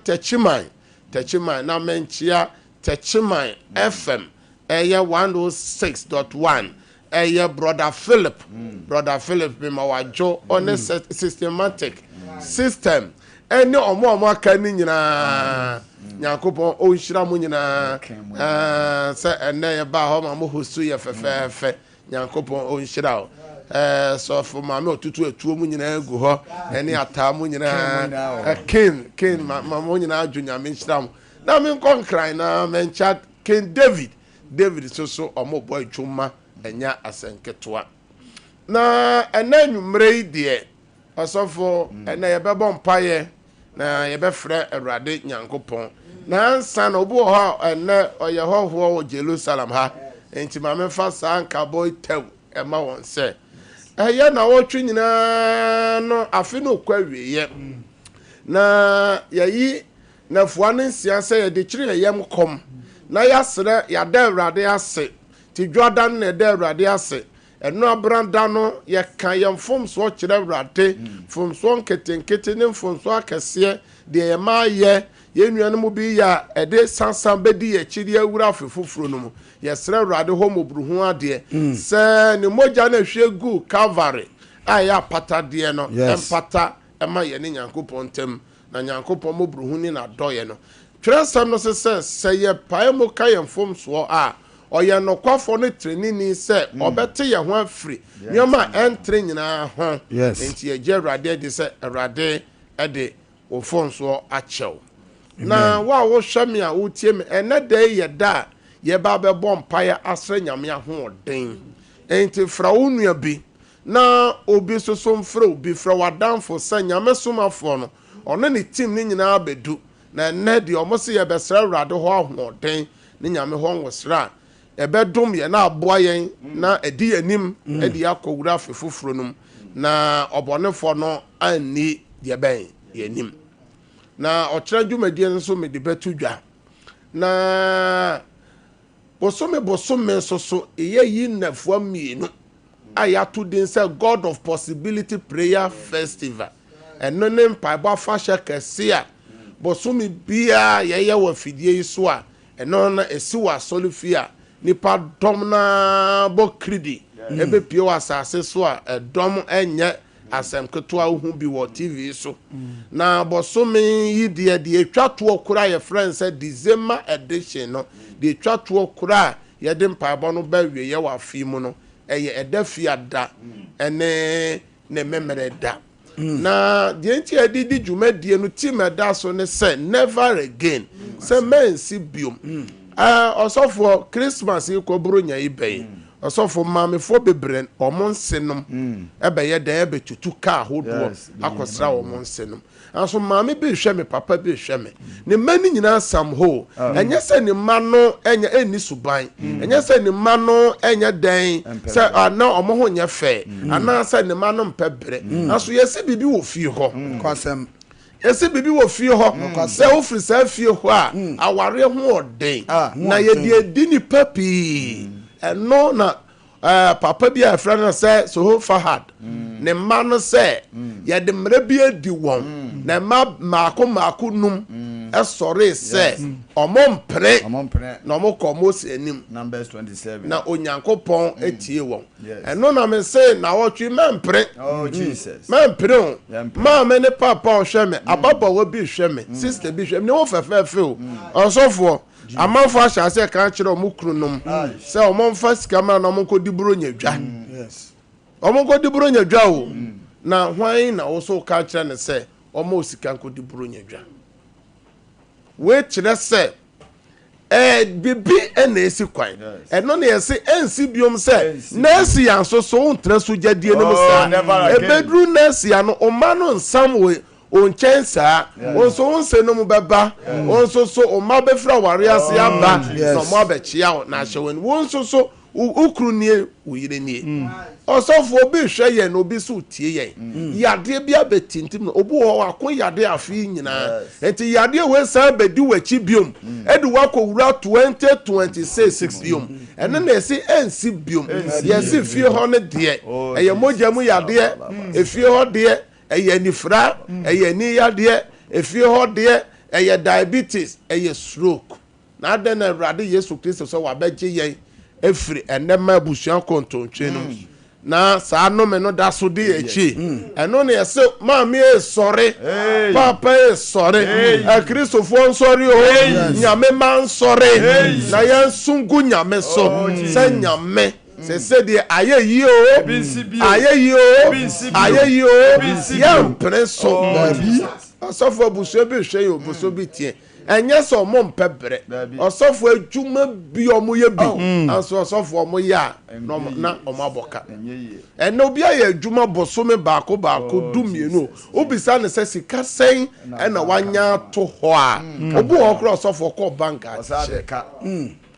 tɛchiman na menchia tɛchiman FM ɛyɛ 106.1 ɛyɛ brother Philip me ma wajo on a systematic system ɛne ɔmo aka ni nyinaa nyankopɔn ɔnhyira mo nyinaa sɛ ɛnɛ yɛ ba hɔ ma mo hosu yɛ fɛfɛɛfɛ nyankopɔn ɔnhyira wo sɔfo maame otutu etuo mu nyinaa gu hɔ ɛne ataa mu nyinaa ken ma mo nyinaa adwo nyame nhyira mo na me nkɔ nkran na mencha Ken David so ɔmo bɔ adwuma ɛnya asɛnketoa na ɛnɛ nwummerɛ yi deɛ ɔsɔfo ɛnɛ yɛbɛbɔ mpaeɛ na yɛbɛfrɛ awurade nyankopɔn na ansa na obi wɔ hɔ ɛnɛ ɔyɛ hɔhoɔ wɔ Jerusalem ha enti ma memfa saa nkabɔ tew ɛma wɔn sɛ ɛyɛ na wɔtwe nyinaa no afe no kɔ awieɛ na yɛyi nafoa no nsia sɛ yɛde kyerɛ yɛyɛm kɔm na yɛasrɛ yɛada awurade ase ti dwada no na yɛda awurade ase ɛno abranda no yɛka yɛn mfomsoɔ kyerɛ awurade mfomsoɔ nketenkete ne mfomsoɔ akɛseɛ deɛ yɛma yɛ yɛn nuanom mu bi yɛ a ɛde sansan bɛdi yɛkyiri awura afe foforɔ no mu yɛsrɛ awurade hɔ mmɔborɔhu adeɛ sɛ ne mogya no ahwie gu Calvary a ɛyɛ apatadeɛ no ɛmpata ɛma yɛne nyankopɔn ntam na nyankopɔn mmɔborɔhu ne n'adɔyɛ no twerɛsɛm no sɛ yɛpae mu ka yɛn mfomsoɔ a ɔyɛ nɔkwafo no trenini sɛ ɔbɛte yɛ ho afiri nneɛma ɛntere nyinaa ho enti yɛgye awurade adi sɛ awurade ɛde wo mfomsoɔ akyɛw na wa wo hwe me a wo tie me ene da ye da ye ba be bom paye asre nyame ahoden enti fra wo nua bi na obi soso mfra obi fra wadanfo sa nyame somafo no ono ne team ni nyina bedu na ene de omo se ye besra awrade ho ahoden ne nyame ho nwosra ebe dom ye na aboa yen na edi yanim edi akowura fefoforo num na obonefo no ani de ben yanim na ochira dwumadie nso me de betu dwa na bosome so eyi nafo mienu ayato din say God of Possibility Prayer Festival eno ne mpaibo afahye kese a bosome bia ye wa fidie iso a eno na esiwa solifia nipa dom na bokridi ebe pio asase so a dom enye asem ketoa hu bi wo TV so na bosome yi de etwato okura ye friends December edition no de etwato okura ye de mpaibo no ba wie ye wa fimu no eye edafiada ene ne memere da na de nti adidi dwumadie no team da so ne say never again say men si biom osofo Christmas ko bronya ibe osofo mamefo bebren omonsenom ebe ye da ebe tutu ka hodo akosra omonsenom aso mame be hwe me papa be hwe me ne mani nyina sam ho enye se ne ma no enya eni suban enye se ne ma no enya dan se ana omo ho nya fe ana se ne ma no mpebre aso yesi bibi wo fie ho kwasem esi bibi wo fie ho se wo firi sa fie ho a aware ho oden na ye de dini papi eno na papa bi a friend say so Fahad ne ma no say ye de mra bi adi won na maako num esore say omompre na omokomos enim Numbers 27 na onyankopon etie won eno na me say na wotwe mempre oh Jesus mempre o ma me ne papa o hwe me ababa wo bi hwe me sister bi hwe me ne wo fefe o osofo amanfo ahyase kan kire o mukrunom se o monfa sika ma na monko diburo nyadwa yes o monko diburo nyadwa o na hwan na wo so ka kire ne se o mo sika nko diburo nyadwa we kire se bibi ena esi kwan eno na yesi ensi biom se nesi yanso so untra so jadie no musa ebedru nesi ya no o ma no nsam we onchensa onso onse no mu beba onso so o ma be fra ware ase aba no mo abechia na hyewen wonso so ukru nie uyire nie osofo obi hwe ye no obi so tie ye yade bia betintim no obu ho akon yade afi nyina enti yade we sa bedi wachi biom edu wakowura 2026 biom ene na esi ensi biom yesi fie ho ne de eye mojamu yade efie ho de eye nifra eye ni yade efie ho de eye diabetes eye stroke na ade na Awurade Yesu Kristo so wabegye ye efiri enema busuan kontontwe no na saa no me no da so de echi eno na yese maami e sore papa e sore Kristofo nsore o nyame man sore na yan sungu nyame so se nyame se de ayeyi o yam preso asofo busuan bi hwe yo buso bi tie enye so mo mpebre osofo adwuma bi omoye bi anso osofo omoya na omaboka ene obi aye adwuma bosome baako dumienu obisa ne se sika sen ena wanya to ho a obu okro osofo ko bank a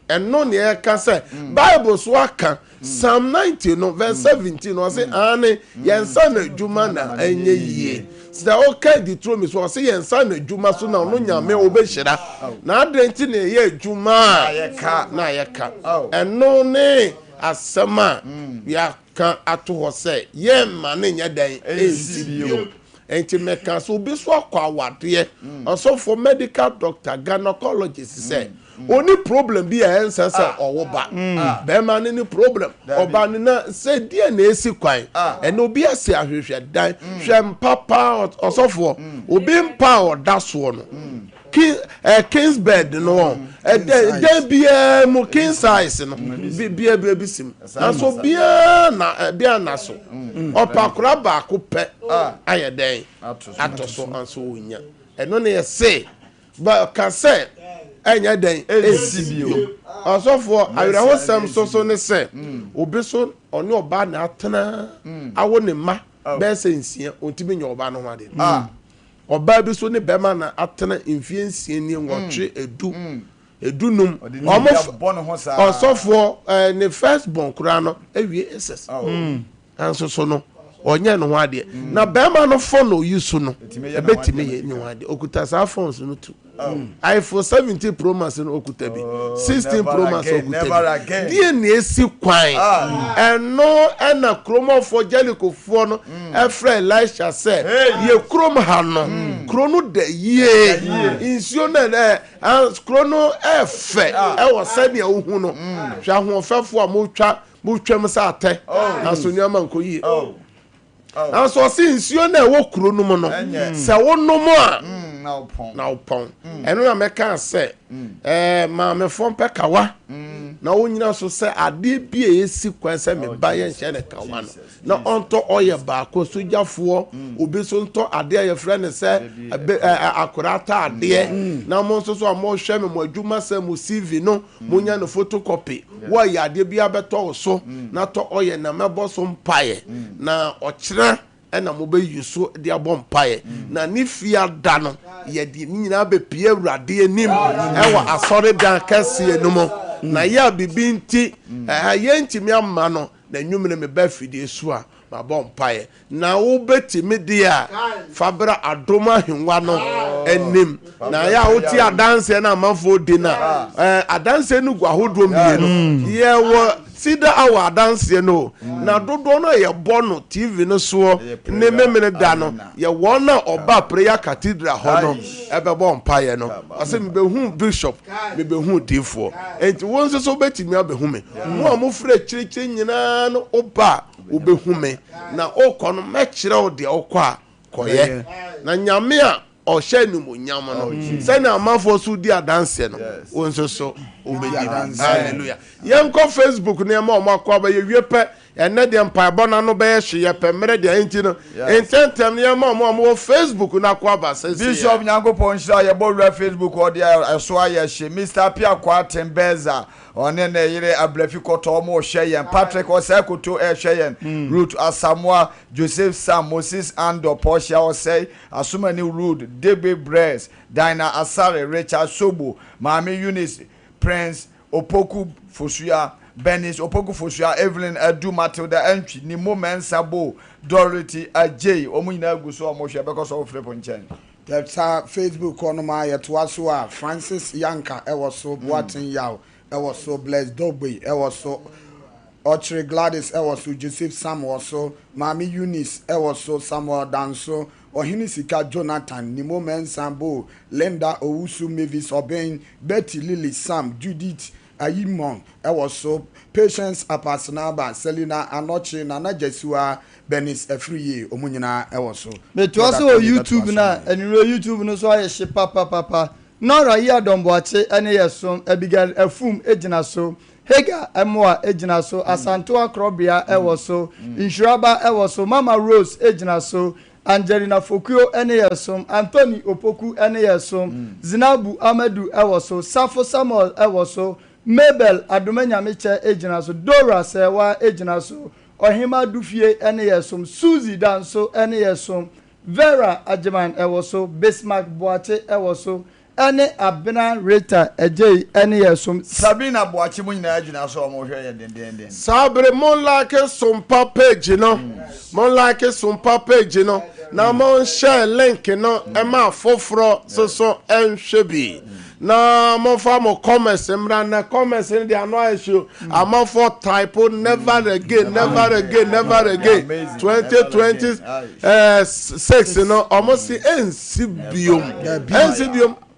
eno ne e ka se Bible so aka Psalm 90 no verse 17 no say ane yensa na adwuma na enye yie sida okay the throne so say yensa na adwuma so na no nyame obehira na adenti na ye adwuma na yeka eno ne asema ya kan ato ho say ye ma ne nya dan esibio enti meka so obi so akwa awade osofo medical doctor gynecologist say oni problem bi a ensa owoba be ma ni problem oba ni na se die na esi kwan ene obi ase ahwehwe dan hwe mpapa osofo obi mpa odaso no king's bed no den bia mu king size no bia bisim na so bia na so opakura ba ko pe aye den atoso anso onya eno na yese ba ka say enya den esibio osofo awirawo sam so ne say obi so oni oba na atena awo ne ma be say nsia ontimi nya oba no ho ade oba bi so ne be ma na atena mfie nsia ni nwotwe edunum osofo ne first born kura no awie ss anso so no onye no ho ade na be ma no phone no use no ebetimi ye ni ho ade okuta sa phones no tu iPhone 17 Pro Max no okuta bi 16 Pro Max okuta bi die na esi kwan eno na chromo for Jericho fo no efre Elisha say ye chromo ha no chrono de ye insio na chrono efe e wo se ne ohu no hwa ho fefo a mo twam sa ate asonia man ko yi and so since you na wo kuro no mo no se wo no mo a na upon eno na me kan say ma me fon pe kawa na wo nyina so say ade bi e esi kwan say me ba ye nhye ne kawa no na onto oye ba ko sojafo obi so nto ade ye frɛ ne say akurata ade na mo so so mo hwɛ me mo adwuma say mo CV no mo nya no photocopy wo ya ade bi abeto so na to oye na mebo so mpae na okira ena mo be yuso de abom pae na ni fia da no ye di nyina be pie awurade anim ewa asore dan kase enum na ya bibi nti ye ntimi amma no na nwumene me ba fidie so a ma bom pae na wo betimi de a fabra adoma hwenwa no anim na ya wo ti adanse na amafo di na adanse nu gwahodom mienu ye wo sida awa dance no na dodo no ye bono TV no so ne memene da no ye wona oba prayer cathedral ho no ebe bo mpaye no ase me behu bishop me behu difo enti won so betimi abehu me mo amofre chirichiri nyina no oba obehu me na okono me kire o de okwa koye na nyame a ohyenu mo nyama no se na amafo so di adanse no won so obedi hallelujah yenko Facebook ne ma o makwa ba ye wiepe ene de mpaebo na no be hye ye pemere de enti no intentem ne ma o Facebook na kwa ba se Bishop Nyankopon hira ye bo wura Facebook o de eso aye hye Mr. Pia kwa Tembeza one na yire ablafi koto mo hye ye Patrick Osei koto hye ye Root Asamoah Joseph Sam Moses Ando Portia Osei Asumani Root Debe Bress Dina Asare Richard Sobo Mami Eunice Prince Opoku Fosua Benis Opoku Fosua Evelyn Adu Matilda Entry ni moment sabo Dorothy Ajay omunyina aguso omohwe because of Freponchen that's Facebook on my etwaso Francis Yanka e was so Boatin Yaw e was so Blessed Dobby e was so Ochre Gladys e was so Joseph Sam was so Mami Eunice e was so Samuel Danso Ohini Sika Jonathan Nimo Mensambo Linda Owusu Mavis Oben Betty Lily Sam Judith Ayimon e was so Patience Apasanaba Selina Anoche Nana Jesua Benis Efriye omunyina e was so me to also YouTube na eniro YouTube no so aye she papa nora ya domboache ene yeso Abigail Efum ejina so Hega Emoa ejina so Asanto Akrobia e was so Insuraba e was so Mama Rose ejina so Angelina Fokio ene yesom Anthony Opoku ene yesom Zinabu Amadu ewoso Safo Samuel ewoso Mabel Adomenya Meche ejina so Dora Sewa ejina so Ohima Dufie ene yesom Suzy Danso ene yesom Vera Ajeman ewoso Bismarck Boache ewoso ene Abena Rita Ejei ene yesom Sabina Boache mo nyina ejina so omo hwe ye den Sabre mon like Sompa page no mon like Sompa page no na mon share link no e ma foforo so enhwe na mo fa mo comments mra na comments in the annoy show am for type never again 2026 no almost NCBium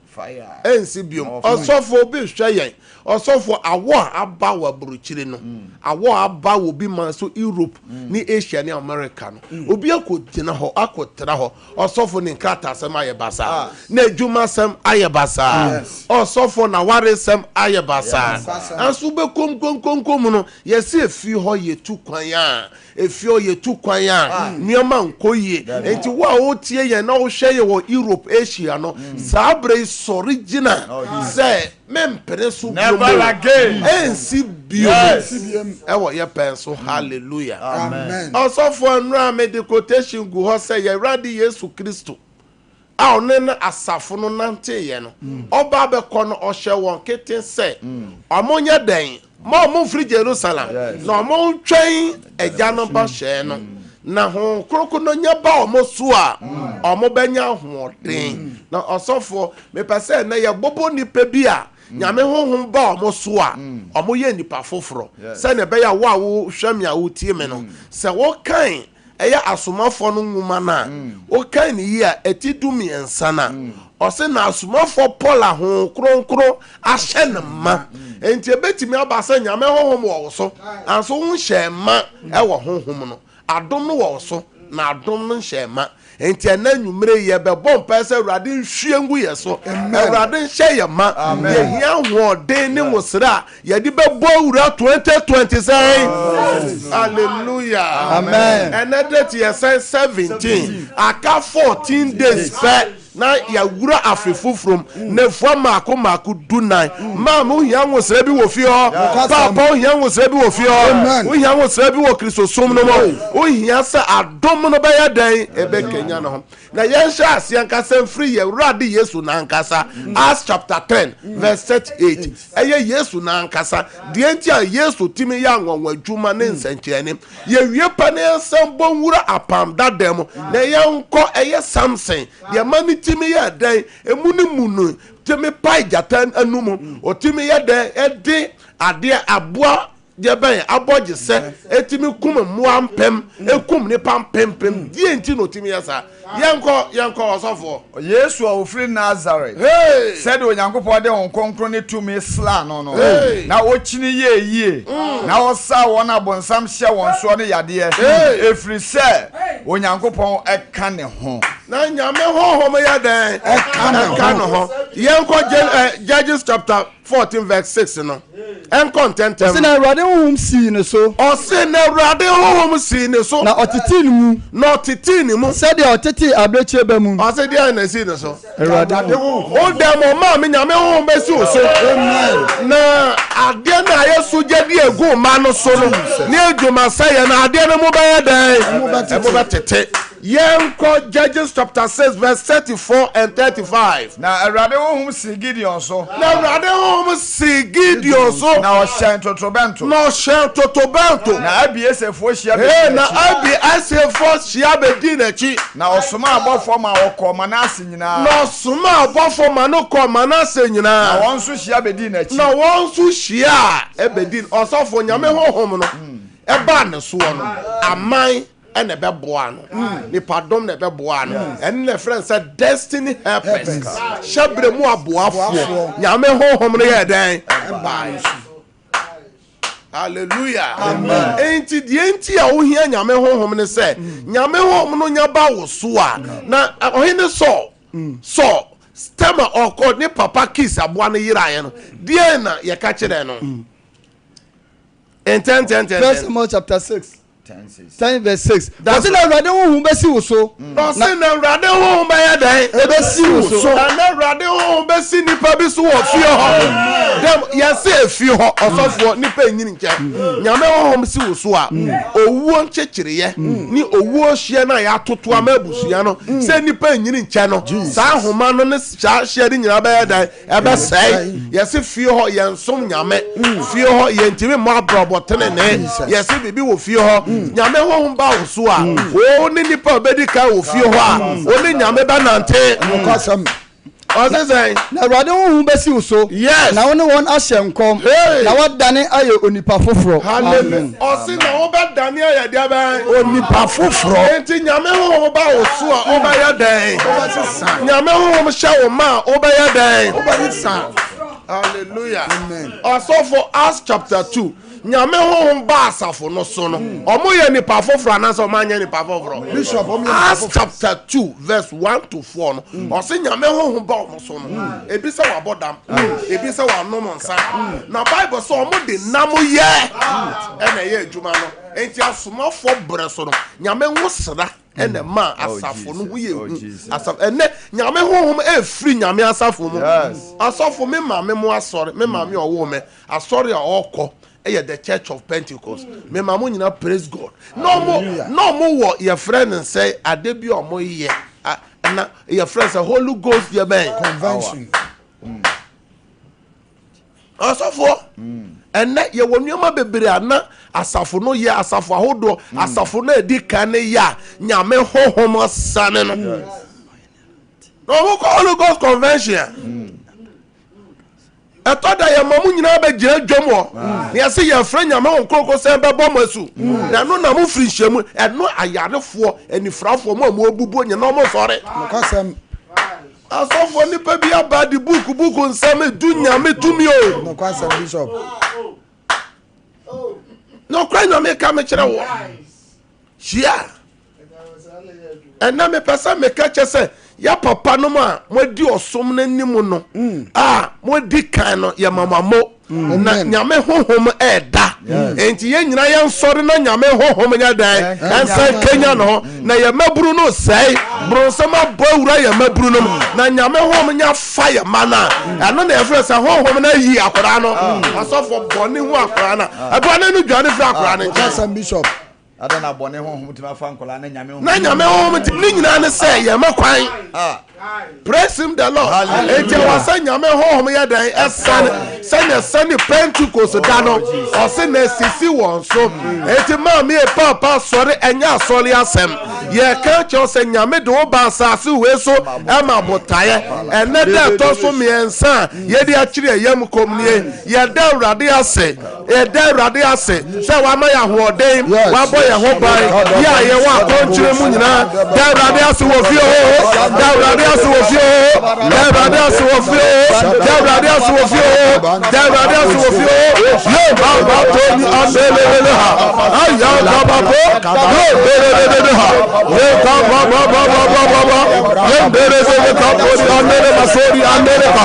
fire NCBium osofo bi hwe yen osofo awo aba wa buruchire no awo aba wo bi man so Europe ni Asia ni America no obi akogina ho akotra ho osofo ni nkata asem ayebasa na adwuma asem ayebasa osofo na ware asem ayebasa anso be kom no yesi efi ho yetu kwan ya efi ho yetu kwan ya nioma nkoye enti wa o tie ye na o hwe ye wo Europe Asia no sabre is original say mempere so never again ensi bio ewo ye penso hallelujah amen osofo anura me quotation gu ho say ye radi Yesu Kristo a onen asafo no nante ye no oba be kɔ no ohye won kete se omonye den mo free Jerusalem na mo twɛn agya no ba hye no na ho kroko no nya ba omo so a omo benya hoɔden na osofo me pese na ye bobo nipa bi a nyame honhom ba omo so a omo ye nipa foforo se na be ya wo hwam ya wo tie me no se wo kan eya asomafo no nwuma na wo kan ni yi a etidumi ensana ose na asomafo Paul ho kronkro ahye ne ma enti ebetimi abasa nyame honhom wo so anso wo hye ma e wo honhom no adom no wo so na adom no hye ma enti ana nwumre ye be bom pese Awurade nhwie ngu ye so Awurade nhye ye ma ye hia hoɔden ne wosra ye di be bo wura 2027 hallelujah amen and that year 17 aka 14 days back na ya wura afefu from ne fo maako dunan ma mo hia wosra bi wo fi ho papa hia wosra bi wo fi ho wo hia wosra bi wo Kristosom no mo wo hia sa adom no be ya dan ebe kenya no na yensha asianka sem free ye Awurade Yesu na ankasa Acts chapter 10 verse 38 eye Yesu na ankasa de entia Yesu timi ya nwanwa adwuma ne nsankyerene ye wie pa ne ensam bon wura apam dadam na yenko eye Samson ye mani timi ya dan emuni munu timi pai jatan anumu otimi ya dan ede ade aboa jeben abogye se etimi kum muampem ekum ne pampem die enti no timi ya sa yanko osofo Yesu ofri Nazareth said onyankopɔ de on konkro ne tumi sla no na ochini ye na osa won abonsam hye won so ne yade efri se onyankopɔ eka ne ho na nyame ho ya den eka ne ho yanko Judges chapter 14 verse 6 no en content se na Awurade honhom si ne so o se na Awurade honhom si ne so na otiti ni mu se de otiti abreche ba mu o se de na si ne so Awurade o dem ma me nyame honhom be si o so na ade na Yesu jadi egu ma no so no ne adwuma saye na ade no mo ba ya dan mo ba tete Yanko Judges chapter 6 verse 34 and 35 na Awurade honhom si Gideon so na Awurade honhom si Gideon so na o hyen totobento na abiesefo hia be na abiesefo hia be di na chi na osoma abofo ma wokọ Manase nyina na osoma abofo ma no kọ Manase nyina na won so hia be di na chi na won so hia e be di osofo nyame honhom no e ba ne so no aman ene be boa no ni pardon ne be boa no ene ne friend said destiny helpers shabre mu aboafo nyame honhom no ye den hallelujah amen enti die enti a wo hia nyame honhom ne se nyame honhom no nya ba wo so a na ohene so stema okọ ni papa kiss aboa no yiraye no die na ye ka kire no First Samuel chapter 6 10 verse 6. That's na Awurade honhom be si wo so. Na Awurade honhom be ya dan e be si wo so. Na Awurade honhom be si nipa bi so wo fie ho. Dem ya se fie ho osofo nipa nyini nche. Nyame honhom si wo so a owuo nchechireye ni owuo hie na ya toto amabusu ya no. Se nipa nyini nche no. Sa homa no ne hie di nyina be ya dan e be sai. Ya se fie ho ye nsom nyame. Fie ho ye ntimi mo abrobotene ne. Ya se bibi wo fie ho nyame honhom ba wo so a o ni nipa obedi ka wo fie ho a o ni nyame ba nante nkosam Osei na Awurade honhom be si wo so na wo ne won ahye nkom na wadane aye onipa foforo amen osi na wo be dane aye dia ba onipa foforo enti nyame honhom ba wo so a o ba ya dan nyame honhom hye wo ma o ba ya dan Hallelujah. Amen. Also for Acts chapter 2. Nyame honhom ba asafo no so no. Omo ye nipa foforo ananso omanye nipa foforo. Bishop Acts chapter 2 verse 1 to 4 no. O se nyame honhom ba omo so no. Ebi se wa bodam, ebi se wa nom nsa. Na Bible so omo de nam ye. E na ye adwuma no. Enti asomafo bre so no. Nyame nwosra ene ma asafo no huye asafo ene nyame honhom e free nyame asafo mu. Asafo me ma me mu asore, me ma me owo me. Asore a okọ the Church of Pentecost. Me mamu nyina praise God. No more what your friend and say adebi omo ye. Na your friend say Holy Ghost ye ben convention. Asafo. Ene ye wonuma bebre ana asafo no ye asafo ahodo asafo no edi kan ya nyame honhom asane no. No mo Holy Ghost convention. I thought I am Mamuina be Jomo. Yes, your friend, your mom, Coco Samba Bomasu. Now, no, no, free shame, and no, I had for any fraud for more bubu, and no more for it. Because I saw for Nipa be about the book and Sammy Dunya me to me. No, question, Bishop. No, crying on me, come at your yeah. And now me person me catch say. Ya papa no ma mo di osom na nimu no mo di kan no ya mama mo na nyame honhom eda enti ye nyina ye nsore na nyame honhom nya dan ansa Kenya no na ya maburu no sei bronso ma bawura ya maburu no na nyame honhom nya fire mana ano na efre sa honhom na yi akora no asofo boni hu akora na abone no dwane fra akora na Asem Bishop adana bone honhom tima fa nkola na nyame honhom ni nyina ne say ya makwan praise him the Lord. Eti wasa nyame honhom ya dan esan sani Pentecost da no o se na sisi won so eti ma me papa sori enya sori asem ye ka che se nyame de oba asase we so e ma botaye ene da to so me ensa ye de akire yam komnie ye da urade ase se wa ma ya hoden wa boy ye ho ban ya ye wa konchire mu nyina da urade ase wo fie da urade ase wo fie da urade ase wo fie da urade ase wo fie da urade ase wo fie ye ba to ni andelele ha aya ba ba ko yo delele ha ye ka ba ye delele ka ko ni andele masori andele ka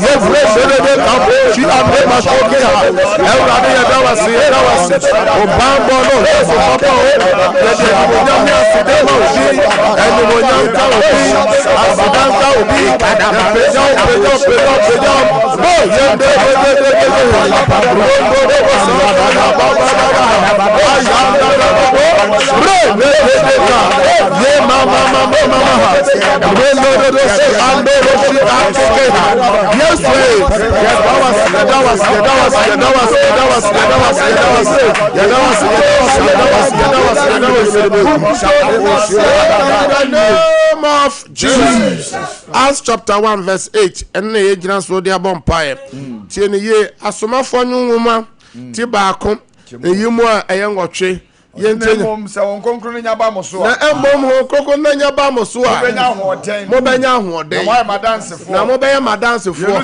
ye delele ka ko shi andele masori ha e urade ya da wasi o bambo no so papa o ye de nyame aside ma o shi eni mo nyanta o bi asidanta o bi peja bo ye de of Jesus. Acts chapter 1 verse 8 and the agents were their bumpire. Tieni ye asoma fonyu wuma ti baako eyimu a eyen wotwe Yentemom se won konkro nya ba mo so na embom ho kroko na nya ba mo so a mo benya hoden na mo benya madansefo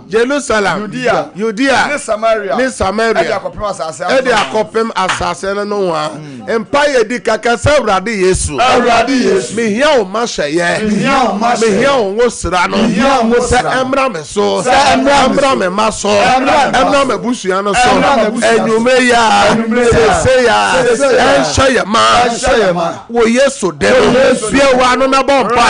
Jerusalem Judea ni Samaria e de akopem asase no wa empire di kakasa urade Yesu me hia o ma hye me hia o wosra no se emra me so se emra me ma so emra me busua no so enyume ya se ya Shaya ma wo Yesu de bia wa no na bon pa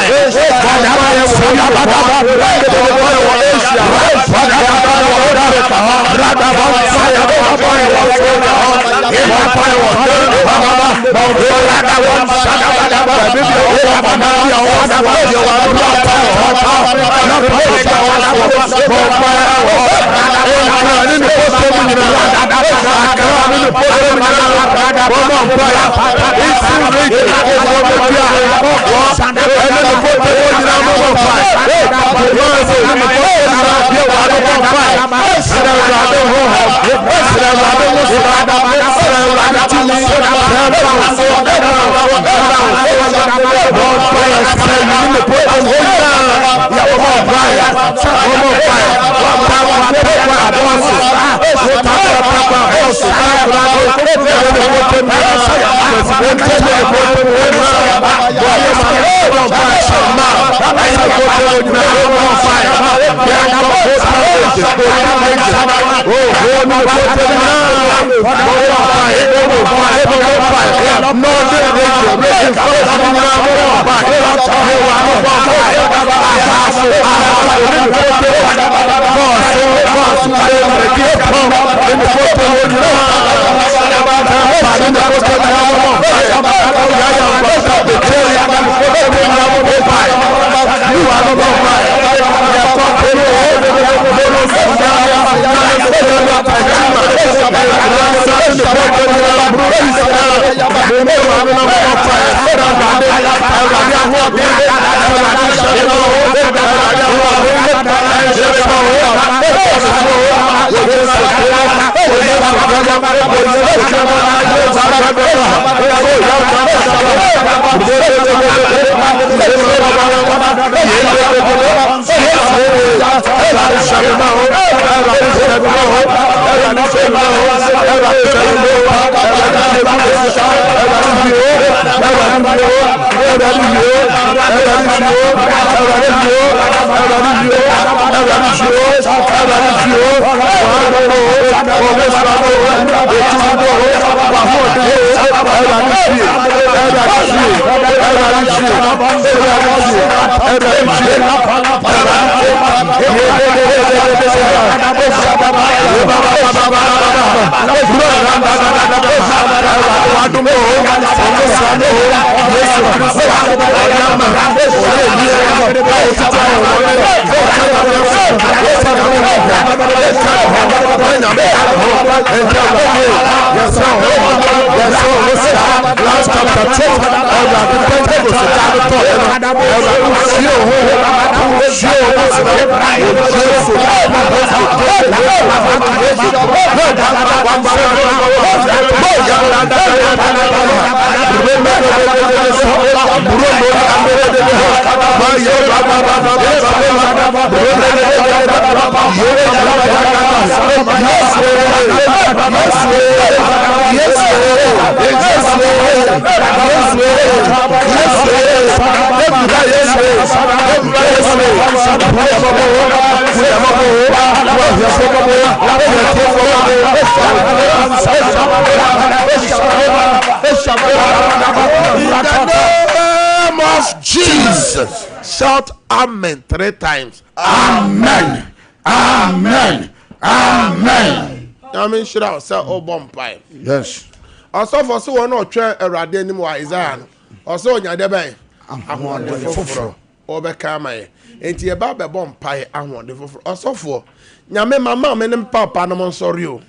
Jesus. Shout amen 3 times. Amen. Amen. Amen. Amen. Should I say oh bompai? Yes. Also for so one or try a radin wa Isaiah. Also nya de ben. Ahon de foforo. Obeka mai. Enti e ba be bompai ahon de foforo. Also for nyame mama me ne papa no mon sorry o.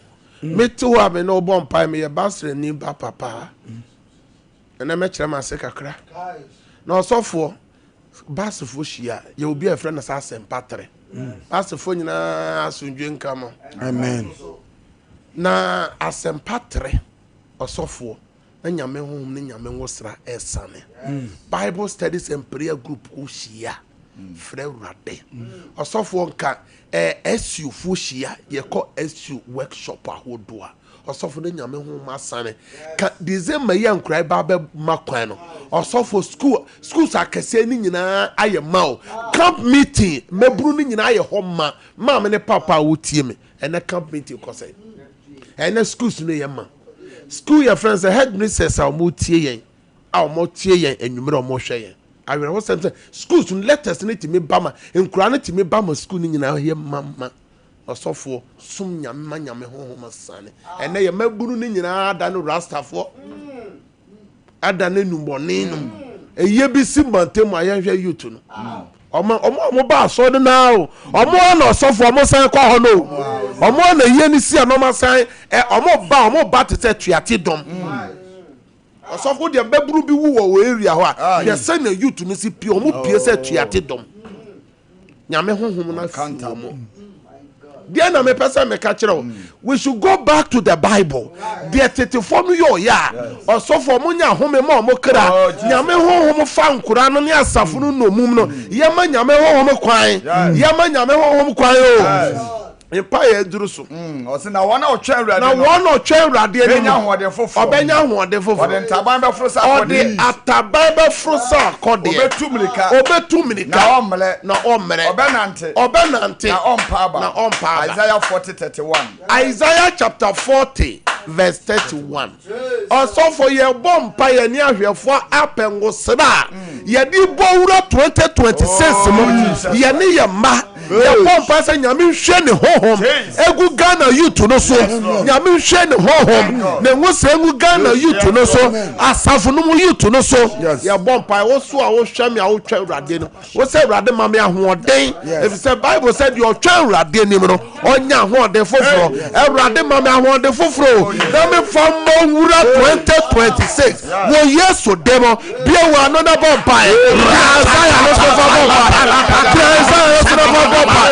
Me to ha me no bompai me ye basre ni ba papa. Na me kire ma se kakra. Na also for basifo shia ye obi a friend na sa Asem Mpe. Basifo nyina asundwe nkamo. Amen. Na Asem Mpe osofo na nyame honhom ne nyame wosra esane. Bible studies and prayer group ko shia frɛ rade. Osofo nka SU fo shia ye ko SU workshop ahodoa. Osofo ne nyame honhom asane ka December ye nkrai ba be makwan no. Osofo schools akese ni nyina aye mawo. Camp meeting mebru ni nyina aye homa. Ma me ne papa wo tie me. Ene camp meeting ko say. Ene schools no ye ma. School your friends, the headmistress are more tea, our more tea, and you may almost share. I will also say, schools to let us need to me bama, and granted to me bama schooling in our here, mamma, or so for some young man, home, son, and they are mabuning in our done rasta for Adanenu Bonino, a year be simple till my young you to know. Omo so de now omo no so for omo san kwa ho no omo na ye ni si anoma san omo ba te se tuate dom so for de beburu bi wu wo area ho a ye say na youth ni si pie omo pie se tuate dom nyame honhom na kanta mo dia na me pesa me ka kire we should go back to the Bible there 34 no yo ya so for mo nya home ma mo kra nyame honhom fa nkura no ne asafo no nomum no ye ma nyame honhom kwan ye ma nyame honhom kwan o Empire eduru so. Ose na wona otwa awurade na wona otwa awurade ani. Benya hoɔden foforo. Obenya hoɔden foforo. Ɔde ntaban bɛforo sa akɔde. Ɔde ataban bɛforo sa akɔde. Obetu mirika. Obetu mirika. Na ɔmre. Na ɔmre. Ɔbɛnante. Ɔbɛnante. Na ɔmpaaba. Na ɔmpaaba. Isaiah 40:31. Isaiah chapter 40 verse 31. Ɔsɔfo yɛ bɔ mpa yɛ ni ahwɛfo apɛngo sra. Yɛ di bɔwura 2026 mu. Yɛ ni yɛ ma. Yɛ bɔ mpa sɛ nyame hwɛ ne honhom. Egu Ghana youth no so. Nyame hwɛ ne honhom. Ne ngose egu Ghana youth no so. Asafo no mu youth no so. Yɛ bɔ mpa wo so a wo hwɛ me a wo twɛ urade no. Wo sɛ urade ma me ahoɔden. If say Bible said you twɛ urade nim no. Onya ahoɔden foforo. Urade ma me ahoɔden foforo. Na me from wura 2026. Wo Yesu demo be another bɔ mpa. Isaiah no so for bɔ mpa. Isaiah no so for bɔ mpa.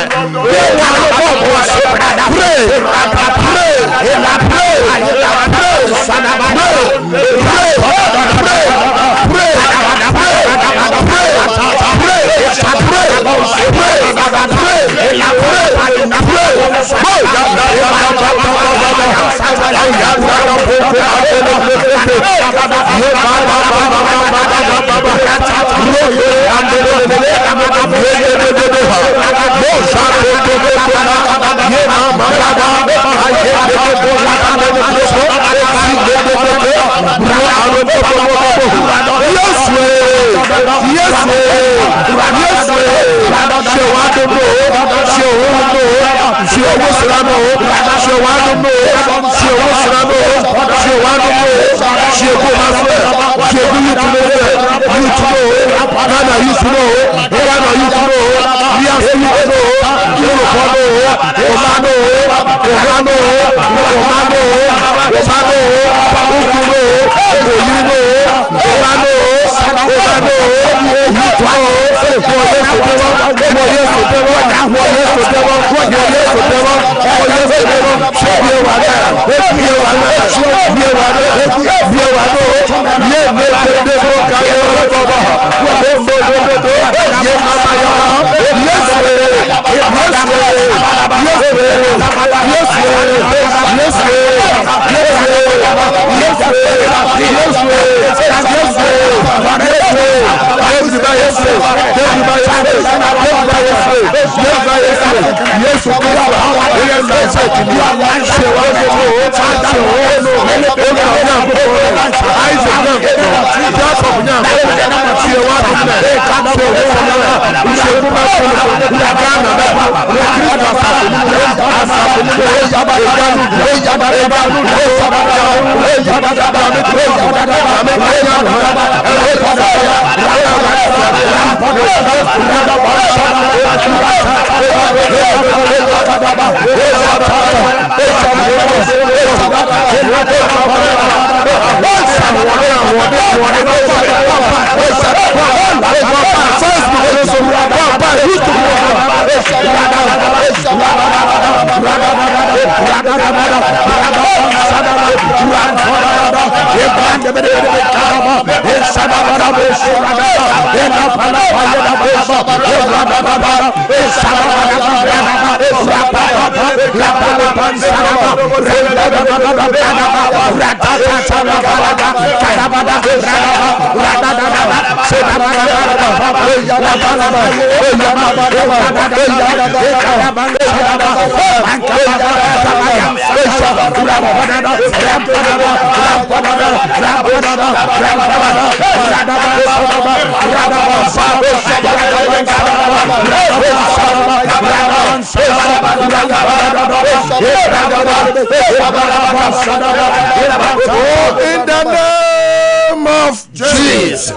In the name of Jesus.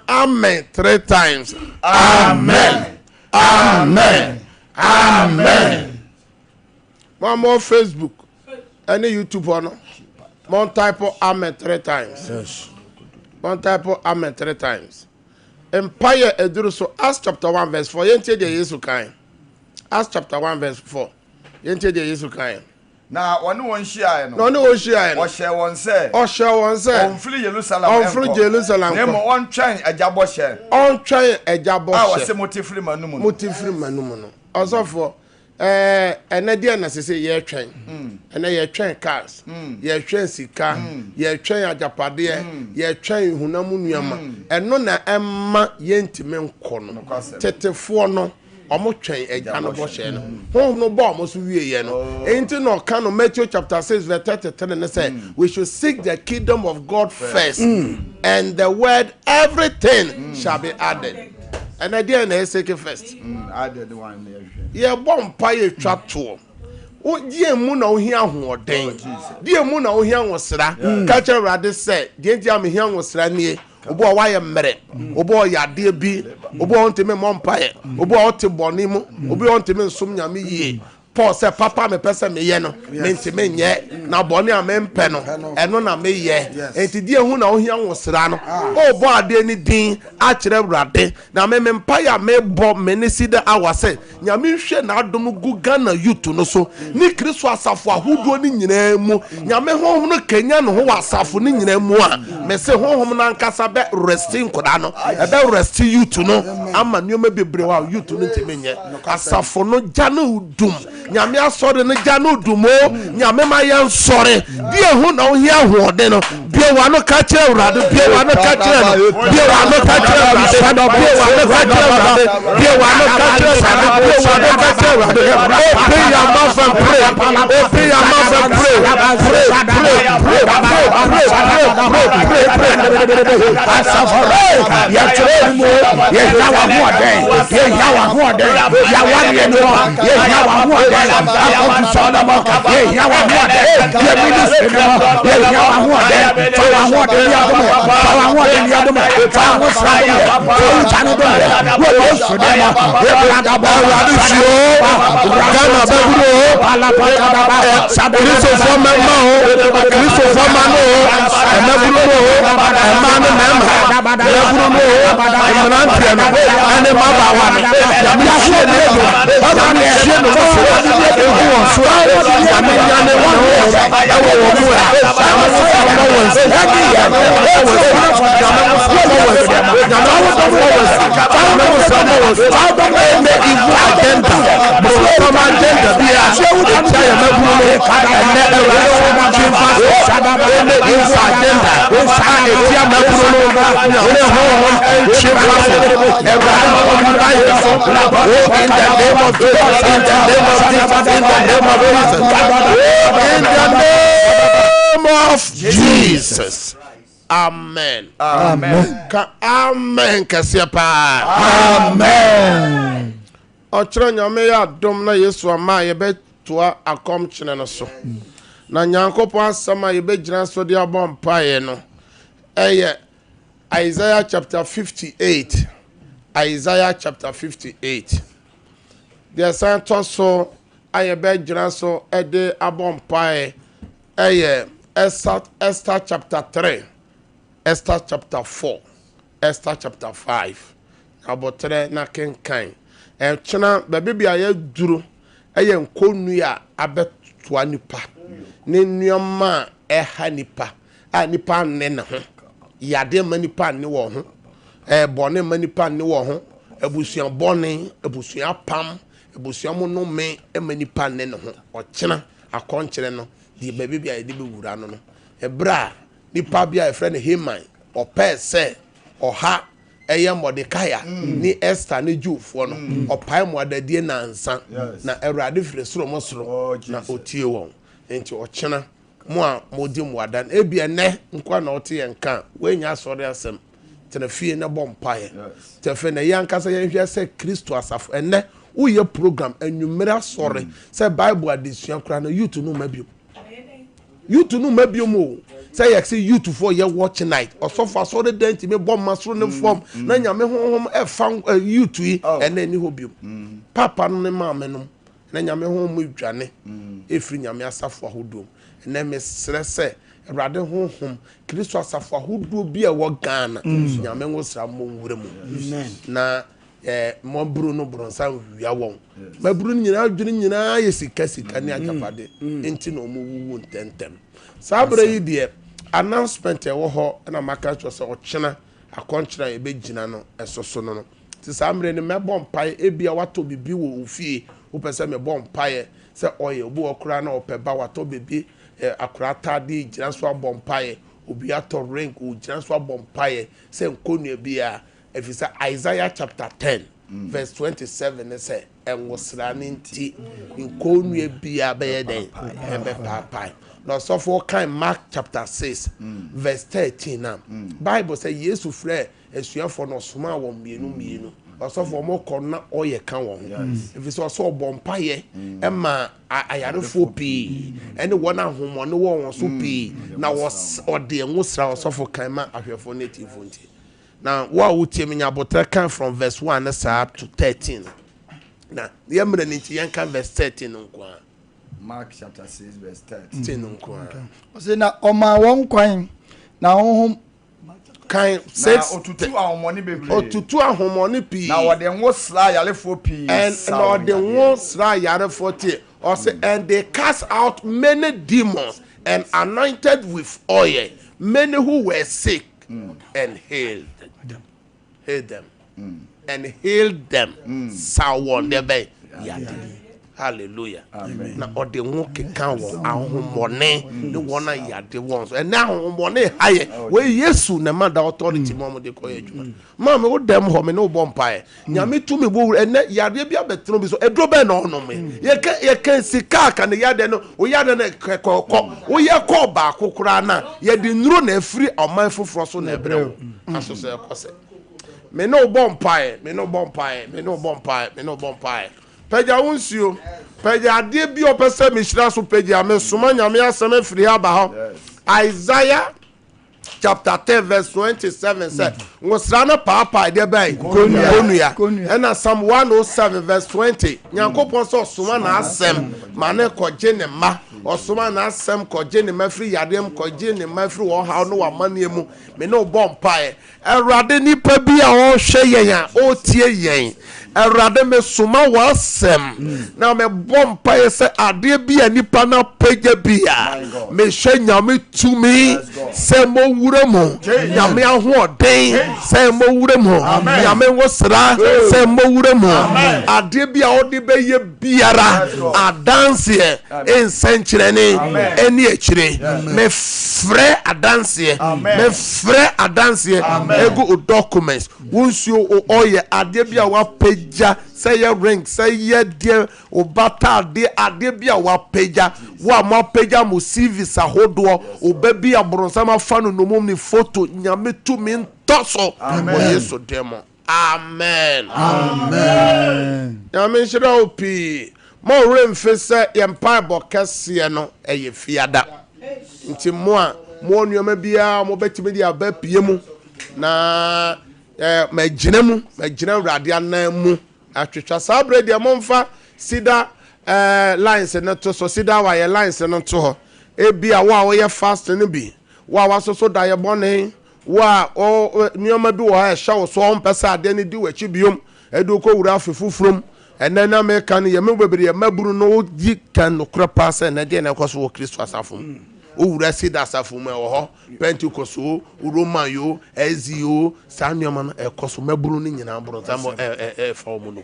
Amen 3 times. Amen. Amen. Amen. One more Facebook. Any YouTube or one type of amen 3 times. Yes. One type of amen 3 times. Empire Eduruso, Acts chapter 1 verse 4. Yente de Yesu kain. Acts chapter 1 verse 4. Yente de Yesu kain. Na wonu won hia no. No no won hia no. O hye won se. O hye won se. On free Jerusalem. On free Jerusalem. Na mo on twan ajabo hye. On twan ajabo hye. Ah, wase motifiri manum no. Motifiri manum no. Osofo ene dia na sese ye twen ene ye twen cars ye twen sika ye twen ajapade ye twen hunamu nuama eno na emma ye ntime nkɔ no tetefo no omo twen agya no bo hye no ho no bo omo so wie ye no enti no ka no Matthew chapter 6 verse 33 ne say we should seek the kingdom of God first and the word everything shall be added. And I didn't say first. I did the one. Yeah, bomb pie trap tour. Oh, dear moon, oh, here, who ordained. Dear moon, oh, here was Sra. Catcher rather said, dear Jammy here was Rani, Obo, why a merit, Obo, ya dear B, Obo, on to me, Mompire, Obo, to Bonimo, Obo, on to me, Sumya me. Paul said, Papa, me person me yeno, meant me yet, now Bonnie, a men penno, and none of me yet, and to dear who know here was Serrano. Oh, boy, Denny Dean, actually, Rade, now me empire may bob many see the hour said, Yamisha, now don't go Ghana you to know so. Nick Chris was a for who do in Nemo, Yame home no Kenyan who was suffering in Nemo, may say home and Casabe resting Kodano, about resting you to know. I'm a new maybe brew you to know me yet. Asafo no Janu doom. Nyame asore ne gya no dumo nyame ma yan sore die hu na ohia hoode no bie wa no ka kire urade bie wa no ka kire no bie wa no ka kire urade bie wa no ka kire urade bie wa no ka kire urade bie wa no ka kire urade open your mouth and pray open your mouth and pray asafore ya tere mo ye yawa hoode ye yawa hoode ya wari no ye yawa hoode I come to Solomon. Yeah, you are one day. You minister. Yeah, you are one day. So I want the other man. So I want the other man. So I want something. So you can't do it. What else for them? Yeah, of Jesus. Amen. Amen. Amen. Amen. Ochro nyame ya dom na Yesu ama ye betua akom chene no so. Na Nyankopon asama ye begina so de abom pae no. Eye Isaiah chapter 58. Isaiah chapter 58. The santo so aye begina so ede abom pae. Eye Esther chapter 3. Esther chapter 4. Esther chapter 5. Abotre na kenkan. Chena baby bia ye duro eye nkonu ya abetoa nipa ne nneoma eha nipa a nipa ne ne ho yade manipa ne wo ho bone manipa ne wo ho ebusuan bone ebusuan pam ebusuan monome manipa ne ne ho ochena akonkyere no die baby bia ye de bewura no ebra nipa bia e friend Haman opese oha eye Mordecai ni Esther ni Jewfo no opai mo adadie na ansa na Awurade fire soro mo soro na otie won enti ochena mo a modi mo adan ebia ne nkwa na ote yenka wenya asore asem tena fie na bompae tefe na yankasa yenhwe se Kristo asafo enne uye program anwumere asore se Bible adesua kra na youth no mabio mo say you see youth for your watch night or so far so the dent me bomb masro ne form na nyame honhom e fan youth yi ene ni hobium papa no ne maame no na nyame honhom adwane efri nyame asafo ahodom na me srese Awurade honhom Kristo asafo ahodo bi a wo Ghana nyame ngosra mo nwure mu na mo buru no bronsa wia won ma buru nyina adwene nyina yesika ne akapade enti no mo wuwu ntentem sabre yi de announcement e wo ho na maka cho se ochena akonchera e begina no esoso no ti samre ne mebom pai ebia wato bibi wo ofie wopɛ sɛ mebɔ mpaeɛ sɛ ɔyɛ obi ɔkora na ɔpɛ ba watɔ bebi akora atade gyina so abɔ mpaeɛ obi atɔ ring gyina so abɔ mpaeɛ sɛ nkonnua bi a ɛfiri sɛ Isaiah chapter 10 verse 27 ne sɛ ɛnwosra ne nti nkonnua bi a bɛyɛ dɛn ɛbɛpaapae na ɔsɔfo kan Mark chapter 6 verse 13 na Bible sɛ Yesu frɛ asuafo no soma wɔ mmienu ɔsɔfo ɔmo kɔ na ɔyɛ ka wɔn ɛfiri sɛ ɔsɔ ɔbɔ mpaeɛ ɛma ayarefoɔ pii ɛne wɔn ahomɔne wɔ wɔn so pii na ɔde nwosra ɔsɔfo kan ma ahwɛfoɔ ne tifoɔ nti na wo a wotie me nyabotra kan from verse 1 ne saa to 13 na yɛmmerɛ ne nti yɛnka verse 13 nko a Mark chapter 6 verse 13 nko a ɔsɛ na ɔma wɔn kwan na honhom kan 6 otutu ahomɔne pii na wɔde nwosra ayarefoɔ pii and na ɔde nwosra ayarefoɔ tie ɔsɛ and they cast out many demons and anointed with oil many who were sick and healed them and healed them sawon debe yade hallelujah na ode wo keka wo ahomone ne wona yade won so na ahomone haye we Yesu na ma da authority mo de koy adwuma ma me wo dem ho me ne wo bompae nyame tumi bo ene yade bia betro bi so edro be na ono me ye kan sika ka ne yade no wo yade na kokko wo ye ko ba kokora na ye de nuro na afiri oman foforo so na ebre wo aso se kose me no bompae Peja unsio peja ade bi opese me hira so peja me soma nyame asem afiri aba ho Isaiah chapter 10 verse 27 said ngosra na papa de bai konua and Psalm 107 verse 20 nyankopon so soma na asem mane koje ne ma osoma na asem koje ne mafiri yadem koje ne mafiri wo ha no wa mane mu me no bompae Awurade nipa bi a o hwe yen a o tie yen Awurade me soma wasem na me bompae se ade bi a nipa na pagya bi a me hwe nyame tumi se mo wura mo nyame ahoden se mo wura mo nyame wosra se mo wura mo ade bi a odi be ye biara adanse ensenkyerene eni ekire me frɛ adanse egu documents wonsuo oye ade bi a wa pagya say ye ring say ye dear obata ade bi a wa pagya wa ma pagya mo CV sahodo obabi abronsama fanu no mum ni photo nyame tumi ntoso o Yesu demo amen nyame shira opi mo remfe se yempa bokese no eye fiada nti mo a mo nnuama bia mo betimi dia ba pie mu na magina Awurade anan mu atwetwa sabre dia momfa sida lines na to so sida wa ye lines no to ho ebia wa ye fast no bi wa so da ye bone wa nnuama bi wo ha hya wo so mpesa ade ne di wachi biom edu ko wura afufufrom enena me kan ye me bebere ye maburu no gi kan no kra pass na de na koso wo Kristo asafom owura sida asafom e wo ho Pentecost o Roman yo ezio sanuama no ekoso maburu ni nyina buru tamo fa omo no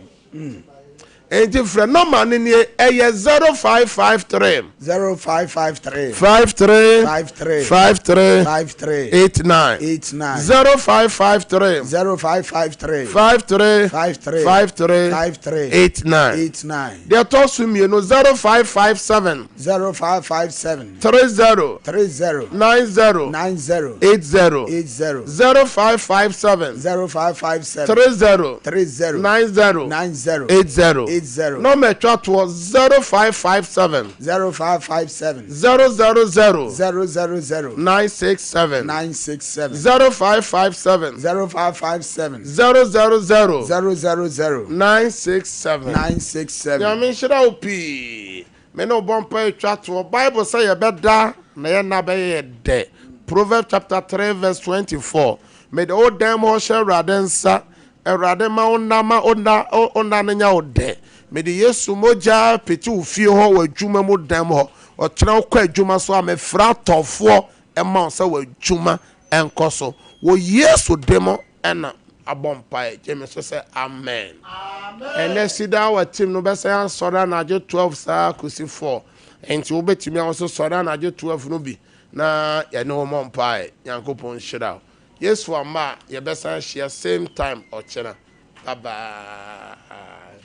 enti frɛ number ne ne ɛyɛ 0553 0553 53 53 53 53 89 0553 0553 53 53 53 53 89 they talk to me no 0557 0557 30 30 90 90 80 0557 0557 30 30 90 90 80 no me chat was 0557 0557 000 000 967 967 0557 0557 000 000 967 967 ya me shira opi me no bompa chat wo Bible say ye beda na ye na be de Proverbs chapter 3 verse 24 me the old damn ho share radensa Erade ma ona nya ode me de Yesu moja peti ofie ho wadwuma mu dam ho okyena kwa adwuma so amefra tofo e ma so wadwuma enkoso wo Yesu demo ena abompa je me so say amen and then see that our team no be say ansora na je 12 saa kusi 4 enti wo betimi also sora na je 12 no bi na ya no mompa yankopon shira yes for ma ye be say share same time ochena bye bye